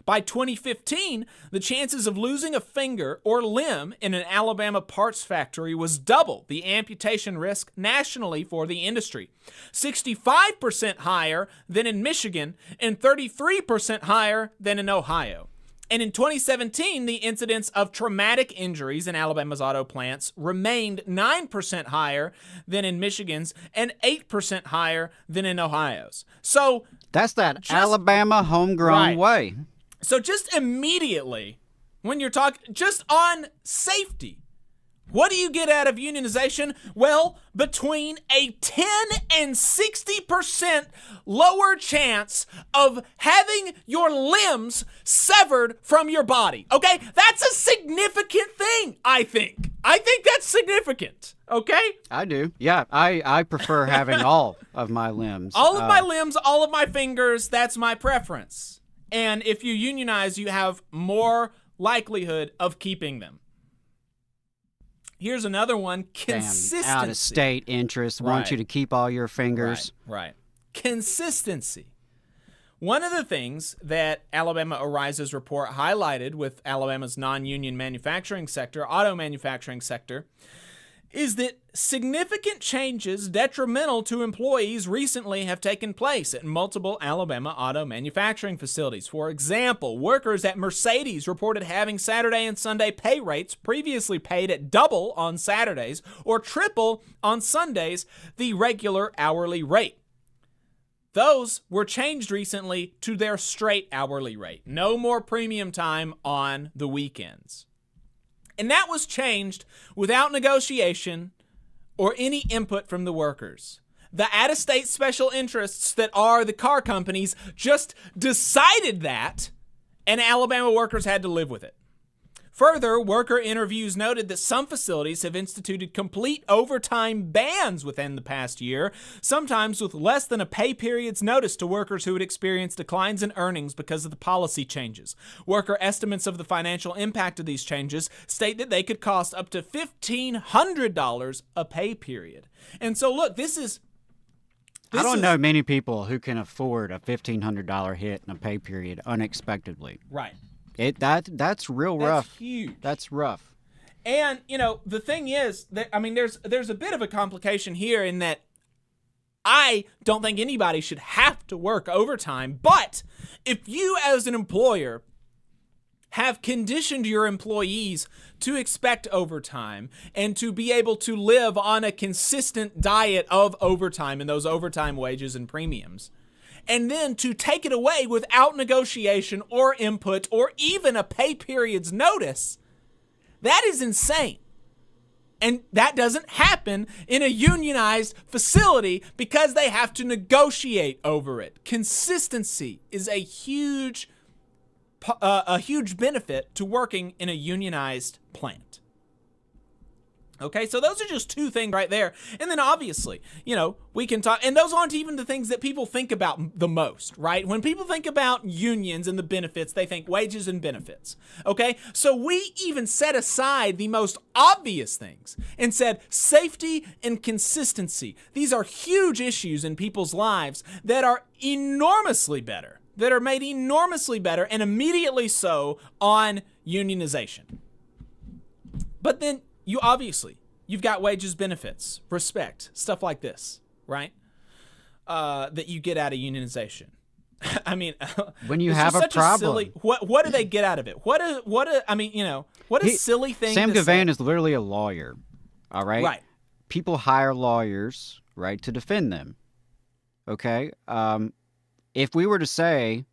By 2015, the chances of losing a finger or limb in an Alabama parts factory was double the amputation risk nationally for the industry, 65% higher than in Michigan and 33% higher than in Ohio. And in 2017, the incidence of traumatic injuries in Alabama's auto plants remained 9% higher than in Michigan's and 8% higher than in Ohio's. So that's that Alabama homegrown way. So just immediately, when you're talking just on safety, what do you get out of unionization? Well, between a 10 and 60% lower chance of having your limbs severed from your body. Okay? That's a significant thing, I think. I think that's significant. Okay? I do. Yeah, I prefer having all of my limbs. All of my limbs, all of my fingers, that's my preference. And if you unionize, you have more likelihood of keeping them. Here's another one, consistency. Damn, out-of-state interests want you to keep all your fingers. Right. Consistency. One of the things that Alabama Arise's report highlighted with Alabama's non-union manufacturing sector, auto manufacturing sector, is that significant changes detrimental to employees recently have taken place at multiple Alabama auto manufacturing facilities. For example, workers at Mercedes reported having Saturday and Sunday pay rates previously paid at double on Saturdays or triple on Sundays the regular hourly rate. Those were changed recently to their straight hourly rate. No more premium time on the weekends. And that was changed without negotiation or any input from the workers. The out-of-state special interests that are the car companies just decided that, and Alabama workers had to live with it. Further, worker interviews noted that some facilities have instituted complete overtime bans within the past year, sometimes with less than a pay period's notice to workers who had experienced declines in earnings because of the policy changes. Worker estimates of the financial impact of these changes state that they could cost up to $1,500 a pay period. And so, look, I don't know many people who can afford a $1,500 hit in a pay period unexpectedly. Right. That's real rough. That's huge. That's rough. And, the thing is that, there's a bit of a complication here in that I don't think anybody should have to work overtime. But if you as an employer have conditioned your employees to expect overtime and to be able to live on a consistent diet of overtime and those overtime wages and premiums, and then to take it away without negotiation or input or even a pay period's notice, that is insane. And that doesn't happen in a unionized facility because they have to negotiate over it. Consistency is a huge benefit to working in a unionized plant. Okay, so those are just two things right there. And then obviously, we can talk, and those aren't even the things that people think about the most, right? When people think about unions and the benefits, they think wages and benefits. Okay, so we even set aside the most obvious things and said safety and consistency. These are huge issues in people's lives that are enormously better, that are made enormously better and immediately so on unionization. But then you've got wages, benefits, respect, stuff like this, right? That you get out of unionization. I mean, when you have a problem, what do they get out of it? What a silly thing. Sam Gavan is literally a lawyer, all right? Right. People hire lawyers, right, to defend them. Okay. If we were to say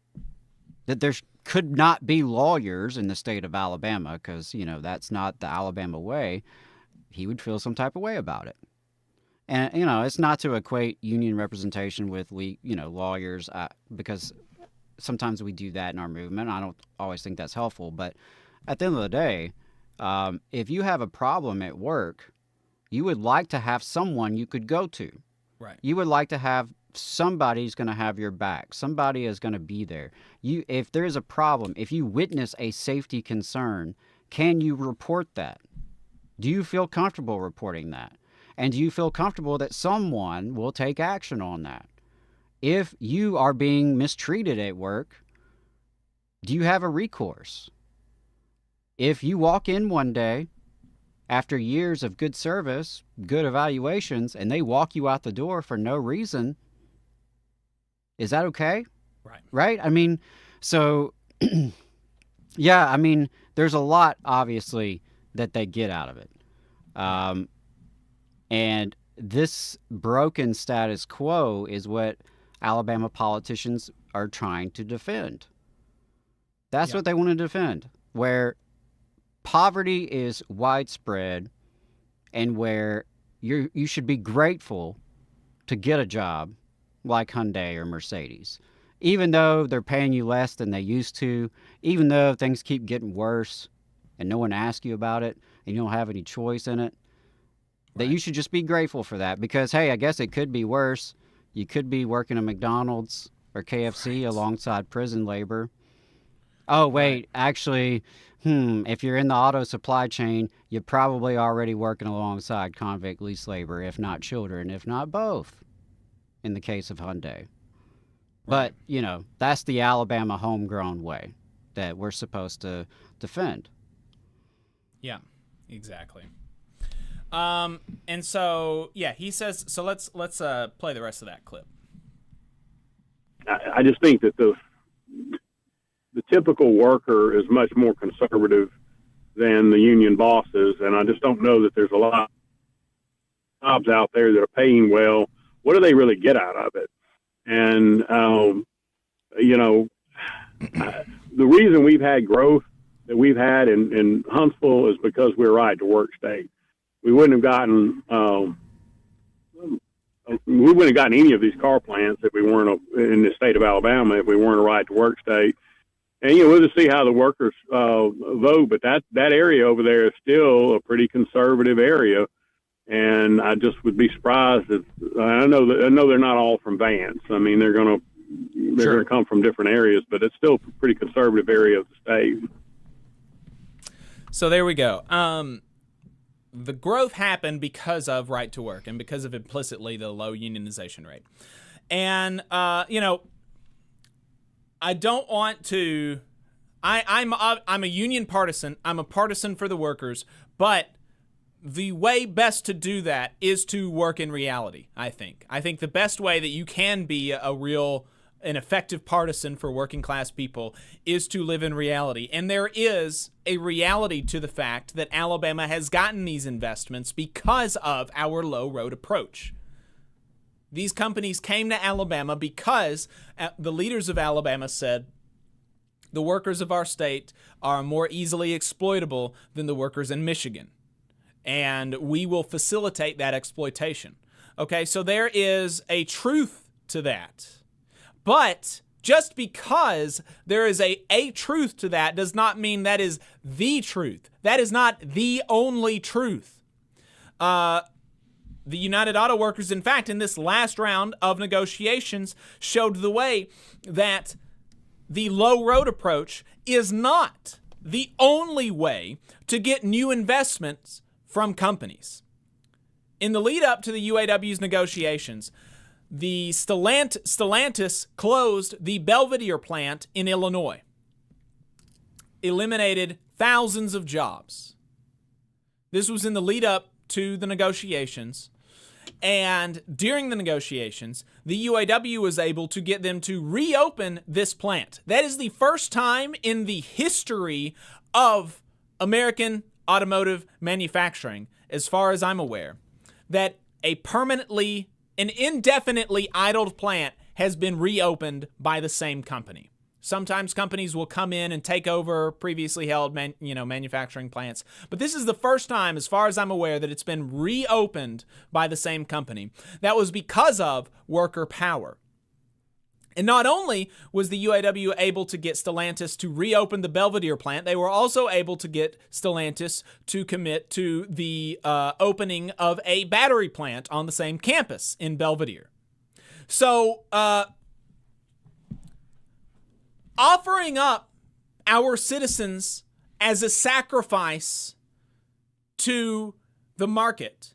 that there could not be lawyers in the state of Alabama because, that's not the Alabama way, he would feel some type of way about it. And, it's not to equate union representation with, lawyers because sometimes we do that in our movement. I don't always think that's helpful. But at the end of the day, if you have a problem at work, you would like to have someone you could go to. Right. You would like to have somebody's going to have your back. Somebody is going to be there. If there is a problem, if you witness a safety concern, can you report that? Do you feel comfortable reporting that? And do you feel comfortable that someone will take action on that? If you are being mistreated at work, do you have a recourse? If you walk in one day after years of good service, good evaluations, and they walk you out the door for no reason, is that okay? Right. Right? I mean, so, yeah, I mean, there's a lot, obviously, that they get out of it. And this broken status quo is what Alabama politicians are trying to defend. That's what they want to defend, where poverty is widespread and where you should be grateful to get a job like Hyundai or Mercedes, even though they're paying you less than they used to, even though things keep getting worse and no one asks you about it and you don't have any choice in it, that you should just be grateful for that because, hey, I guess it could be worse. You could be working at McDonald's or KFC alongside prison labor. Oh, wait, actually, if you're in the auto supply chain, you're probably already working alongside convict lease labor, if not children, if not both, in the case of Hyundai. But, that's the Alabama homegrown way that we're supposed to defend. Yeah, exactly. And so, yeah, he says, so let's play the rest of that clip. I just think that the typical worker is much more conservative than the union bosses, and I just don't know that there's a lot of jobs out there that are paying well. What do they really get out of it? And, the reason we've had growth that we've had in Huntsville is because we're a right-to-work state. We wouldn't have gotten any of these car plants if we weren't in the state of Alabama, if we weren't a right-to-work state. And, we'll just see how the workers vote, but that area over there is still a pretty conservative area. And I just would be surprised if I know they're not all from Vance. I mean, they're going to come from different areas, but it's still a pretty conservative area of the state. So there we go. The growth happened because of right to work and because of implicitly the low unionization rate. And, I don't want to, I'm a union partisan. I'm a partisan for the workers, but the way best to do that is to work in reality, I think. I think the best way that you can be a real an effective partisan for working class people is to live in reality. And there is a reality to the fact that Alabama has gotten these investments because of our low road approach. These companies came to Alabama because the leaders of Alabama said, the workers of our state are more easily exploitable than the workers in Michigan, and we will facilitate that exploitation. Okay, so there is a truth to that. But just because there is a truth to that does not mean that is the truth. That is not the only truth. The United Auto Workers, in fact, in this last round of negotiations, showed the way that the low road approach is not the only way to get new investments from companies. In the lead up to the UAW's negotiations, the Stellantis closed the Belvidere plant in Illinois, eliminated thousands of jobs. This was in the lead up to the negotiations, and during the negotiations, the UAW was able to get them to reopen this plant. That is the first time in the history of American automotive manufacturing, as far as I'm aware, that an indefinitely idled plant has been reopened by the same company. Sometimes companies will come in and take over previously held manufacturing plants. But this is the first time, as far as I'm aware, that it's been reopened by the same company. That was because of worker power. And not only was the UAW able to get Stellantis to reopen the Belvidere plant, they were also able to get Stellantis to commit to the opening of a battery plant on the same campus in Belvidere. So, offering up our citizens as a sacrifice to the market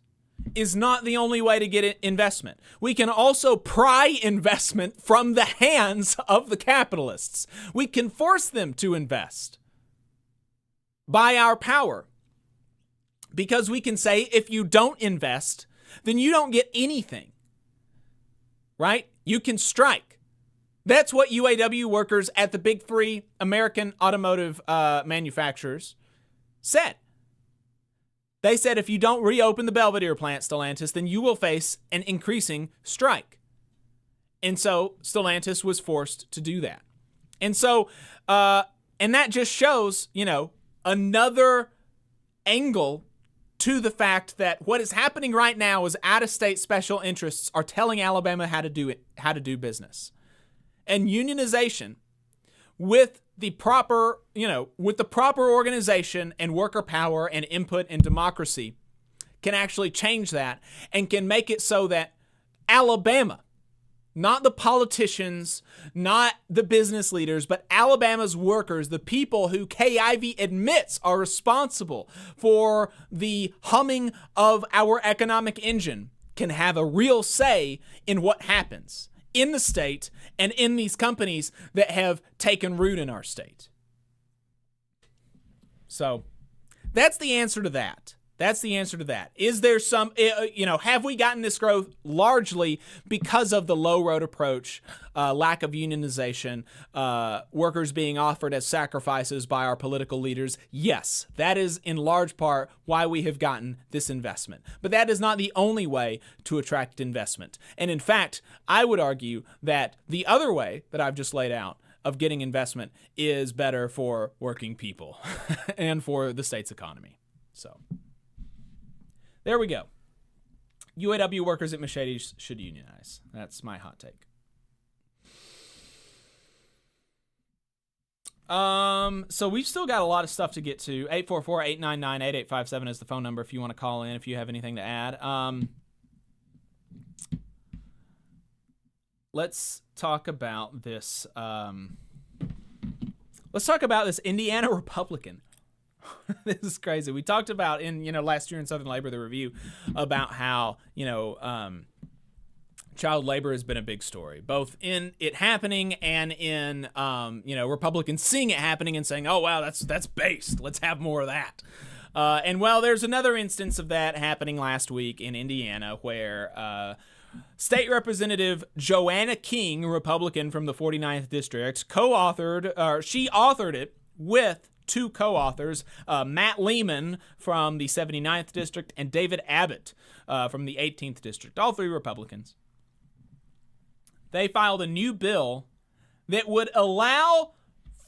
is not the only way to get investment. We can also pry investment from the hands of the capitalists. We can force them to invest by our power, because we can say, if you don't invest, then you don't get anything, right? You can strike. That's what UAW workers at the big three American automotive manufacturers said. They said, if you don't reopen the Belvidere plant, Stellantis, then you will face an increasing strike. And so Stellantis was forced to do that. And so, and that just shows, another angle to the fact that what is happening right now is out-of-state special interests are telling Alabama how to do business. And unionization with the proper organization and worker power and input and democracy can actually change that and can make it so that Alabama, not the politicians, not the business leaders, but Alabama's workers, the people who Ivey admits are responsible for the humming of our economic engine, can have a real say in what happens in the state and in these companies that have taken root in our state. So that's the answer to that. That's the answer to that. Is there some, have we gotten this growth largely because of the low road approach, lack of unionization, workers being offered as sacrifices by our political leaders? Yes, that is in large part why we have gotten this investment. But that is not the only way to attract investment. And in fact, I would argue that the other way that I've just laid out of getting investment is better for working people and for the state's economy. So there we go. UAW workers at Mercedes should unionize. That's my hot take. So we've still got a lot of stuff to get to. 844-899-8857 is the phone number if you want to call in, if you have anything to add. Let's talk about this. Let's talk about this Indiana Republican. This is crazy. We talked about in, last year in Southern Labor, the review, about how, child labor has been a big story, both in it happening and in, Republicans seeing it happening and saying, oh, wow, that's based. Let's have more of that. And there's another instance of that happening last week in Indiana where State Representative Joanna King, Republican from the 49th District, she authored it with two co-authors, Matt Lehman from the 79th District and David Abbott from the 18th District, all three Republicans. They filed a new bill that would allow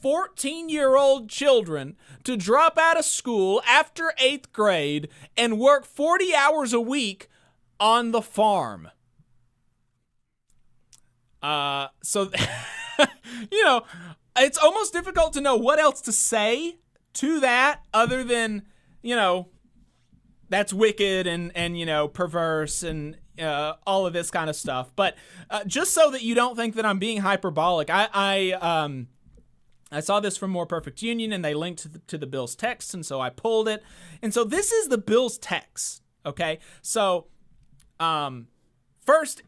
14-year-old children to drop out of school after 8th grade and work 40 hours a week on the farm. So, it's almost difficult to know what else to say to that other than, that's wicked and perverse and all of this kind of stuff. But just so that you don't think that I'm being hyperbolic, I saw this from More Perfect Union, and they linked to the bill's text, and so I pulled it. And so this is the bill's text, okay? So first,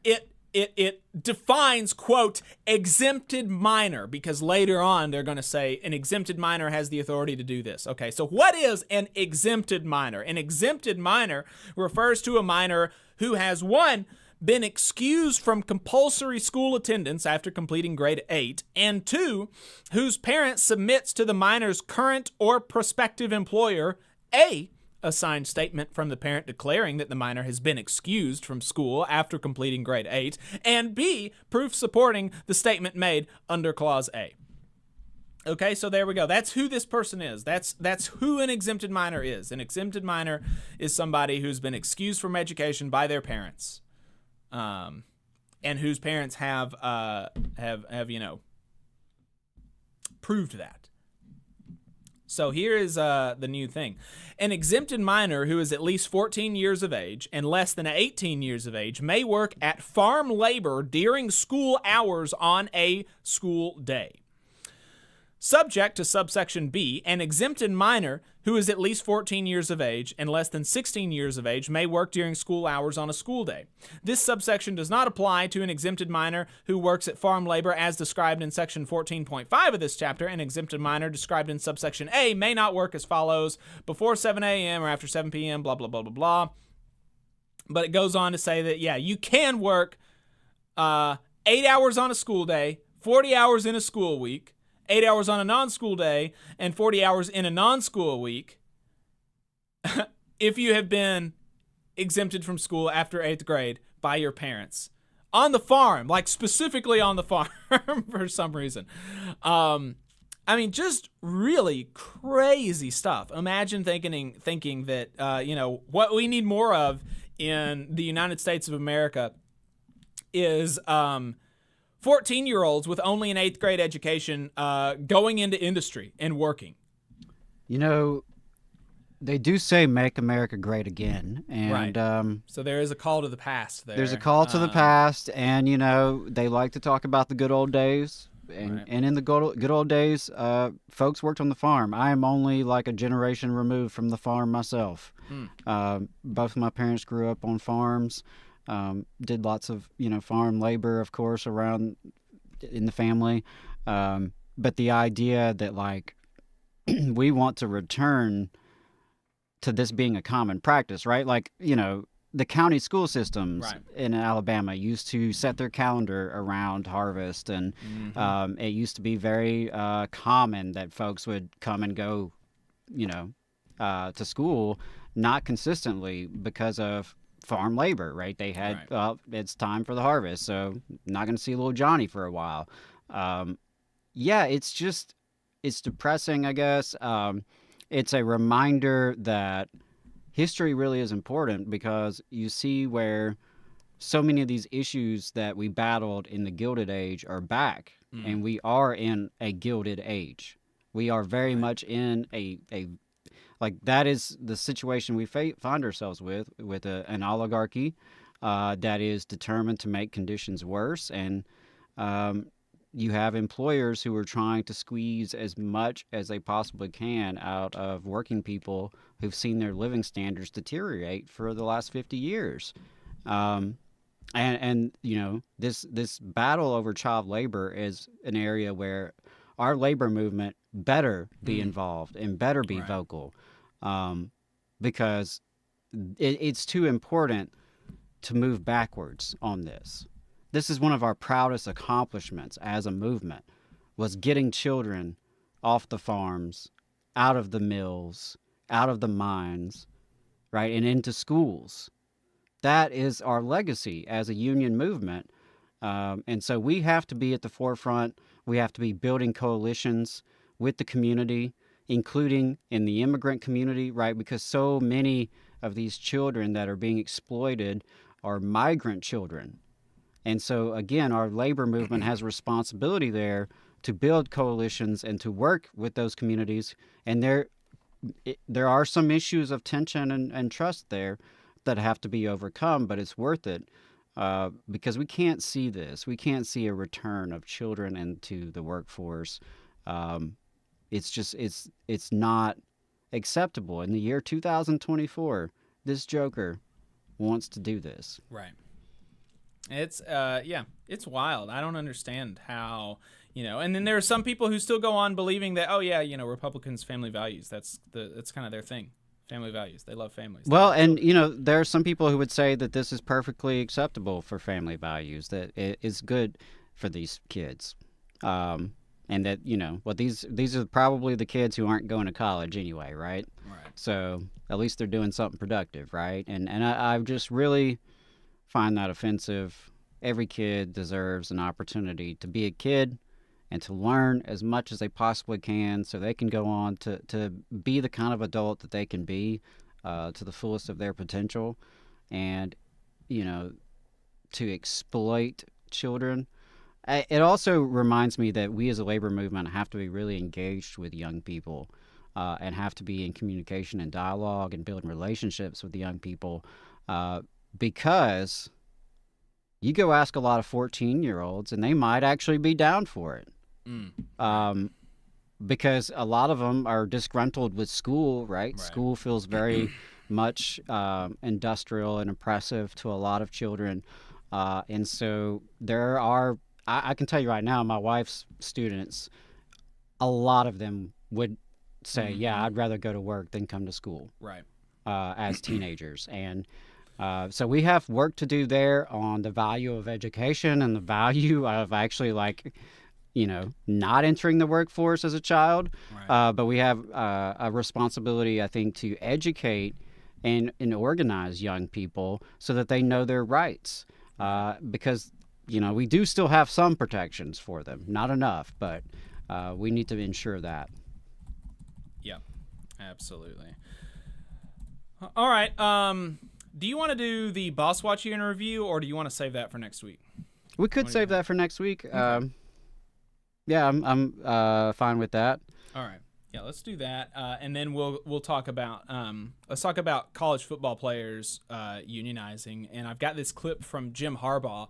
it defines, quote, exempted minor, because later on they're going to say an exempted minor has the authority to do this. Okay, so what is an exempted minor? An exempted minor refers to a minor who has, one, been excused from compulsory school attendance after completing grade 8, and two, whose parent submits to the minor's current or prospective employer a signed statement from the parent declaring that the minor has been excused from school after completing grade 8, and B, proof supporting the statement made under Clause A. Okay, so there we go. That's who this person is. That's who an exempted minor is. An exempted minor is somebody who's been excused from education by their parents, and whose parents have proved that. So here is the new thing. An exempted minor who is at least 14 years of age and less than 18 years of age may work at farm labor during school hours on a school day. Subject to subsection B, an exempted minor who is at least 14 years of age and less than 16 years of age may work during school hours on a school day. This subsection does not apply to an exempted minor who works at farm labor as described in section 14.5 of this chapter. An exempted minor described in subsection A may not work as follows: before 7 a.m. or after 7 p.m., blah, blah, blah, blah, blah. But it goes on to say that, yeah, you can work 8 hours on a school day, 40 hours in a school week, 8 hours on a non-school day, and 40 hours in a non-school week if you have been exempted from school after 8th grade by your parents. On the farm, like specifically on the farm for some reason. Just really crazy stuff. Imagine thinking that, what we need more of in the United States of America is 14-year-olds with only an 8th grade education going into industry and working. They do say make America great again. And, right. So there is a call to the past there. There's a call to the past, and, they like to talk about the good old days. And in the good old days, folks worked on the farm. I am only like a generation removed from the farm myself. Both of my parents grew up on farms. Did lots of, farm labor, of course, around in the family. But the idea that, we want to return to this being a common practice, right? The county school systems in Alabama used to set their calendar around harvest, and it used to be very common that folks would come and go, to school, not consistently because of farm labor, right? They had, it's time for the harvest, so not going to see little Johnny for a while. It's depressing, I guess. It's a reminder that history really is important, because you see where so many of these issues that we battled in the Gilded Age are back, and we are in a Gilded Age. We are very much in a that is the situation we find ourselves with an oligarchy that is determined to make conditions worse, and you have employers who are trying to squeeze as much as they possibly can out of working people who've seen their living standards deteriorate for the last 50 years. This battle over child labor is an area where our labor movement better be involved and better be vocal, because it's too important to move backwards on this. This is one of our proudest accomplishments as a movement, was getting children off the farms, out of the mills, out of the mines, right, and into schools. That is our legacy as a union movement. And so we have to be at the forefront. We have to be building coalitions with the community, including in the immigrant community, right? Because so many of these children that are being exploited are migrant children. And so, again, our labor movement has a responsibility there to build coalitions and to work with those communities. And there are some issues of tension and trust there that have to be overcome, but it's worth it because we can't see this. We can't see a return of children into the workforce. It's not acceptable. In the year 2024, this joker wants to do this. Right. It's it's wild. I don't understand how, and then there are some people who still go on believing that, Republicans' family values, that's kind of their thing. Family values. They love families. Well, and there are some people who would say that this is perfectly acceptable for family values, that it is good for these kids. And that, these are probably the kids who aren't going to college anyway, right? Right. So at least they're doing something productive, right? And I just really find that offensive. Every kid deserves an opportunity to be a kid and to learn as much as they possibly can so they can go on to be the kind of adult that they can be to the fullest of their potential. And, to exploit children. It also reminds me that we as a labor movement have to be really engaged with young people and have to be in communication and dialogue and building relationships with the young people because you go ask a lot of 14-year-olds and they might actually be down for it. Because a lot of them are disgruntled with school, right? School feels very much industrial and oppressive to a lot of children. And so there are, I can tell you right now, my wife's students, a lot of them would say, yeah, I'd rather go to work than come to school. Right. As teenagers. And so we have work to do there on the value of education and the value of actually not entering the workforce as a child. Right. But we have a responsibility, I think, to educate and organize young people so that they know their rights. Because, we do still have some protections for them. Not enough, but we need to ensure that. Yeah, absolutely. All right. Do you want to do the Boss Watch interview, or do you want to save that for next week? We could save that for next week. Okay. Yeah, I'm fine with that. All right. Yeah, let's do that, and then we'll talk about college football players unionizing. And I've got this clip from Jim Harbaugh,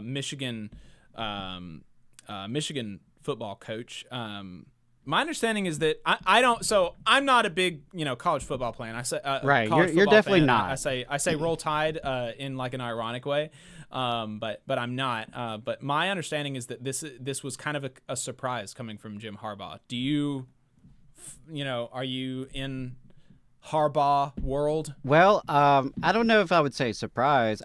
Michigan football coach. My understanding is that I don't. So I'm not a big college football fan. I say right. You're definitely fan. not. I say Roll Tide in like an ironic way, but I'm not. But my understanding is that this was kind of a surprise coming from Jim Harbaugh. Do you, are you in Harbaugh world? Well, I don't know if I would say surprise.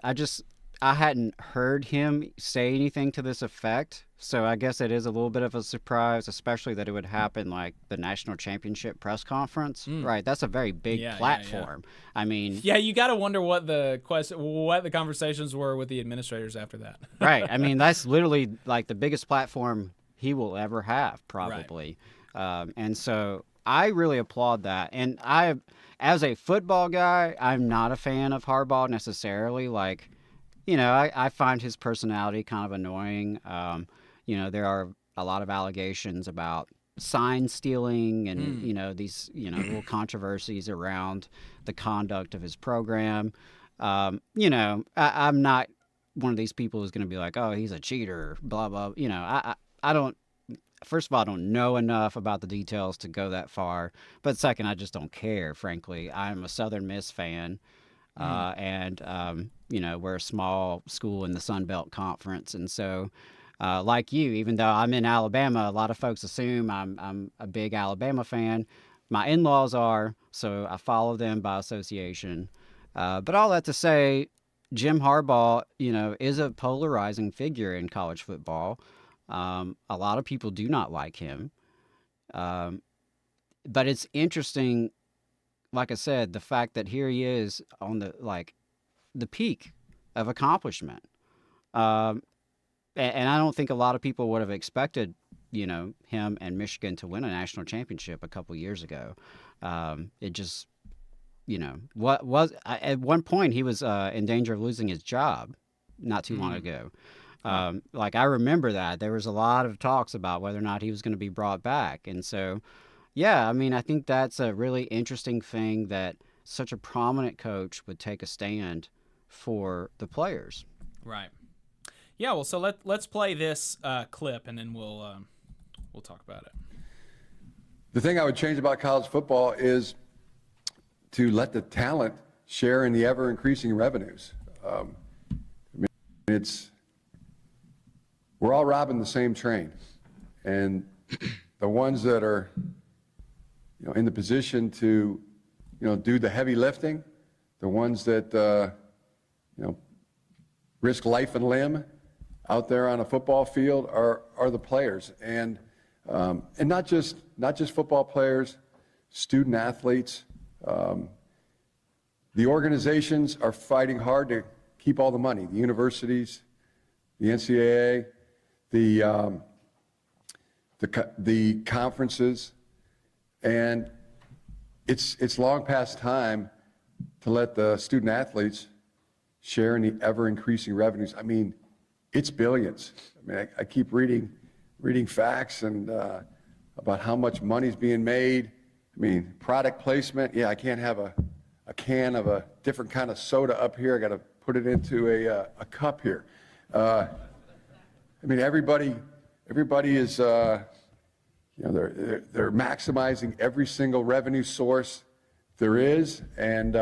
I hadn't heard him say anything to this effect. So I guess it is a little bit of a surprise, especially that it would happen like the national championship press conference. Right. That's a very big platform. Yeah. I mean, you got to wonder what the conversations were with the administrators after that. Right. I mean, that's literally like the biggest platform he will ever have, probably. Right. And so I really applaud that. And as a football guy, I'm not a fan of Harbaugh necessarily. Like, I find his personality kind of annoying. There are a lot of allegations about sign stealing and, these, little controversies around the conduct of his program. I'm not one of these people who's going to be like, oh, he's a cheater, blah, blah. I don't, first of all, I don't know enough about the details to go that far. But second, I just don't care, frankly. I'm a Southern Miss fan. And we're a small school in the Sun Belt Conference. And so, like you, even though I'm in Alabama, a lot of folks assume I'm a big Alabama fan. My in-laws are, so I follow them by association. But all that to say, Jim Harbaugh, is a polarizing figure in college football. A lot of people do not like him. But it's interesting, like I said, the fact that here he is on the peak of accomplishment. And I don't think a lot of people would have expected, him and Michigan to win a national championship a couple years ago. It just, what was at one point he was in danger of losing his job not too long ago. I remember that there was a lot of talks about whether or not he was going to be brought back. And so, yeah, I mean, I think that's a really interesting thing that such a prominent coach would take a stand for the players. Right. Yeah. Well, so let's play this clip, and then we'll talk about it. The thing I would change about college football is to let the talent share in the ever-increasing revenues. We're all robbing the same train, and the ones that are, in the position to, do the heavy lifting, the ones that, risk life and limb out there on a football field are the players, and not just football players, student athletes. The organizations are fighting hard to keep all the money. The universities, the NCAA, the conferences, and it's long past time to let the student athletes share in the ever-increasing revenues. I mean, it's billions. I mean, I keep reading facts and about how much money's being made. I mean, product placement. Yeah, I can't have a can of a different kind of soda up here. I got to put it into a cup here. I mean, everybody is, they're maximizing every single revenue source there is, and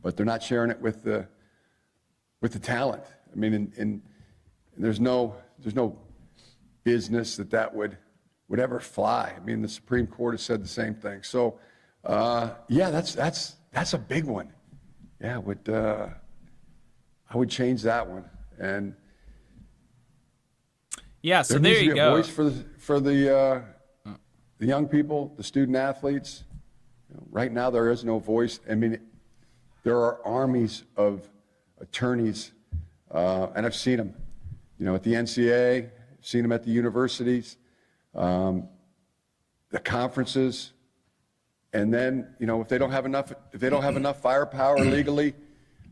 but they're not sharing it with the talent. I mean, and there's no business that would ever fly. I mean, the Supreme Court has said the same thing. So, yeah, that's a big one. Yeah, I would change that one. And yeah, so there you go. There needs to be a voice for the young people, the student athletes. Right now, there is no voice. I mean, there are armies of attorneys, and I've seen them. At the NCAA, I've seen them at the universities, the conferences, and then if they don't have enough firepower legally,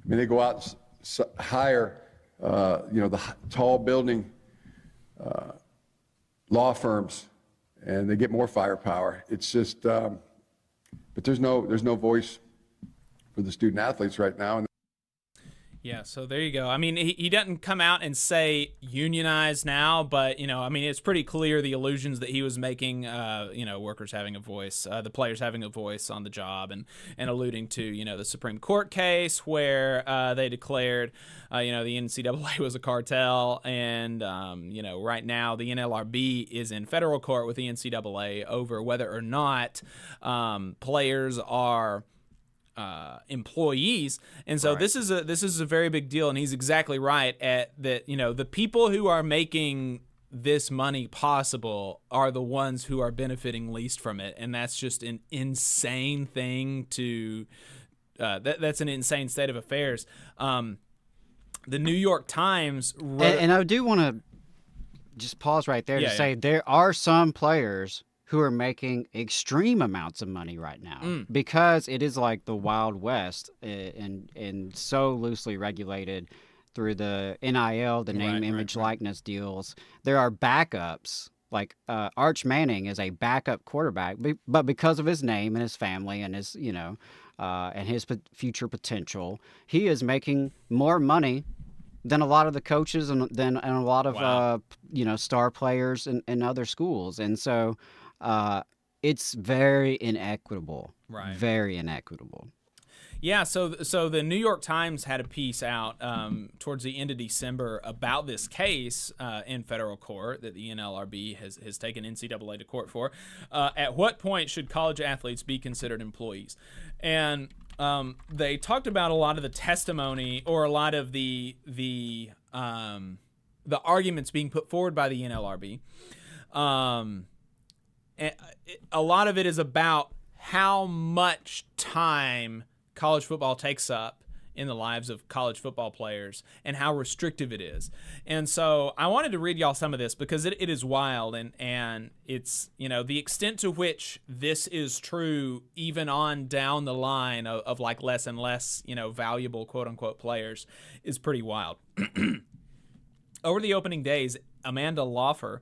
I mean, they go out and hire the tall building law firms, and they get more firepower. It's just, but there's no voice for the student athletes right now. Yeah, so there you go. I mean, he doesn't come out and say unionize now, but, I mean, it's pretty clear the illusions that he was making, workers having a voice, the players having a voice on the job, and alluding to, the Supreme Court case where they declared, the NCAA was a cartel, and, right now the NLRB is in federal court with the NCAA over whether or not players are employees, and so this is a very big deal, and he's exactly right at that. The people who are making this money possible are the ones who are benefiting least from it, and that's just an insane thing to. That's an insane state of affairs. The New York Times and I do want to just pause right there to say there are some players who are making extreme amounts of money right now because it is like the Wild West and so loosely regulated through the NIL, the name, image, likeness deals. There are backups. Like Arch Manning is a backup quarterback, but because of his name and his family and his, and his future potential, he is making more money than a lot of the coaches and a lot of star players in other schools. And so it's very inequitable. Right. Very inequitable. Yeah, so the New York Times had a piece out towards the end of December about this case in federal court that the NLRB has taken NCAA to court for. At what point should college athletes be considered employees? And they talked about a lot of the testimony or a lot of the arguments being put forward by the NLRB. And a lot of it is about how much time college football takes up in the lives of college football players and how restrictive it is. And so I wanted to read y'all some of this because it is wild, and it's, the extent to which this is true even on down the line of like less and less, valuable quote unquote players is pretty wild. Over the opening days, Amanda Laufer,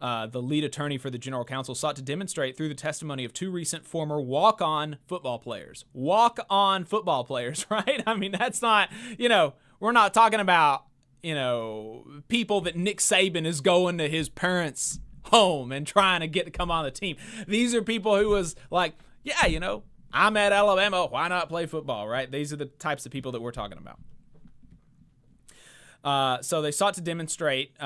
the lead attorney for the general counsel, sought to demonstrate through the testimony of two recent former walk-on football players. Walk-on football players, right? I mean, that's not, we're not talking about, people that Nick Saban is going to his parents' home and trying to get to come on the team. These are people who was like, yeah, I'm at Alabama, why not play football, right? These are the types of people that we're talking about. So they sought to demonstrate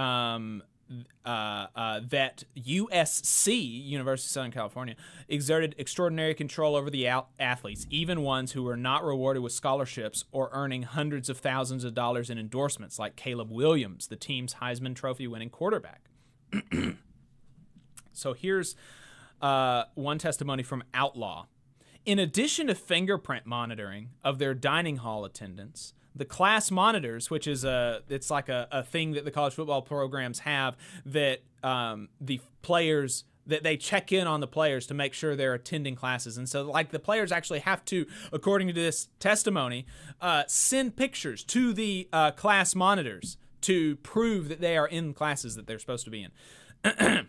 that USC, University of Southern California, exerted extraordinary control over the athletes, even ones who were not rewarded with scholarships or earning hundreds of thousands of dollars in endorsements, like Caleb Williams, the team's Heisman Trophy winning quarterback. So here's one testimony from Outlaw. In addition to fingerprint monitoring of their dining hall attendance, the class monitors, which is it's like a thing that the college football programs have that the players, that they check in on the players to make sure they're attending classes. And so like the players actually have to, according to this testimony, send pictures to the class monitors to prove that they are in classes that they're supposed to be in.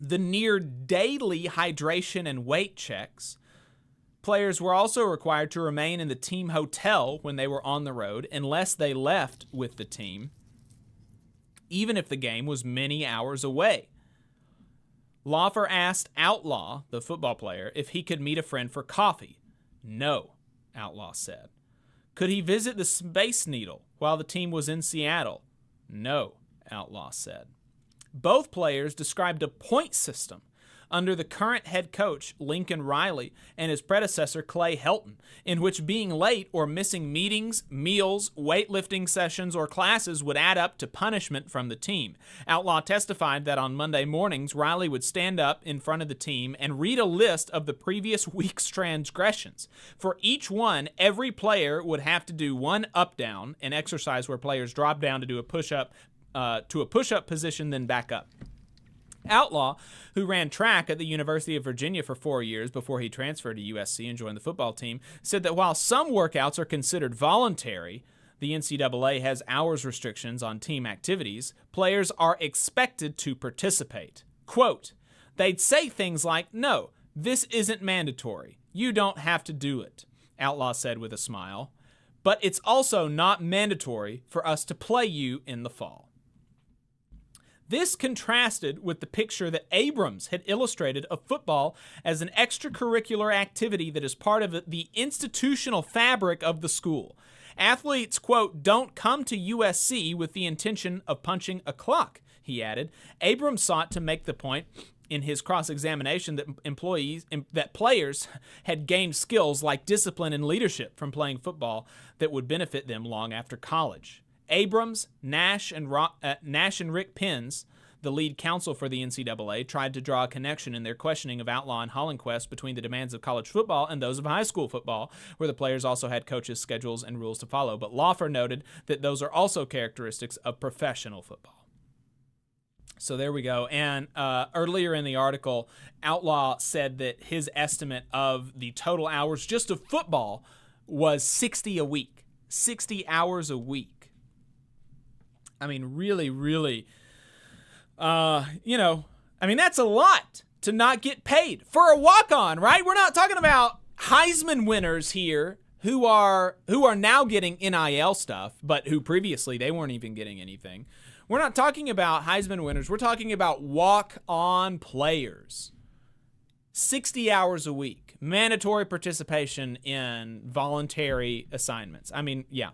The near daily hydration and weight checks. Players were also required to remain in the team hotel when they were on the road unless they left with the team, even if the game was many hours away. Laufer asked Outlaw, the football player, if he could meet a friend for coffee. No, Outlaw said. Could he visit the Space Needle while the team was in Seattle? No, Outlaw said. Both players described a point system under the current head coach, Lincoln Riley, and his predecessor, Clay Helton, in which being late or missing meetings, meals, weightlifting sessions, or classes would add up to punishment from the team. Outlaw testified that on Monday mornings, Riley would stand up in front of the team and read a list of the previous week's transgressions. For each one, every player would have to do one up-down, an exercise where players drop down to do a push-up to a push-up position, then back up. Outlaw, who ran track at the University of Virginia for 4 years before he transferred to USC and joined the football team, said that while some workouts are considered voluntary, the NCAA has hours restrictions on team activities, players are expected to participate. Quote, they'd say things like, no, this isn't mandatory. You don't have to do it, Outlaw said with a smile. But it's also not mandatory for us to play you in the fall. This contrasted with the picture that Abrams had illustrated of football as an extracurricular activity that is part of the institutional fabric of the school. Athletes, quote, don't come to USC with the intention of punching a clock, he added. Abrams sought to make the point in his cross-examination that players had gained skills like discipline and leadership from playing football that would benefit them long after college. Abrams, Nash, and Rick Penns, the lead counsel for the NCAA, tried to draw a connection in their questioning of Outlaw and Hollenquist between the demands of college football and those of high school football, where the players also had coaches, schedules, and rules to follow. But Laufer noted that those are also characteristics of professional football. So there we go. And earlier in the article, Outlaw said that his estimate of the total hours just of football was 60 a week. 60 hours a week. I mean, really, really, that's a lot to not get paid for a walk-on, right? We're not talking about Heisman winners here who are now getting NIL stuff, but who previously they weren't even getting anything. We're not talking about Heisman winners. We're talking about walk-on players. 60 hours a week, mandatory participation in voluntary assignments. I mean, yeah.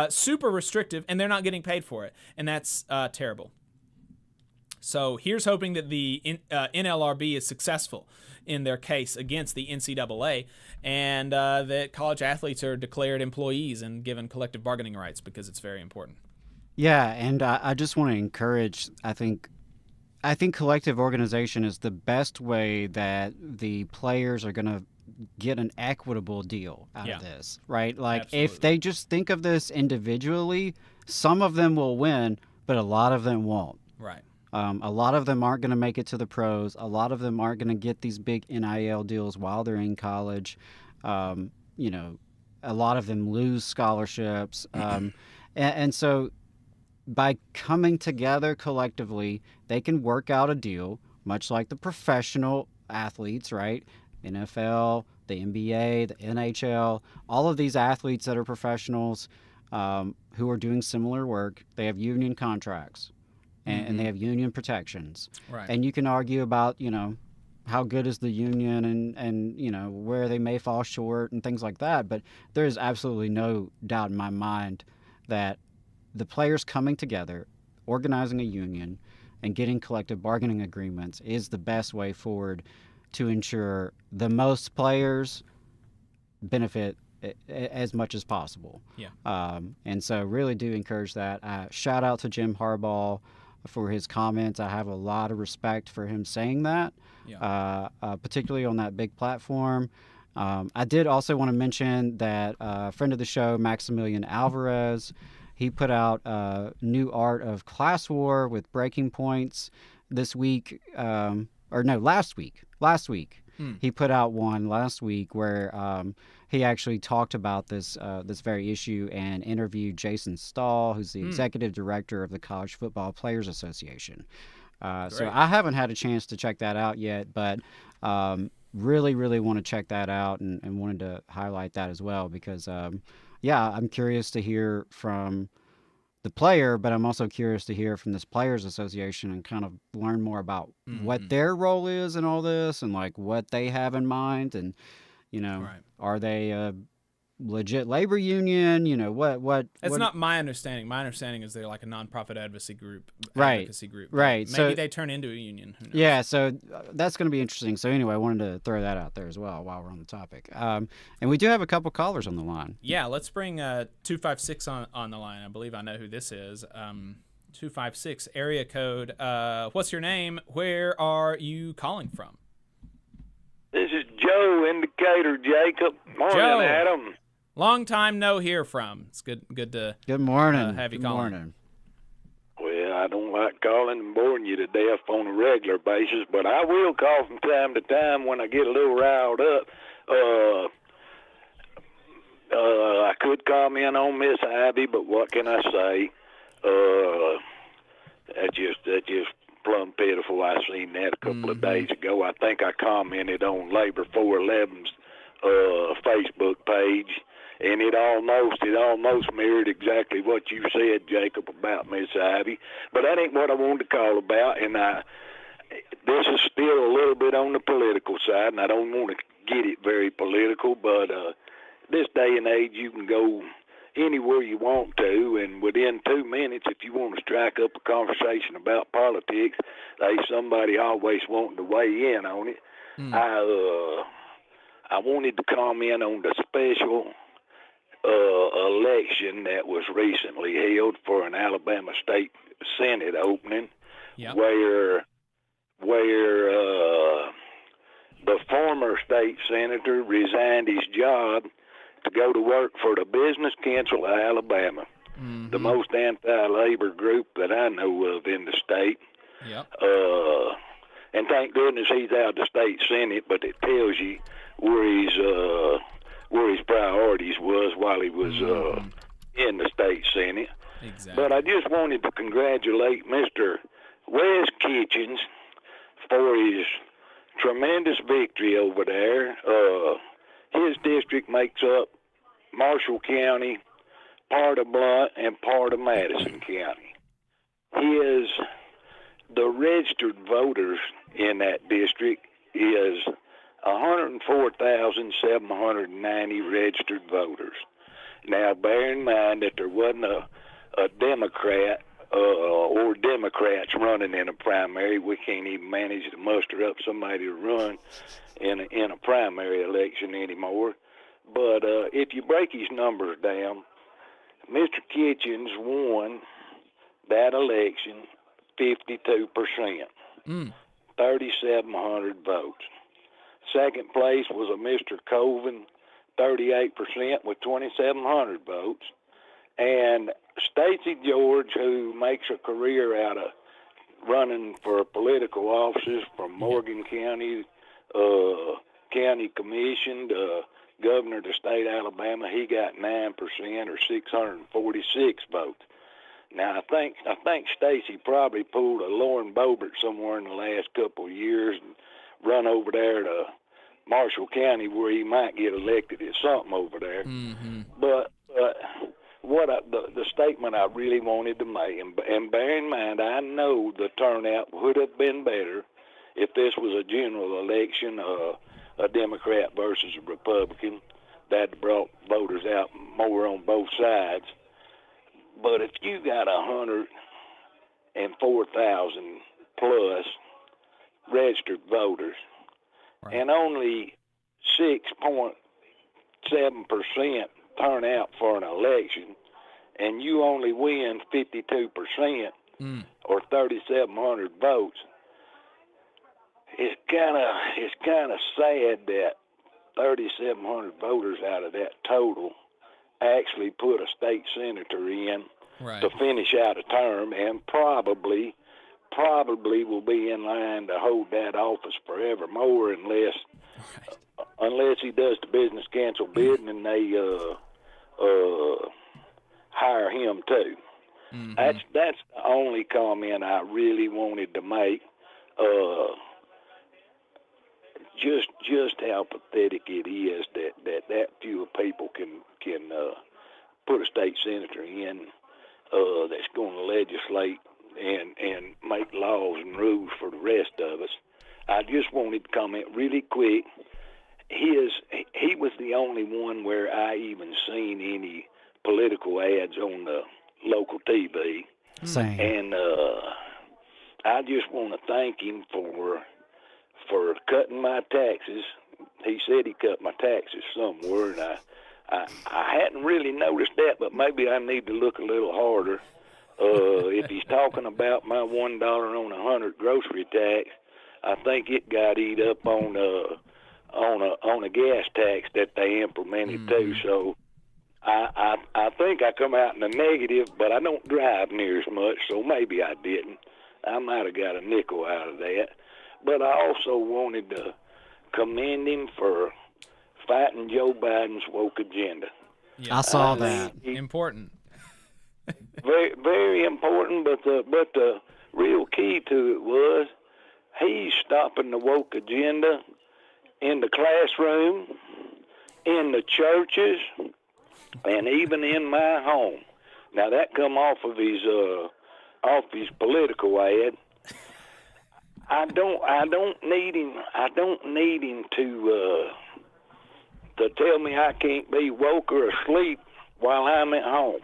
Super restrictive, and they're not getting paid for it, and that's terrible. So here's hoping that the NLRB is successful in their case against the NCAA, and that college athletes are declared employees and given collective bargaining rights, because it's very important. Yeah, and I just want to encourage, I think collective organization is the best way that the players are going to get an equitable deal out of this, right? Like, if they just think of this individually, some of them will win, but a lot of them won't. Right. A lot of them aren't going to make it to the pros. A lot of them aren't going to get these big NIL deals while they're in college. You know, a lot of them lose scholarships. And so by coming together collectively, they can work out a deal, much like the professional athletes, right? NFL, the NBA, the NHL, all of these athletes that are professionals who are doing similar work, they have union contracts. And they have union protections. Right. And you can argue about, you know, how good is the union and you know, where they may fall short and things like that. But there is absolutely no doubt in my mind that the players coming together, organizing a union, and getting collective bargaining agreements is the best way forward to ensure the most players benefit as much as possible. Yeah. And so really do encourage that. Shout out to Jim Harbaugh for his comments. I have a lot of respect for him saying that, particularly on that big platform. I did also want to mention that a friend of the show, Maximilian Alvarez, he put out new art of class war with breaking points this week, last week. He put out one last week where he actually talked about this very issue and interviewed Jason Stahl, who's the executive director of the College Football Players Association. So I haven't had a chance to check that out yet, but really, really want to check that out and wanted to highlight that as well because, I'm curious to hear from the player, but I'm also curious to hear from this Players Association and kind of learn more about what their role is in all this and like what they have in mind and, you know, are they a legit labor union? You know, what? That's not my understanding. My understanding is they're like a nonprofit advocacy group. Right. Maybe they turn into a union. Who knows? Yeah. So that's going to be interesting. So anyway, I wanted to throw that out there as well while we're on the topic. And we do have a couple callers on the line. Yeah. Let's bring 256 on the line. I believe I know who this is. 256 area code. What's your name? Where are you calling from? This is Joe in Decatur, Jacob. Morning, Joe. Adam. Long time no hear from. It's good to Good morning. Have you Good calling. morning. Well, I don't like calling and boring you to death on a regular basis, but I will call from time to time when I get a little riled up. I could comment on Miss Ivey, but what can I say? That just plumb pitiful. I seen that a couple of days ago. I think I commented on Labor 411's Facebook page, and it almost mirrored exactly what you said, Jacob, about Miss Ivey. But that ain't what I wanted to call about, and this is still a little bit on the political side, and I don't want to get it very political, but this day and age you can go anywhere you want to, and within 2 minutes, if you want to strike up a conversation about politics, there's somebody always wanting to weigh in on it. I wanted to comment on the special election that was recently held for an Alabama State Senate opening, where the former state senator resigned his job to go to work for the Business Council of Alabama, the most anti-labor group that I know of in the state. And thank goodness he's out of the state Senate, but it tells you where his priorities was while he was in the state Senate. Exactly. But I just wanted to congratulate Mr. Wes Kitchens for his tremendous victory over there. His district makes up Marshall County, part of Blount, and part of Madison County. The registered voters in that district is 104,790 registered voters. Now, bear in mind that there wasn't a Democrat or Democrats running in a primary. We can't even manage to muster up somebody to run in a primary election anymore. But if you break his numbers down, Mr. Kitchens won that election 52%, 3,700 votes. Second place was a Mr. Colvin, 38% with 2,700 votes. And Stacey George, who makes a career out of running for political offices from Morgan County, county commission to governor of the state of Alabama, he got 9% or 646 votes. Now, I think Stacey probably pulled a Lauren Boebert somewhere in the last couple of years and run over there to Marshall County where he might get elected at something over there. But what the statement I really wanted to make, and bear in mind, I know the turnout would have been better if this was a general election, a Democrat versus a Republican. That brought voters out more on both sides. But if you got 104,000 plus registered voters, and only 6.7% turn out for an election, and you only win 52% or 3,700 votes, it's kind of sad that 3,700 voters out of that total actually put a state senator in to finish out a term, and probably will be in line to hold that office forevermore unless he does the business cancel bid and they hire him too. That's the only comment I really wanted to make. Just how pathetic it is that few people can put a state senator in that's going to legislate and make laws and rules for the rest of us. I just wanted to comment really quick. He was the only one where I even seen any political ads on the local TV. Same. And I just want to thank him for cutting my taxes. He said he cut my taxes somewhere, and I hadn't really noticed that, but maybe I need to look a little harder. If he's talking about my $1 on 100 grocery tax, I think it got eat up on a gas tax that they implemented too. So I think I come out in the negative, but I don't drive near as much, so maybe I didn't. I might have got a nickel out of that. But I also wanted to commend him for fighting Joe Biden's woke agenda. Yeah. I saw that. Important. Very, very important. But the real key to it was he's stopping the woke agenda in the classroom, in the churches, and even in my home. Now that come off of his political ad. I don't need him to tell me I can't be woke or asleep while I'm at home.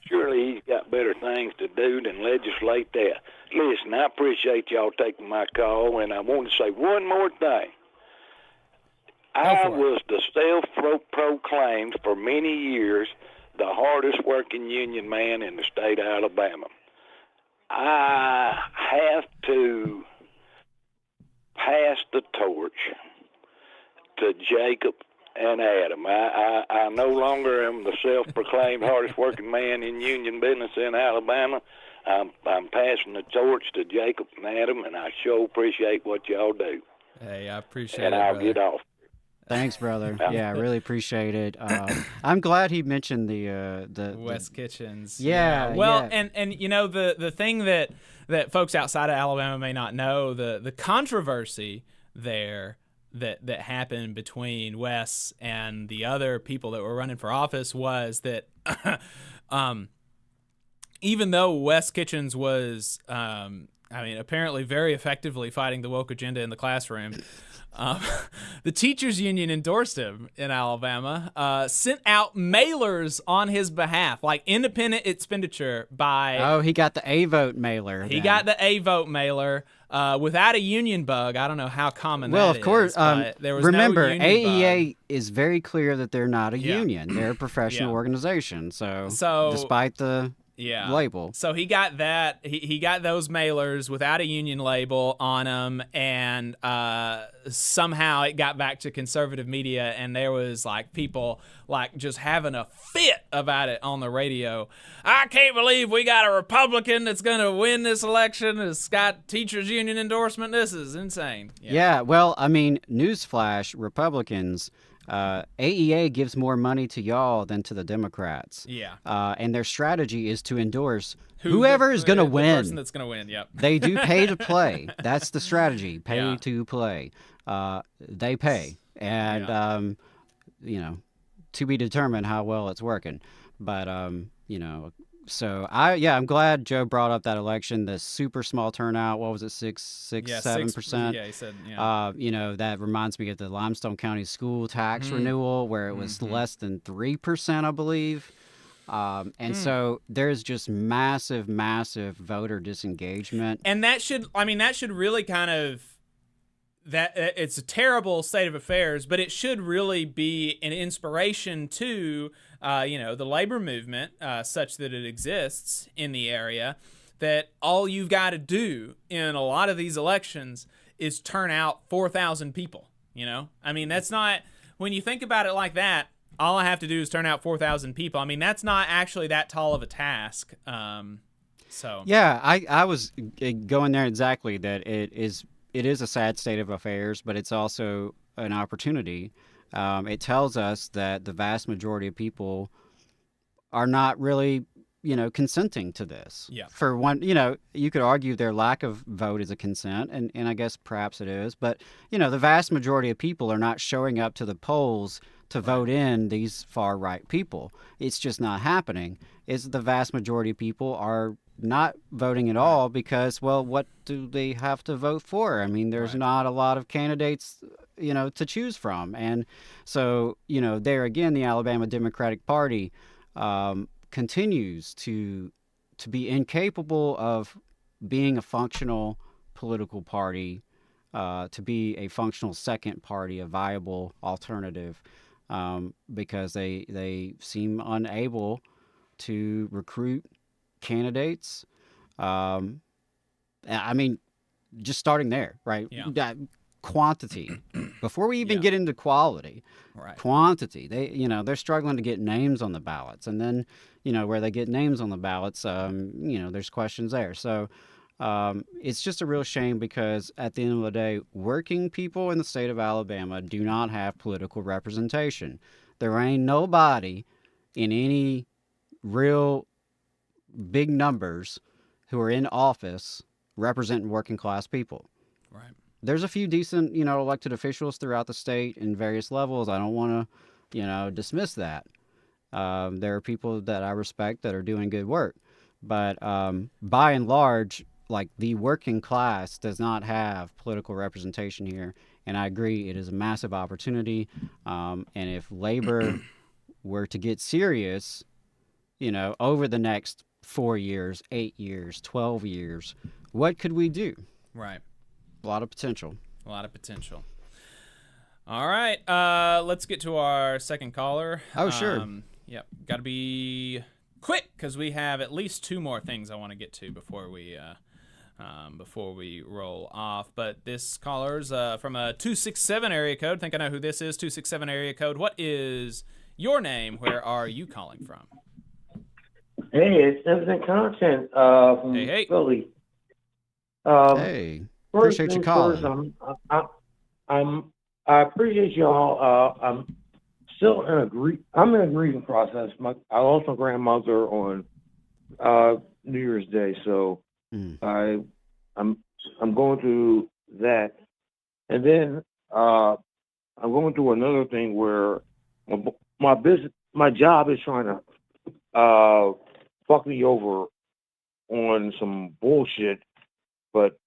Surely he's got better things to do than legislate that. Listen, I appreciate y'all taking my call, and I want to say one more thing. I was the self-proclaimed for many years the hardest working union man in the state of Alabama. I have to pass the torch to Jacob and Adam. I no longer am the self-proclaimed hardest working man in union business in Alabama. I'm passing the torch to Jacob and Adam, and I sure appreciate what y'all do. Hey, I appreciate it, I'll get off. Thanks, brother. Yeah, I really appreciate it. I'm glad he mentioned the West Kitchens. Yeah. Well, yeah. and you know the thing that folks outside of Alabama may not know, the controversy there that happened between Wes and the other people that were running for office was that even though Wes Kitchens was I mean, apparently very effectively fighting the woke agenda in the classroom. The teachers union endorsed him in Alabama, sent out mailers on his behalf, like independent expenditure by... Oh, he got the A-Vote mailer. He got the A-Vote mailer without a union bug. I don't know how common that is. Well, of course, but there was remember, no union AEA bug. is very clear that they're not a union. They're a professional organization. So despite the label. So he got that. He got those mailers without a union label on them, and somehow it got back to conservative media, and there was like people like just having a fit about it on the radio. I can't believe we got a Republican that's going to win this election. It's got teachers union endorsement. This is insane. Yeah, well, I mean, newsflash, Republicans, AEA gives more money to y'all than to the Democrats. Yeah. And their strategy is to endorse whoever is going to win. The person that's going to win, yep. They do pay to play. That's the strategy, pay to play. They pay. And, you know, to be determined how well it's working. But, you know, so I'm glad Joe brought up that election, the super small turnout. What was it, 7%? Yeah, he said, you know, that reminds me of the Limestone County school tax renewal, where it was less than 3%, I believe. And so there's just massive voter disengagement. And that should really kind of, that it's a terrible state of affairs, but it should really be an inspiration to, you know, the labor movement, such that it exists in the area, that all you've got to do in a lot of these elections is turn out 4,000 people, you know? I mean, that's not, when you think about it like that, all I have to do is turn out 4,000 people. I mean, that's not actually that tall of a task. So yeah, I was going there exactly, that it is a sad state of affairs, but it's also an opportunity. It tells us that the vast majority of people are not really, you know, consenting to this. Yeah. For one, you know, you could argue their lack of vote is a consent, and I guess perhaps it is, but, you know, the vast majority of people are not showing up to the polls to vote in these far-right people. It's just not happening. It's the vast majority of people are not voting at all because, well, what do they have to vote for? I mean, there's not a lot of candidates, you know, to choose from. And so, you know, there again, the Alabama Democratic Party continues to be incapable of being a functional political party, to be a functional second party, a viable alternative, because they seem unable to recruit candidates. I mean, just starting there, right? Yeah. Quantity before we even get into quality. Right. Quantity. They're struggling to get names on the ballots, and then, you know, where they get names on the ballots, you know, there's questions there. So it's just a real shame, because at the end of the day, working people in the state of Alabama do not have political representation. There ain't nobody in any real big numbers who are in office representing working class people. Right. There's a few decent, you know, elected officials throughout the state in various levels. I don't want to, you know, dismiss that. There are people that I respect that are doing good work, but by and large, like, the working class does not have political representation here. And I agree, it is a massive opportunity. And if labor were to get serious, you know, over the next 4 years, 8 years, 12 years, what could we do? Right. A lot of potential. A lot of potential. All right. Let's get to our second caller. Oh, sure. Yep. Got to be quick, because we have at least two more things I want to get to before we roll off. But this caller's from a 267 area code. I think I know who this is. 267 area code. What is your name? Where are you calling from? Hey, it's Infinite Content from Philly. Hey, appreciate you calling. I appreciate y'all. I'm still in a grieving process. I lost my grandmother on New Year's Day, so I'm going through that, and then I'm going through another thing where my job is trying to fuck me over on some bullshit, but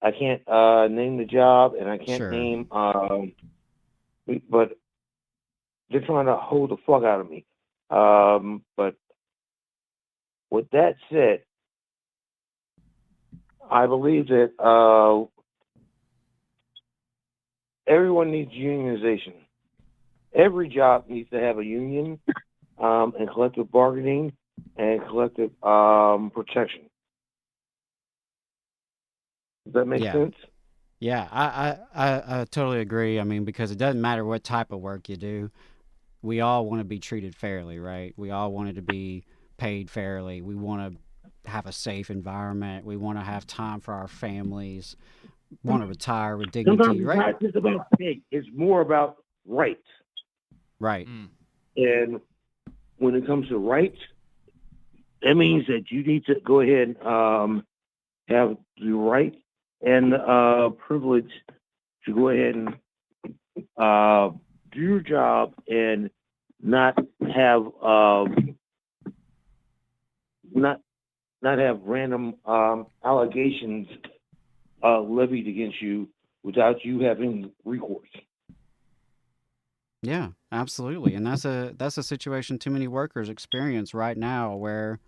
I can't name the job, and I can't name, but they're trying to hold the fuck out of me. But with that said, I believe that everyone needs unionization. Every job needs to have a union and collective bargaining and collective protection. Does that make sense? Yeah, I totally agree. I mean, because it doesn't matter what type of work you do. We all want to be treated fairly, right? We all want it to be paid fairly. We want to have a safe environment. We want to have time for our families. Want to retire with dignity, Sometimes right? It's not just about pay. It's more about rights. Right. And when it comes to rights, that means that you need to go ahead and have the right and privilege to go ahead and do your job and not have not have random allegations levied against you without you having recourse. Yeah, absolutely. And that's a situation too many workers experience right now where,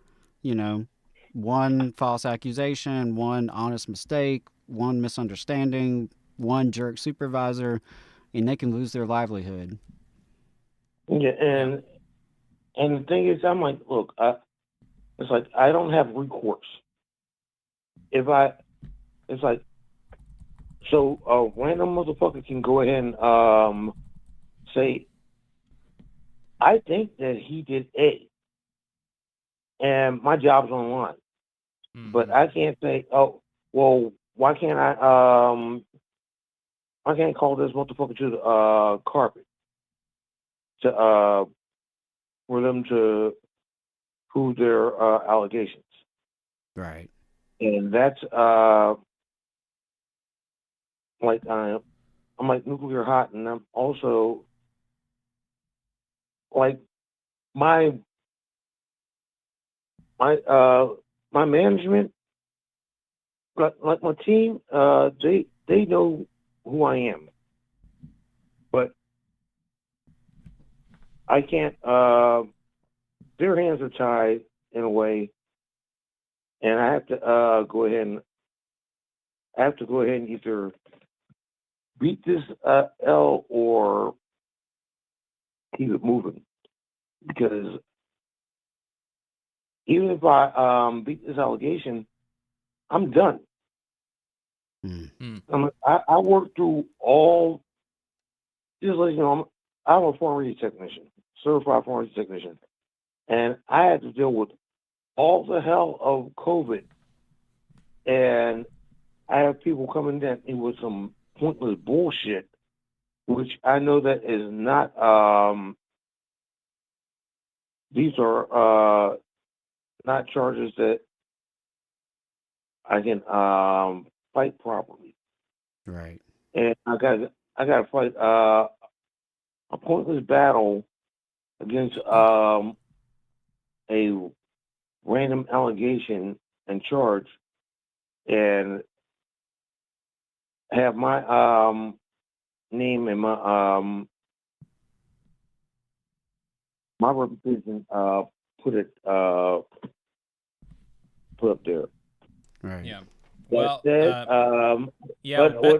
you know, one false accusation, one honest mistake, one misunderstanding, one jerk supervisor, and they can lose their livelihood. Yeah, and the thing is, I'm like, look, it's like I don't have recourse. It's like, so a random motherfucker can go ahead and say, I think that he did A, and my job's online. But I can't say, oh, well, why can't I call this motherfucker to the carpet to for them to prove their allegations. Right. And that's like I'm like nuclear hot, and I'm also like my management, like my team, they know who I am, but I can't. Their hands are tied in a way, and I have to go ahead and either beat this L or keep it moving, because even if I beat this allegation, I'm done. I worked through all. Just like, you know, I'm a pharmacy technician, certified pharmacy technician, and I had to deal with all the hell of COVID, and I have people coming in with some pointless bullshit, which I know that is not. These are not charges that I can fight properly. Right. And I got to fight a pointless battle against a random allegation and charge, and have my name and my my reputation put up there. Right. Yeah. Well,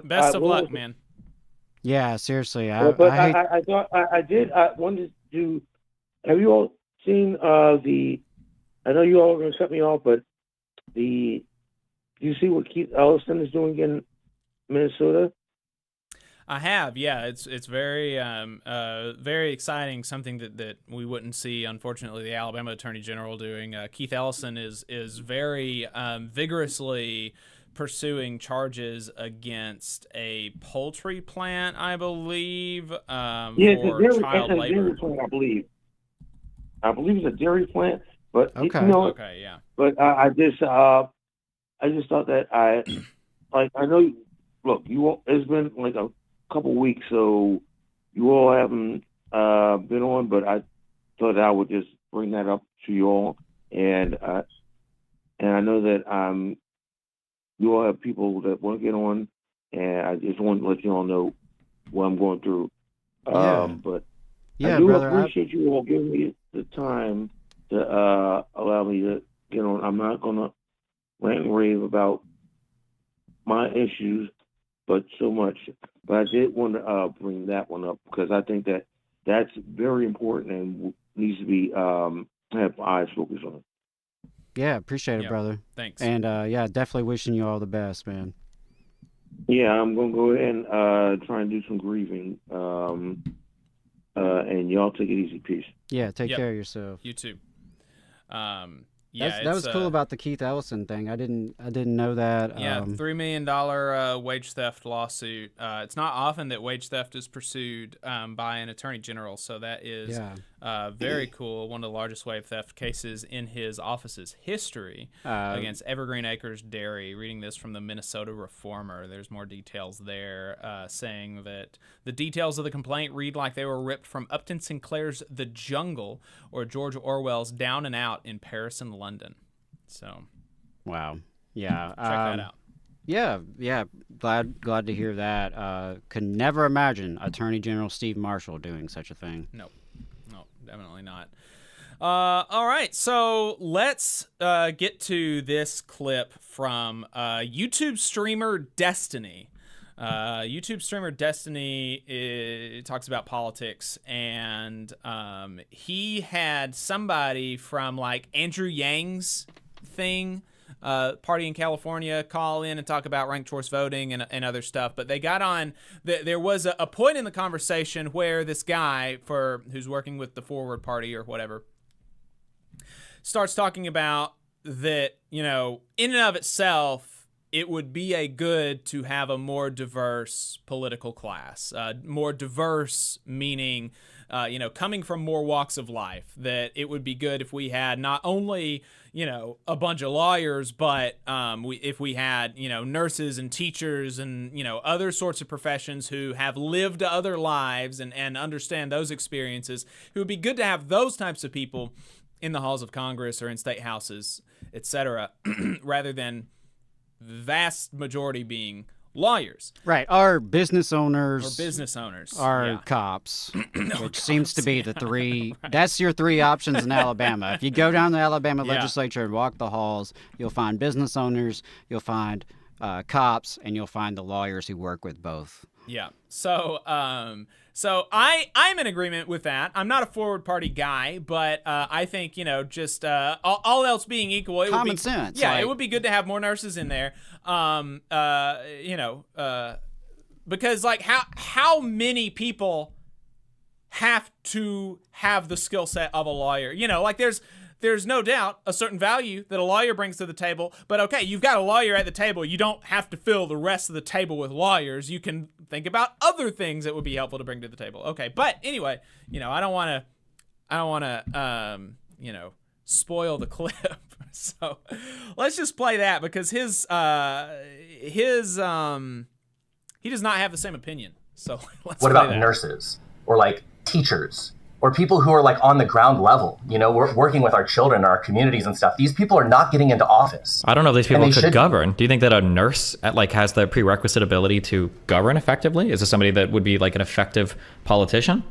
best of luck, man. Yeah, seriously. I wanted to. Have you all seen the? I know you all are going to cut me off, but do you see what Keith Ellison is doing in Minnesota? I have, yeah. It's very very exciting. Something that we wouldn't see, unfortunately, the Alabama Attorney General doing. Keith Ellison is very vigorously pursuing charges against a poultry plant, I believe, for child labor. I believe it's a dairy plant, but okay, yeah. But I just thought that I know. Look, you all, it's been like a couple weeks, so you all haven't been on, but I thought I would just bring that up to you all and I know that you all have people that want to get on, and I just want to let you all know what I'm going through. But I do appreciate you all giving me the time to allow me to get on. I'm not going to rant and rave about my issues, but I did want to bring that one up because I think that that's very important and needs to be have eyes focused on. Yeah, appreciate it, brother. Thanks. And definitely wishing you all the best, man. Yeah, I'm gonna go ahead and try and do some grieving. And y'all take it easy. Peace. Yeah, take care of yourself. You too. That was cool about the Keith Ellison thing. I didn't know that. Yeah, $3 million wage theft lawsuit. It's not often that wage theft is pursued by an attorney general, so that is very cool. One of the largest wage theft cases in his office's history against Evergreen Acres Dairy. Reading this from the Minnesota Reformer, there's more details there, saying that the details of the complaint read like they were ripped from Upton Sinclair's The Jungle or George Orwell's Down and Out in Paris and London. So, wow, yeah, check that out. Yeah, glad to hear that. Could never imagine Attorney General Steve Marshall doing such a thing. No, definitely not. All right, so let's get to this clip from YouTube streamer Destiny. YouTube streamer Destiny talks about politics, and he had somebody from like Andrew Yang's thing, party in California, call in and talk about ranked choice voting and other stuff. But they got on. There was a point in the conversation where this guy who's working with the Forward Party or whatever starts talking about that, in and of itself, it would be a good to have a more diverse political class. More diverse meaning, coming from more walks of life. That it would be good if we had not only, a bunch of lawyers, but if we had, nurses and teachers and, other sorts of professions who have lived other lives and understand those experiences. It would be good to have those types of people in the halls of Congress or in state houses, etc., rather than the vast majority being lawyers. Right. Our business owners. Our cops, which seems to be the three. Right. That's your three options in Alabama. If you go down the Alabama legislature and walk the halls, you'll find business owners, you'll find cops, and you'll find the lawyers who work with both. Yeah. So I'm in agreement with that. I'm not a Forward Party guy, but I think, just all else being equal, it common would be, sense. Yeah, it would be good to have more nurses in there. Because like how many people have to have the skill set of a lawyer? There's no doubt a certain value that a lawyer brings to the table, but okay, you've got a lawyer at the table. You don't have to fill the rest of the table with lawyers. You can think about other things that would be helpful to bring to the table. Okay, but anyway, I don't want to, spoil the clip. So let's just play that because he does not have the same opinion. So let's. What about nurses or like teachers? Or people who are like on the ground level, we're working with our children, our communities and stuff. These people are not getting into office. I don't know if these people could govern. Do you think that a nurse has the prerequisite ability to govern effectively? Is this somebody that would be like an effective politician?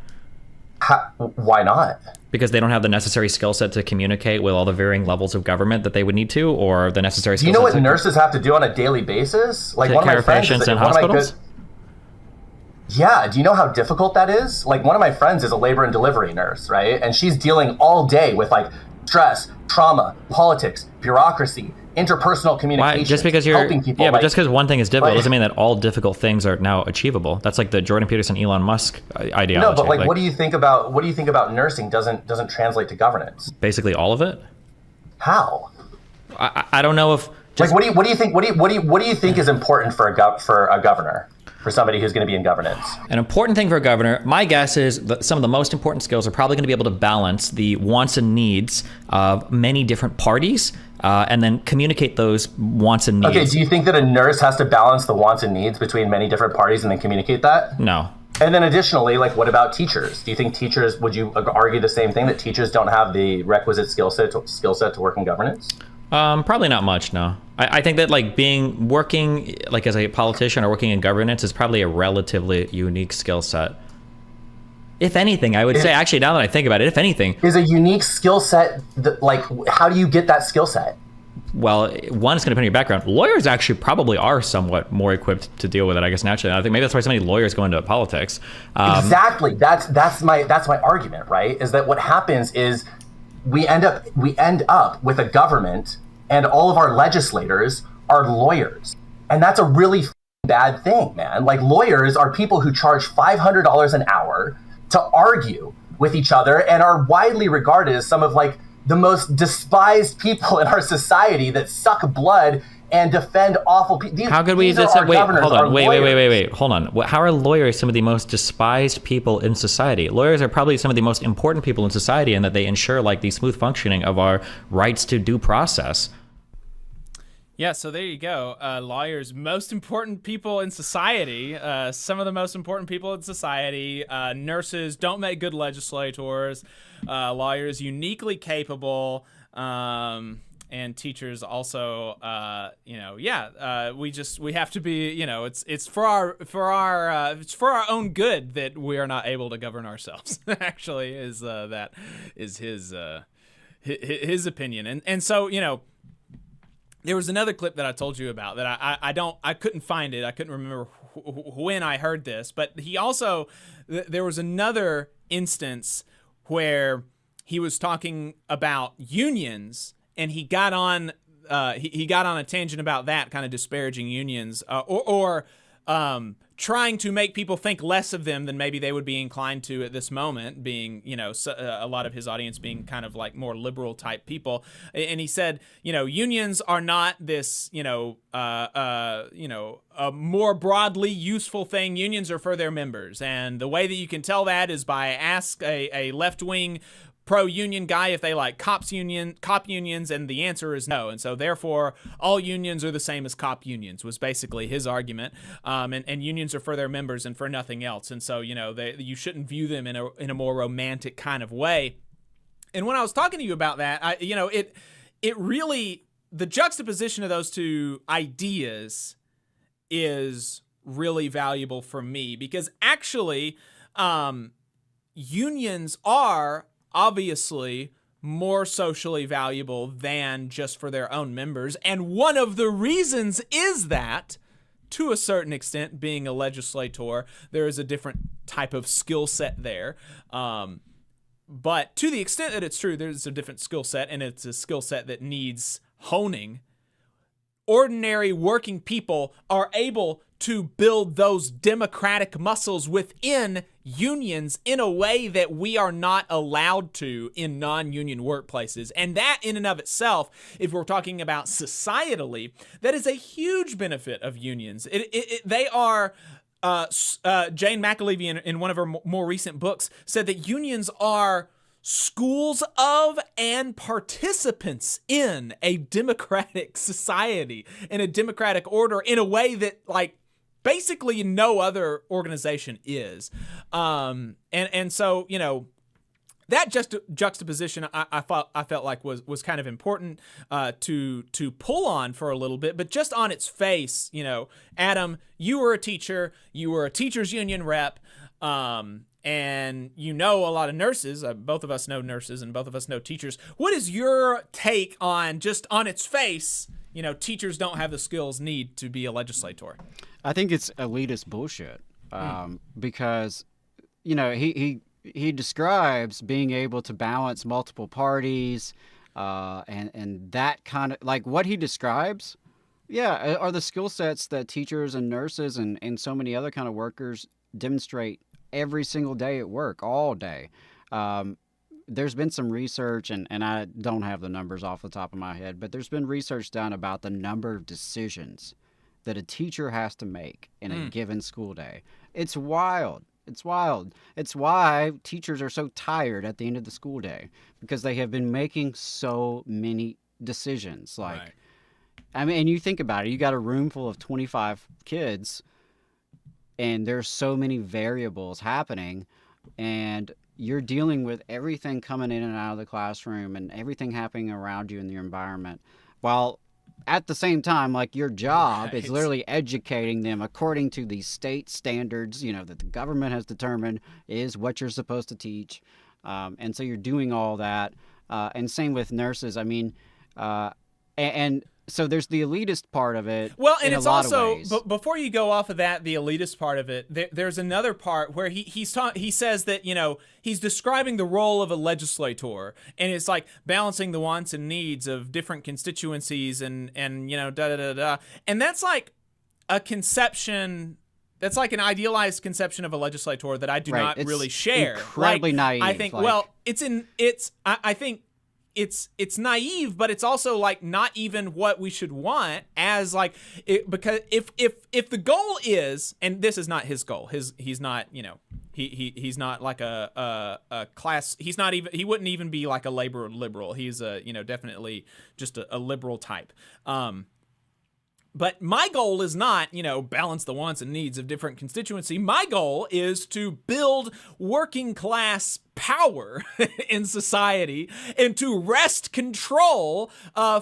Why not? Because they don't have the necessary skill set to communicate with all the varying levels of government that they would need to, or the necessary skill set. Do you know what nurses have to do on a daily basis? Like take care of patients in hospitals? Yeah, do you know how difficult that is? Like one of my friends is a labor and delivery nurse, right? And she's dealing all day with like stress, trauma, politics, bureaucracy, interpersonal communication. Just because helping people. Yeah, but just because one thing is difficult doesn't mean that all difficult things are now achievable. That's like the Jordan Peterson, Elon Musk ideology. No, but like what do you think about nursing doesn't translate to governance? Basically all of it? How? I don't know if like what do you think is important for a governor? For somebody who's going to be in governance. An important thing for a governor, my guess is that some of the most important skills are probably going to be able to balance the wants and needs of many different parties and then communicate those wants and needs. Okay, do you think that a nurse has to balance the wants and needs between many different parties and then communicate that? No. And then additionally, like, what about teachers? Do you think teachers, would you argue the same thing, that teachers don't have the requisite skill set to work in governance? Probably not much, no. I think that like working like as a politician or working in governance is probably a relatively unique skill set. If anything, I would say, actually, now that I think about it, if anything, is a unique skill set that, like, how do you get that skill set? Well, one, it's going to depend on your background. Lawyers actually probably are somewhat more equipped to deal with it, I guess, naturally. I think maybe that's why so many lawyers go into politics. Exactly. That's my argument, right? Is that what happens is we end up with a government, and all of our legislators are lawyers, and that's a really bad thing, man. Like, lawyers are people who charge $500 an hour to argue with each other and are widely regarded as some of like the most despised people in our society that suck blood and defend awful people. How could we just wait? Hold on. Wait. Hold on. How are lawyers some of the most despised people in society? Lawyers are probably some of the most important people in society in that they ensure like the smooth functioning of our rights to due process. Yeah, so there you go. Lawyers, most important people in society. Some of the most important people in society. Nurses don't make good legislators. Lawyers, uniquely capable. And teachers also, we have to be, it's for our own good that we are not able to govern ourselves. Actually, is his opinion. And so, there was another clip that I told you about that I couldn't find it. I couldn't remember when I heard this, but there was another instance where he was talking about unions, and he got on a tangent about that, kind of disparaging unions, or trying to make people think less of them than maybe they would be inclined to at this moment, being, a lot of his audience being kind of like more liberal type people. And he said, unions are not this, a more broadly useful thing. Unions are for their members. And the way that you can tell that is by ask a left-wing pro-union guy if they like cop unions, and the answer is no. And so therefore all unions are the same as cop unions, was basically his argument. And unions are for their members and for nothing else. And so, you shouldn't view them in a more romantic kind of way. And when I was talking to you about that, it really, the juxtaposition of those two ideas is really valuable for me, because actually unions are obviously more socially valuable than just for their own members. And one of the reasons is that, to a certain extent, being a legislator, there is a different type of skill set there. But to the extent that it's true, there's a different skill set, and it's a skill set that needs honing. Ordinary working people are able to build those democratic muscles within unions in a way that we are not allowed to in non-union workplaces. And that in and of itself, if we're talking about societally, that is a huge benefit of unions. They are, Jane McAlevey in one of her more recent books said that unions are schools of and participants in a democratic society, in a democratic order, in a way that, like, basically no other organization is. And so, that juxtaposition I felt like was kind of important to pull on for a little bit. But just on its face, Adam, you were a teacher, you were a teachers union rep, and a lot of nurses. Both of us know nurses, and both of us know teachers. What is your take on, just on its face, teachers don't have the skills need to be a legislator? I think it's elitist bullshit, because, he describes being able to balance multiple parties, and that kind of, like, what he describes, are the skill sets that teachers and nurses and so many other kind of workers demonstrate every single day at work, all day. There's been some research, and I don't have the numbers off the top of my head, but there's been research done about the number of decisions that a teacher has to make in a given school day. It's wild. It's wild. It's why teachers are so tired at the end of the school day, because they have been making so many decisions. Like, right. I mean, and you think about it, you got a room full of 25 kids, and there's so many variables happening, and you're dealing with everything coming in and out of the classroom and everything happening around you in your environment, while at the same time, like, your job is literally educating them according to the state standards, you know, that the government has determined is what you're supposed to teach. And so you're doing all that. And same with nurses. I mean, and so there's the elitist part of it. Well, and in it's a lot also, of ways. before you go off of that, the elitist part of it, there's another part where he says that, you know, he's describing the role of a legislator, and it's like balancing the wants and needs of different constituencies and you know, da-da-da-da. And that's like a conception, that's like an idealized conception of a legislator that I do not really share. Incredibly naive. I think, I think it's naive, but it's also like not even what we should want as like because if the goal is, and this is not his goal, he's not, you know, he's not like a class, he wouldn't even be like a labor liberal. He's a, you know, definitely just a liberal type. But my goal is not, you know, balance the wants and needs of different constituency. My goal is to build working class power in society and to wrest control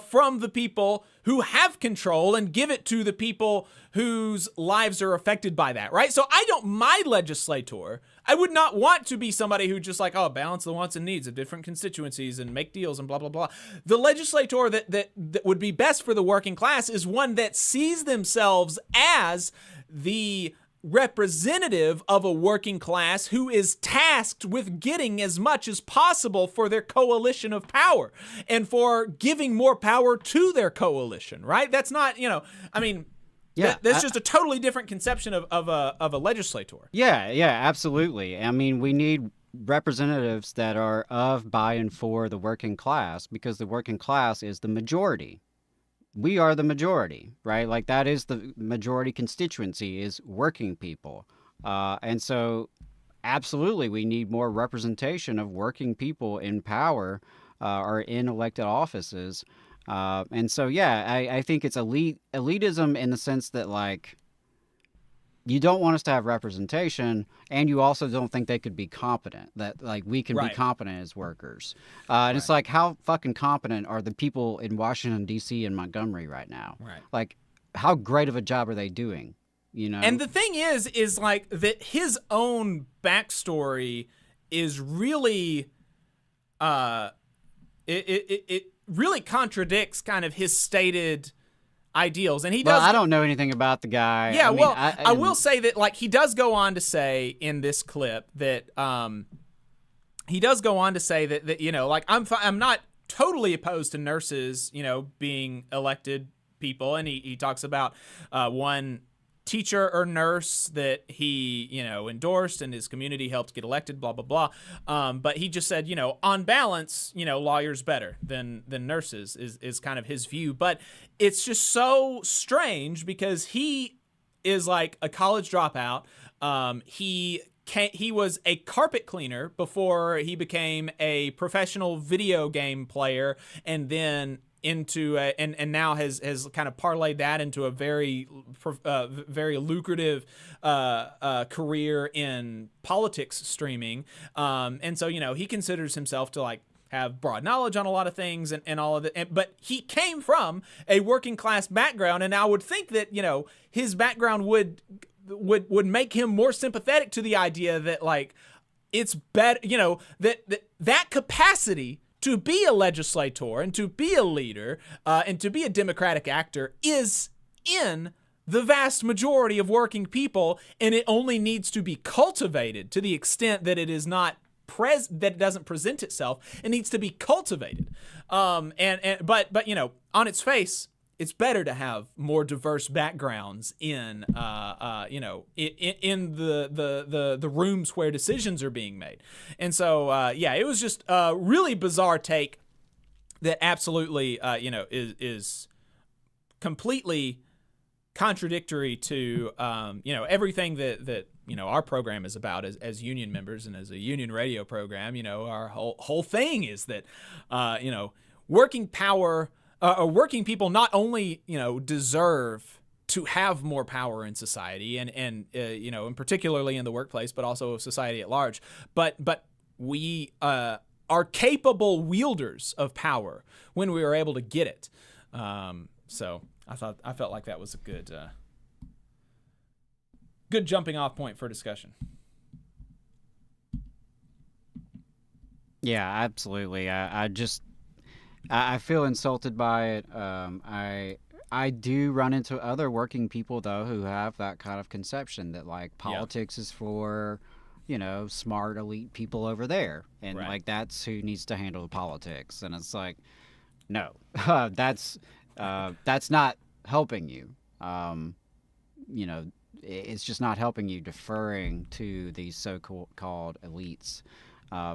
from the people who have control and give it to the people whose lives are affected by that, right? So my legislator, I would not want to be somebody who just like, oh, balance the wants and needs of different constituencies and make deals and blah, blah, blah. The legislator that would be best for the working class is one that sees themselves as the representative of a working class who is tasked with getting as much as possible for their coalition of power and for giving more power to their coalition, right? That's not, you know, I mean, yeah, that's just a totally different conception of a legislator. Yeah, absolutely. I mean, we need representatives that are of, by, and for the working class, because the working class is the majority. We are the majority, right? Like, that is the majority constituency, is working people. And so absolutely we need more representation of working people in power or in elected offices. And so, yeah, I think it's elitism in the sense that, like, you don't want us to have representation, and you also don't think they could be competent, that, like, we can be competent as workers. And it's like, how fucking competent are the people in Washington, D.C. and Montgomery right now? Right. Like, how great of a job are they doing? You know? And the thing is like that his own backstory is really, it really contradicts kind of his stated ideals, and he does. Well, I don't know anything about the guy. Yeah, I will say that, like, he does go on to say in this clip that that you know, like, I'm not totally opposed to nurses, you know, being elected people, and he talks about one teacher or nurse that he, you know, endorsed and his community helped get elected, blah, blah, blah. But he just said, you know, on balance, you know, lawyers better than nurses is kind of his view. But it's just so strange because he is like a college dropout. He was a carpet cleaner before he became a professional video game player, and then into and now has kind of parlayed that into a very lucrative career in politics streaming, and so, you know, he considers himself to, like, have broad knowledge on a lot of things and all of it, but he came from a working class background, and I would think that, you know, his background would make him more sympathetic to the idea that, like, it's better, you know, that capacity to be a legislator and to be a leader and to be a democratic actor is in the vast majority of working people, and it only needs to be cultivated to the extent that it is not that it doesn't present itself. It needs to be cultivated. But you know, on its face, it's better to have more diverse backgrounds in you know, in the rooms where decisions are being made. And so yeah, it was just a really bizarre take that absolutely you know, is completely contradictory to you know, everything that you know, our program is about as union members and as a union radio program. You know, our whole thing is that you know, working people not only, you know, deserve to have more power in society and you know, and particularly in the workplace, but also society at large. But we are capable wielders of power when we are able to get it. So I felt like that was a good jumping off point for discussion. Yeah, absolutely. I feel insulted by it. I do run into other working people though who have that kind of conception that like politics is for, you know, smart elite people over there, and like that's who needs to handle the politics. And it's like, no, that's not helping you. You know, it's just not helping you deferring to these so-called elites.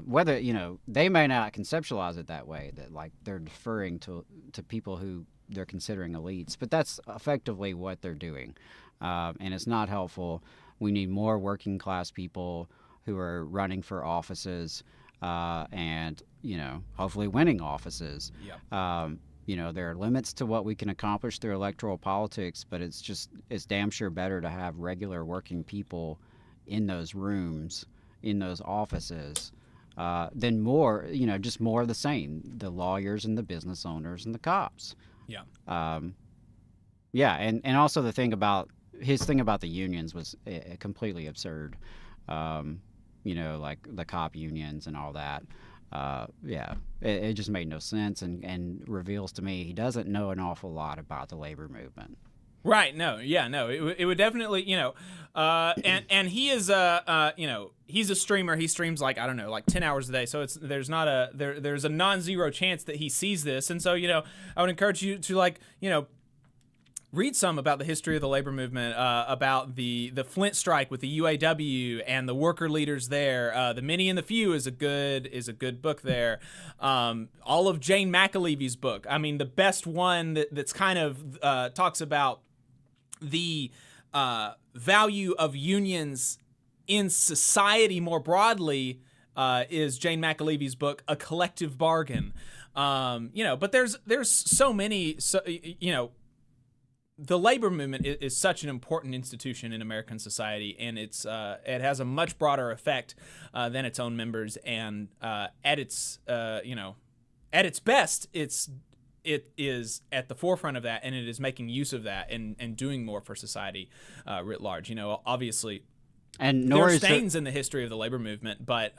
Whether, you know, they may not conceptualize it that way, that like they're deferring to people who they're considering elites, but that's effectively what they're doing. And it's not helpful. We need more working class people who are running for offices and, you know, hopefully winning offices. You know, there are limits to what we can accomplish through electoral politics, but it's damn sure better to have regular working people in those rooms, in those offices, than more, you know, just more of the same, the lawyers and the business owners and the cops. And also the thing about his thing about the unions was completely absurd. You know, like the cop unions and all that. It just made no sense and reveals to me he doesn't know an awful lot about the labor movement. Right. No. Yeah. No. It would definitely, you know, and he is you know, he's a streamer. He streams like, I don't know, like 10 hours a day. So there's a non-zero chance that he sees this. And so, you know, I would encourage you to, like, you know, read some about the history of the labor movement, about the Flint strike with the UAW and the worker leaders there. The Many and the Few is a good book there. All of Jane McAlevy's book. I mean, the best one that's kind of talks about the value of unions in society more broadly is Jane McAlevy's book, A Collective Bargain. You know, but there's so many, you know, the labor movement is such an important institution in American society, and it has a much broader effect than its own members. And at its you know, at its best, it is at the forefront of that, and it is making use of that and doing more for society writ large. You know, obviously. And there are stains in the history of the labor movement, but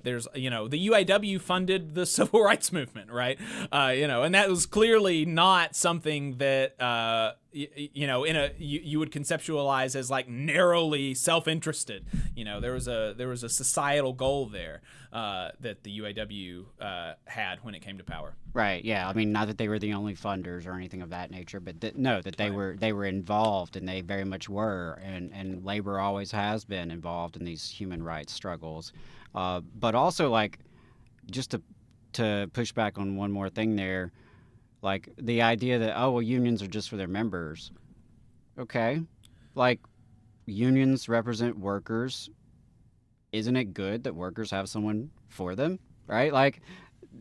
there's, you know, the UAW funded the civil rights movement, right? You know, and that was clearly not something that you know, you would conceptualize as like narrowly self-interested. You know, there was a societal goal there that the UAW had when it came to power. Right. Yeah. I mean, not that they were the only funders or anything of that nature, but that they were involved, and they very much were, and labor always has been involved in these human rights struggles. But also, like, just to push back on one more thing there, like the idea that, oh, well, unions are just for their members. Okay. Like, unions represent workers. Isn't it good that workers have someone for them? Right? Like,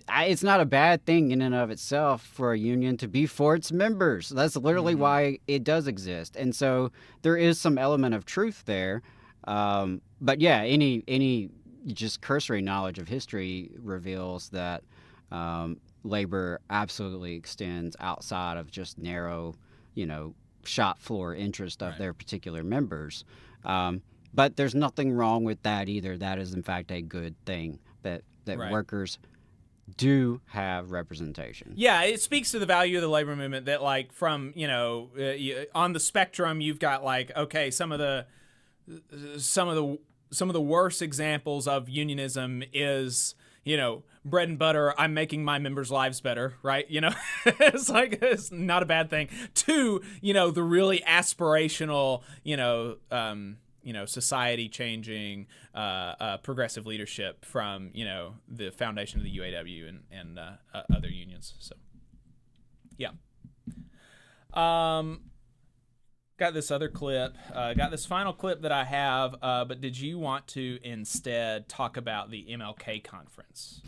it's not a bad thing in and of itself for a union to be for its members. That's literally why it does exist. And so there is some element of truth there. But yeah, any just cursory knowledge of history reveals that labor absolutely extends outside of just narrow, you know, shop floor interest of their particular members. But there's nothing wrong with that either. That is, in fact, a good thing that workers do have representation. Yeah, it speaks to the value of the labor movement that, like, from, you know, on the spectrum, you've got, like, okay, some of the worst examples of unionism is, you know, bread and butter, I'm making my members' lives better, right? You know, it's like, it's not a bad thing. Two, you know, the really aspirational, you know, society changing, progressive leadership from, you know, the foundation of the UAW and other unions. So, yeah. Got this other clip, got this final clip that I have, but did you want to instead talk about the MLK conference?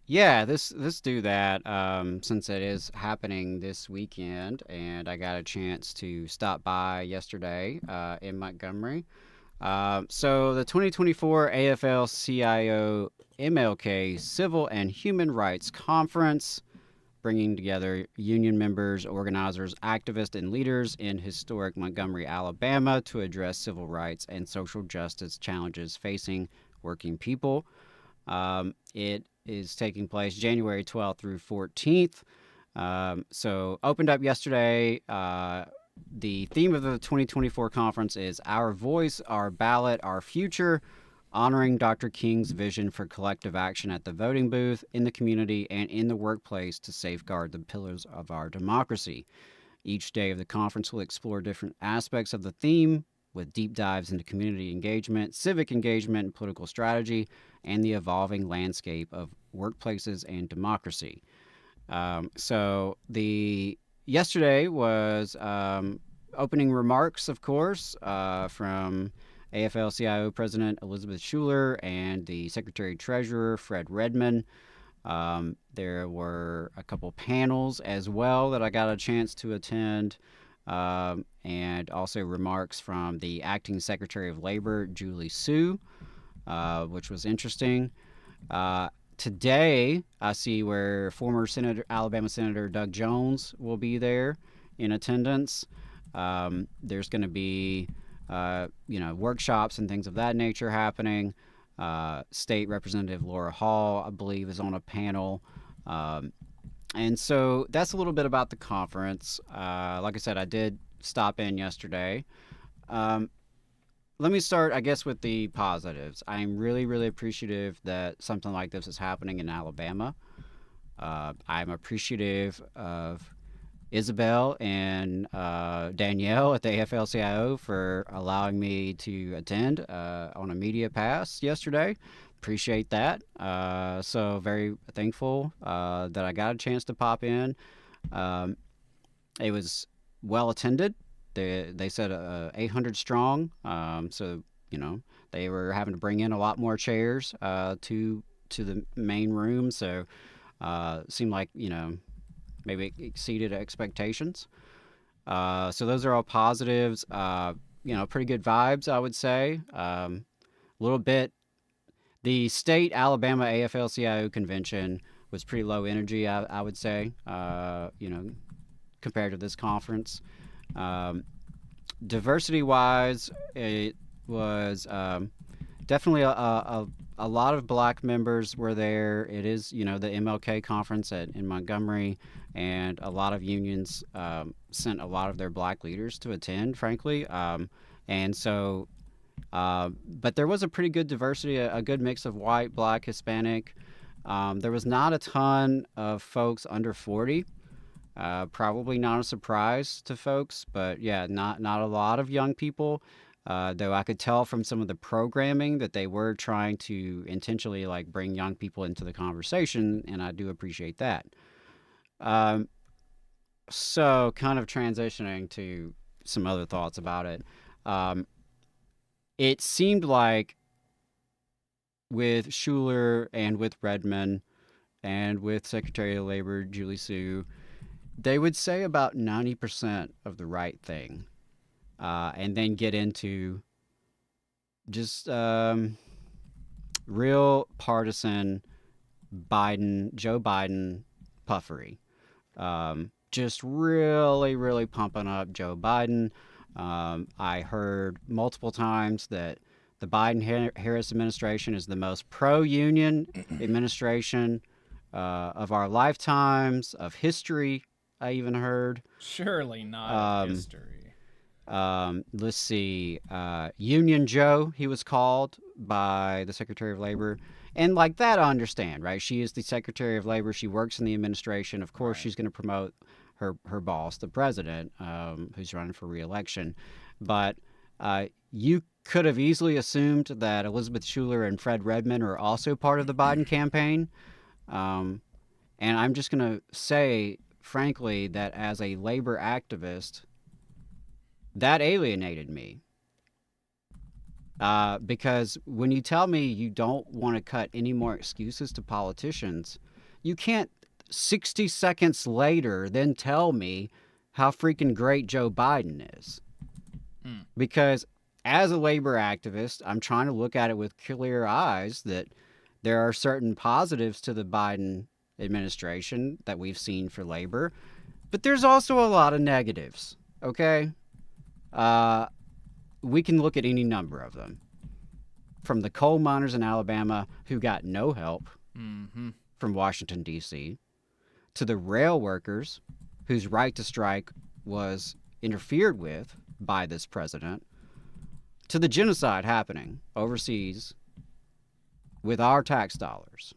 Yeah, let's do that since it is happening this weekend, and I got a chance to stop by yesterday in Montgomery. So the 2024 AFL-CIO MLK Civil and Human Rights Conference, bringing together union members, organizers, activists, and leaders in historic Montgomery, Alabama to address civil rights and social justice challenges facing working people. It is taking place January 12th through 14th. So opened up yesterday. The theme of the 2024 conference is Our Voice, Our Ballot, Our Future, honoring Dr. King's vision for collective action at the voting booth, in the community, and in the workplace to safeguard the pillars of our democracy. Each day of the conference will explore different aspects of the theme, with deep dives into community engagement, civic engagement, and political strategy, and the evolving landscape of workplaces and democracy. So yesterday was opening remarks, of course, from AFL-CIO President Elizabeth Shuler and the Secretary-Treasurer Fred Redmond. There were a couple panels as well that I got a chance to attend, and also remarks from the Acting Secretary of Labor, Julie Sue, which was interesting. Today, I see where former Alabama Senator Doug Jones will be there in attendance. There's going to be, workshops and things of that nature happening. State Representative Laura Hall, I believe, is on a panel. And so that's a little bit about the conference. Like I said, I did stop in yesterday. Let me start, I guess, with the positives. I'm really, really appreciative that something like this is happening in Alabama. I'm appreciative of Isabel and Danielle at the AFL-CIO for allowing me to attend on a media pass yesterday. Appreciate that. So very thankful that I got a chance to pop in. It was well attended. They said 800 strong. So they were having to bring in a lot more chairs to the main room. So seemed like maybe it exceeded expectations. So those are all positives. Pretty good vibes, I would say. A little bit. The state Alabama AFL-CIO convention was pretty low energy, I would say, compared to this conference. Diversity-wise, it was definitely a lot of black members were there. It is, the MLK conference in Montgomery, and a lot of unions sent a lot of their black leaders to attend, frankly. And so, but there was a pretty good diversity, a good mix of white, black, Hispanic. There was not a ton of folks under 40. Probably not a surprise to folks, but yeah, not a lot of young people. Though I could tell from some of the programming that they were trying to intentionally bring young people into the conversation, and I do appreciate that. So kind of transitioning to some other thoughts about it. It seemed like with Shuler and with Redmond and with Secretary of Labor Julie Sue, they would say about 90% of the right thing, and then get into just real partisan Joe Biden puffery. Just really, really pumping up Joe Biden. I heard multiple times that the Biden-Harris administration is the most pro-union administration of our lifetimes, of history, I even heard. Surely not history. Let's see. Union Joe, he was called by the Secretary of Labor. And that I understand, right? She is the Secretary of Labor. She works in the administration. Of course, she's going to promote her boss, the president, who's running for re-election. But you could have easily assumed that Elizabeth Shuler and Fred Redmond are also part of the Biden campaign. And I'm just going to say, frankly, that as a labor activist, that alienated me. Because when you tell me you don't want to cut any more excuses to politicians, you can't 60 seconds later then tell me how freaking great Joe Biden is. Because as a labor activist, I'm trying to look at it with clear eyes that there are certain positives to the Biden administration that we've seen for labor, but there's also a lot of negatives, okay? We can look at any number of them. From the coal miners in Alabama who got no help from Washington, D.C., to the rail workers whose right to strike was interfered with by this president, to the genocide happening overseas with our tax dollars.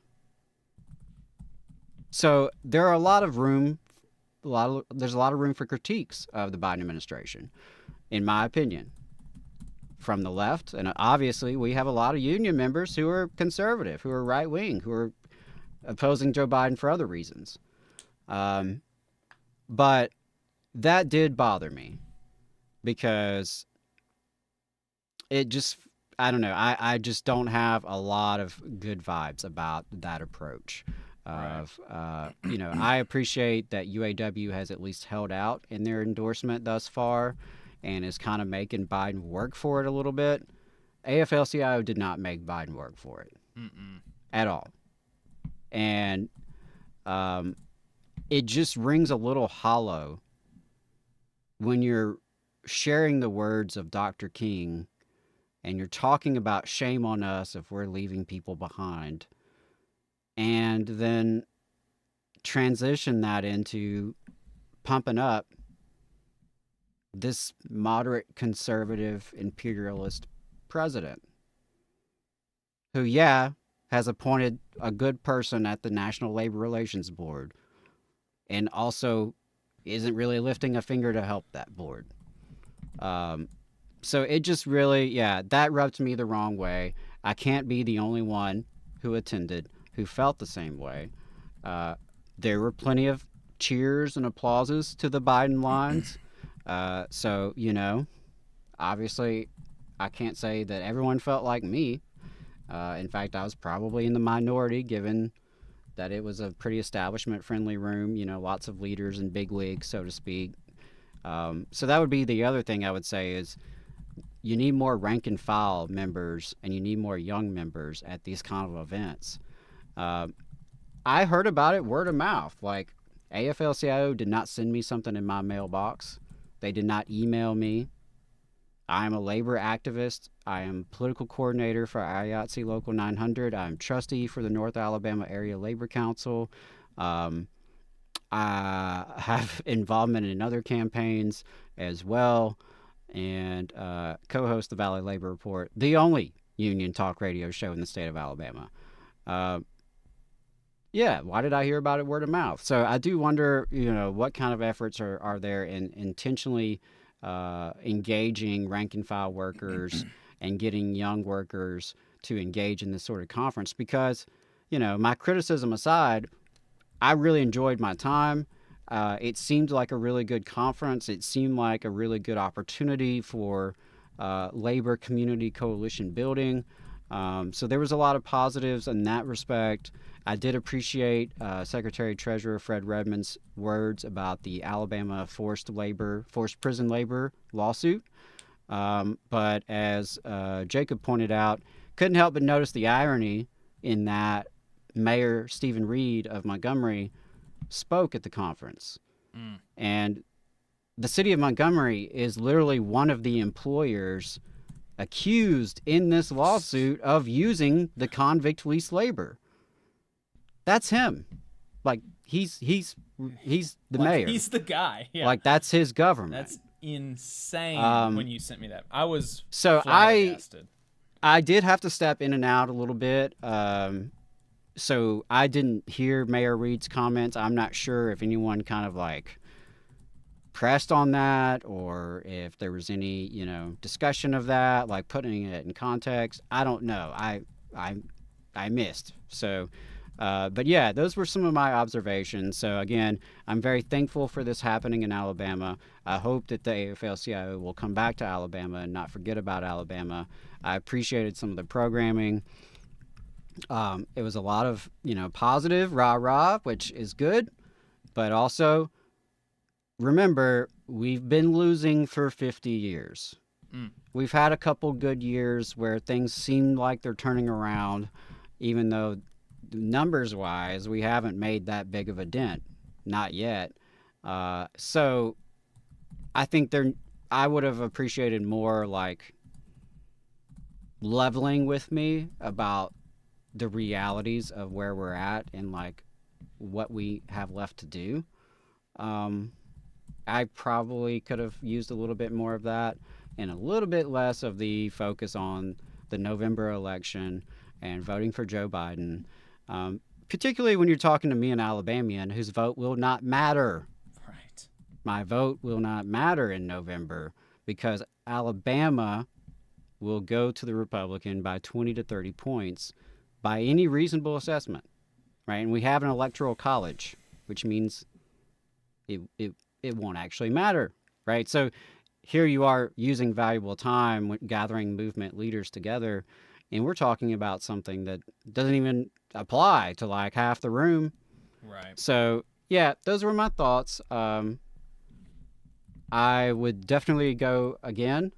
So there are a lot of room, there's a lot of room for critiques of the Biden administration, in my opinion, from the left. And obviously we have a lot of union members who are conservative, who are right-wing, who are opposing Joe Biden for other reasons. But that did bother me because it just, I don't know, I just don't have a lot of good vibes about that approach. You know, I appreciate that UAW has at least held out in their endorsement thus far and is kind of making Biden work for it a little bit. AFL-CIO did not make Biden work for it at all. And it just rings a little hollow when you're sharing the words of Dr. King and you're talking about shame on us if we're leaving people behind, and then transition that into pumping up this moderate conservative imperialist president who, has appointed a good person at the National Labor Relations Board and also isn't really lifting a finger to help that board. So it just really, that rubbed me the wrong way. I can't be the only one who attended who felt the same way. There were plenty of cheers and applauses to the Biden lines. So, you know, obviously I can't say that everyone felt like me. In fact, I was probably in the minority given that it was a pretty establishment-friendly room, you know, lots of leaders and big wigs, so to speak. So that would be the other thing I would say is you need more rank-and-file members and you need more young members at these kind of events. I heard about it word of mouth. Like, AFL-CIO did not send me something in my mailbox. They did not email me. I am a labor activist. I am political coordinator for IATSE Local 900. I'm trustee for the North Alabama Area Labor Council. I have involvement in other campaigns as well, and co-host the Valley Labor Report, the only union talk radio show in the state of Alabama. Why did I hear about it word of mouth? So I do wonder, you know, what kind of efforts are there in intentionally engaging rank and file workers and getting young workers to engage in this sort of conference, because, you know, my criticism aside, I really enjoyed my time. It seemed like a really good conference. It seemed like a really good opportunity for labor community coalition building. So there was a lot of positives in that respect. I did appreciate Secretary Treasurer Fred Redmond's words about the Alabama forced prison labor lawsuit. But as Jacob pointed out, couldn't help but notice the irony in that Mayor Stephen Reed of Montgomery spoke at the conference. And the city of Montgomery is literally one of the employers accused in this lawsuit of using the convict lease labor. That's him. Like, he's the mayor. He's the guy. Yeah. Like, that's his government. That's insane. When you sent me that, I was so flabbergasted. I did have to step in and out a little bit. So I didn't hear Mayor Reed's comments. I'm not sure if anyone kind of like pressed on that or if there was any, you know, discussion of that, like putting it in context. I don't know. I missed. So, but yeah, those were some of my observations. So again, I'm very thankful for this happening in Alabama. I hope that the AFL-CIO will come back to Alabama and not forget about Alabama. I appreciated some of the programming. It was a lot of, positive, rah-rah, which is good. But also, remember, we've been losing for 50 years. We've had a couple good years where things seem like they're turning around, even though numbers-wise, we haven't made that big of a dent. Not yet. So I think I would have appreciated more like leveling with me about the realities of where we're at and like what we have left to do. I probably could have used a little bit more of that and a little bit less of the focus on the November election and voting for Joe Biden, particularly when you're talking to me, an Alabamian, whose vote will not matter. Right. My vote will not matter in November because Alabama will go to the Republican by 20 to 30 points by any reasonable assessment, right? And we have an electoral college, which means it won't actually matter, right? So here you are using valuable time gathering movement leaders together, and we're talking about something that doesn't even apply to like half the room. Right. So yeah, those were my thoughts. I would definitely go again.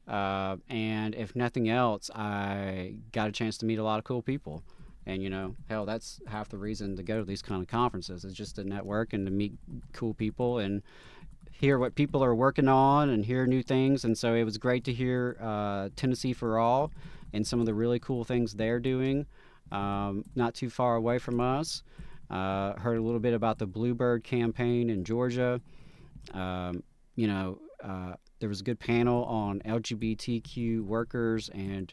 And if nothing else, I got a chance to meet a lot of cool people. And, hell, that's half the reason to go to these kind of conferences is just to network and to meet cool people and hear what people are working on and hear new things. And so it was great to hear Tennessee for All and some of the really cool things they're doing not too far away from us. Heard a little bit about the Bluebird campaign in Georgia. There was a good panel on LGBTQ workers and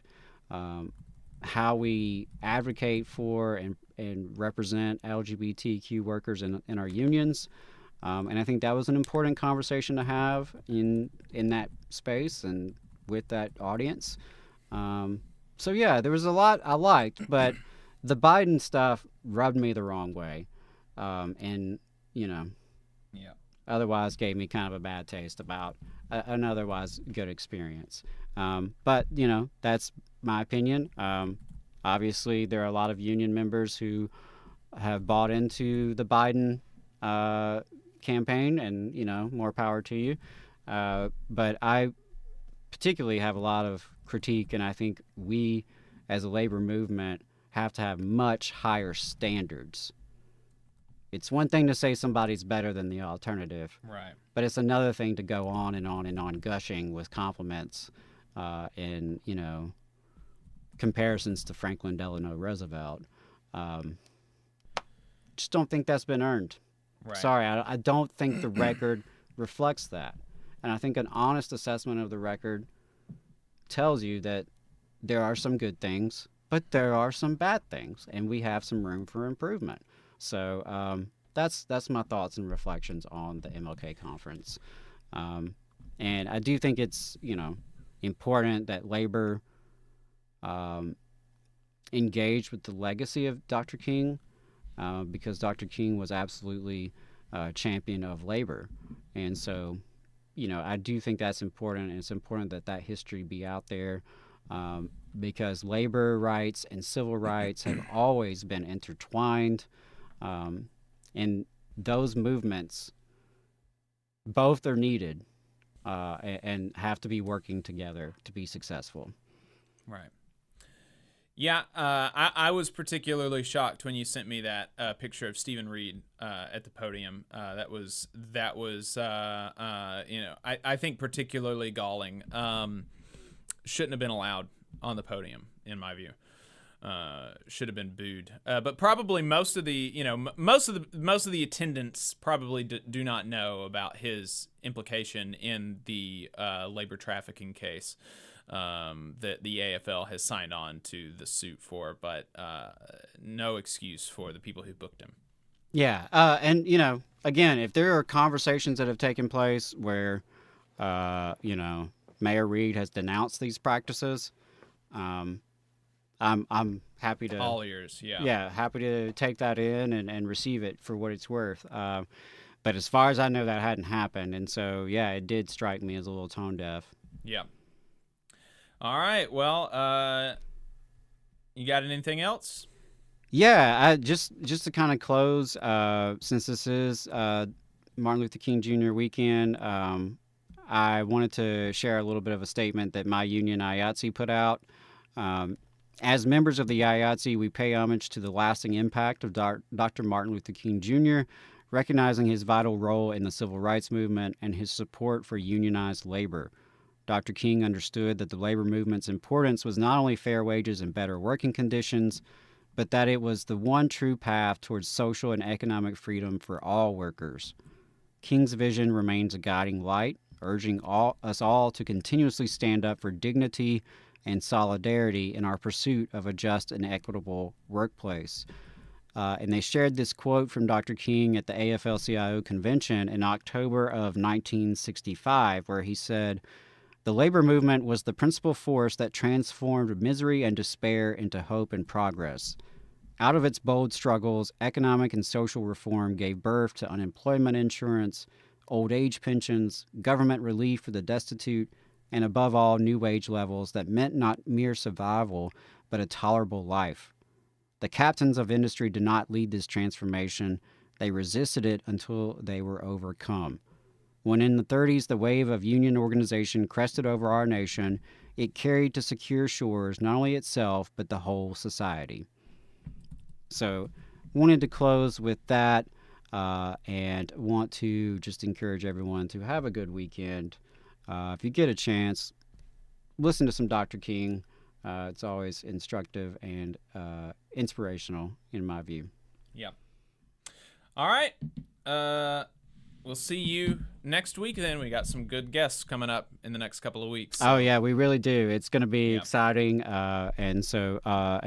how we advocate for and represent LGBTQ workers in our unions. And I think that was an important conversation to have in that space and with that audience. So yeah, there was a lot I liked, but the Biden stuff rubbed me the wrong way. Otherwise gave me kind of a bad taste about an otherwise good experience. But, that's my opinion. Obviously, there are a lot of union members who have bought into the Biden campaign, and, more power to you. But I particularly have a lot of critique, and I think we, as a labor movement, have to have much higher standards. It's one thing to say somebody's better than the alternative, right? But it's another thing to go on and on and on gushing with compliments and, comparisons to Franklin Delano Roosevelt. Just don't think that's been earned. Right. Sorry, I don't think the record reflects that. And I think an honest assessment of the record tells you that there are some good things, but there are some bad things, and we have some room for improvement. So that's my thoughts and reflections on the MLK conference. And I do think it's, important that labor engage with the legacy of Dr. King because Dr. King was absolutely a champion of labor. And so, I do think that's important, and it's important that history be out there because labor rights and civil rights have always been intertwined. And those movements, both are needed and have to be working together to be successful. Right. Yeah, I was particularly shocked when you sent me that picture of Stephen Reed at the podium. That was I think particularly galling. Shouldn't have been allowed on the podium, in my view. Should have been booed. But probably most of the attendants probably do not know about his implication in the labor trafficking case that the AFL has signed on to the suit for. But no excuse for the people who booked him. Yeah, and again, if there are conversations that have taken place where Mayor Reed has denounced these practices, I'm happy to all ears. Yeah, happy to take that in and receive it for what it's worth. But as far as I know, that hadn't happened, and so yeah, it did strike me as a little tone deaf. Yeah. All right. Well, you got anything else? Yeah, I just to kind of close, since this is Martin Luther King Jr. weekend, I wanted to share a little bit of a statement that my union IATSE put out. As members of the IATSE, we pay homage to the lasting impact of Dr. Martin Luther King Jr., recognizing his vital role in the civil rights movement and his support for unionized labor. Dr. King understood that the labor movement's importance was not only fair wages and better working conditions, but that it was the one true path towards social and economic freedom for all workers. King's vision remains a guiding light, urging us all to continuously stand up for dignity and solidarity in our pursuit of a just and equitable workplace. And they shared this quote from Dr. King at the AFL-CIO convention in October of 1965, where he said, "The labor movement was the principal force that transformed misery and despair into hope and progress. Out of its bold struggles, economic and social reform gave birth to unemployment insurance, old age pensions, government relief for the destitute, and above all, new wage levels that meant not mere survival, but a tolerable life. The captains of industry did not lead this transformation. They resisted it until they were overcome. When in the 30s the wave of union organization crested over our nation, it carried to secure shores not only itself, but the whole society." So, wanted to close with that, and want to just encourage everyone to have a good weekend. If you get a chance, listen to some Dr. King. It's always instructive and inspirational, in my view. Yeah. All right. We'll see you next week then. We got some good guests coming up in the next couple of weeks. So. Oh, yeah, we really do. It's going to be exciting. And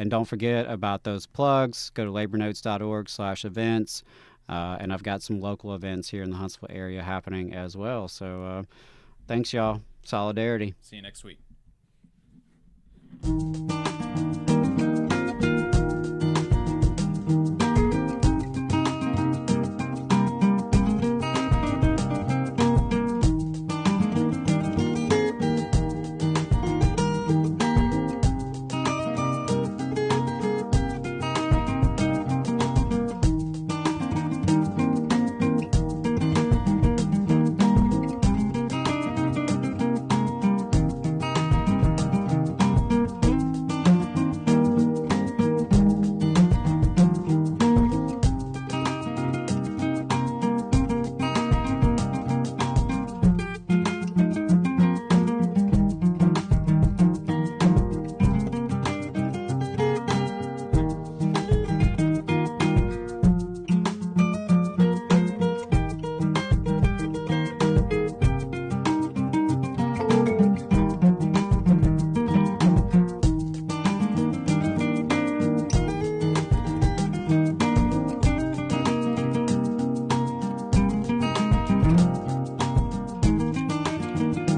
don't forget about those plugs. Go to labornotes.org/events. And I've got some local events here in the Huntsville area happening as well. So thanks, y'all. Solidarity. See you next week.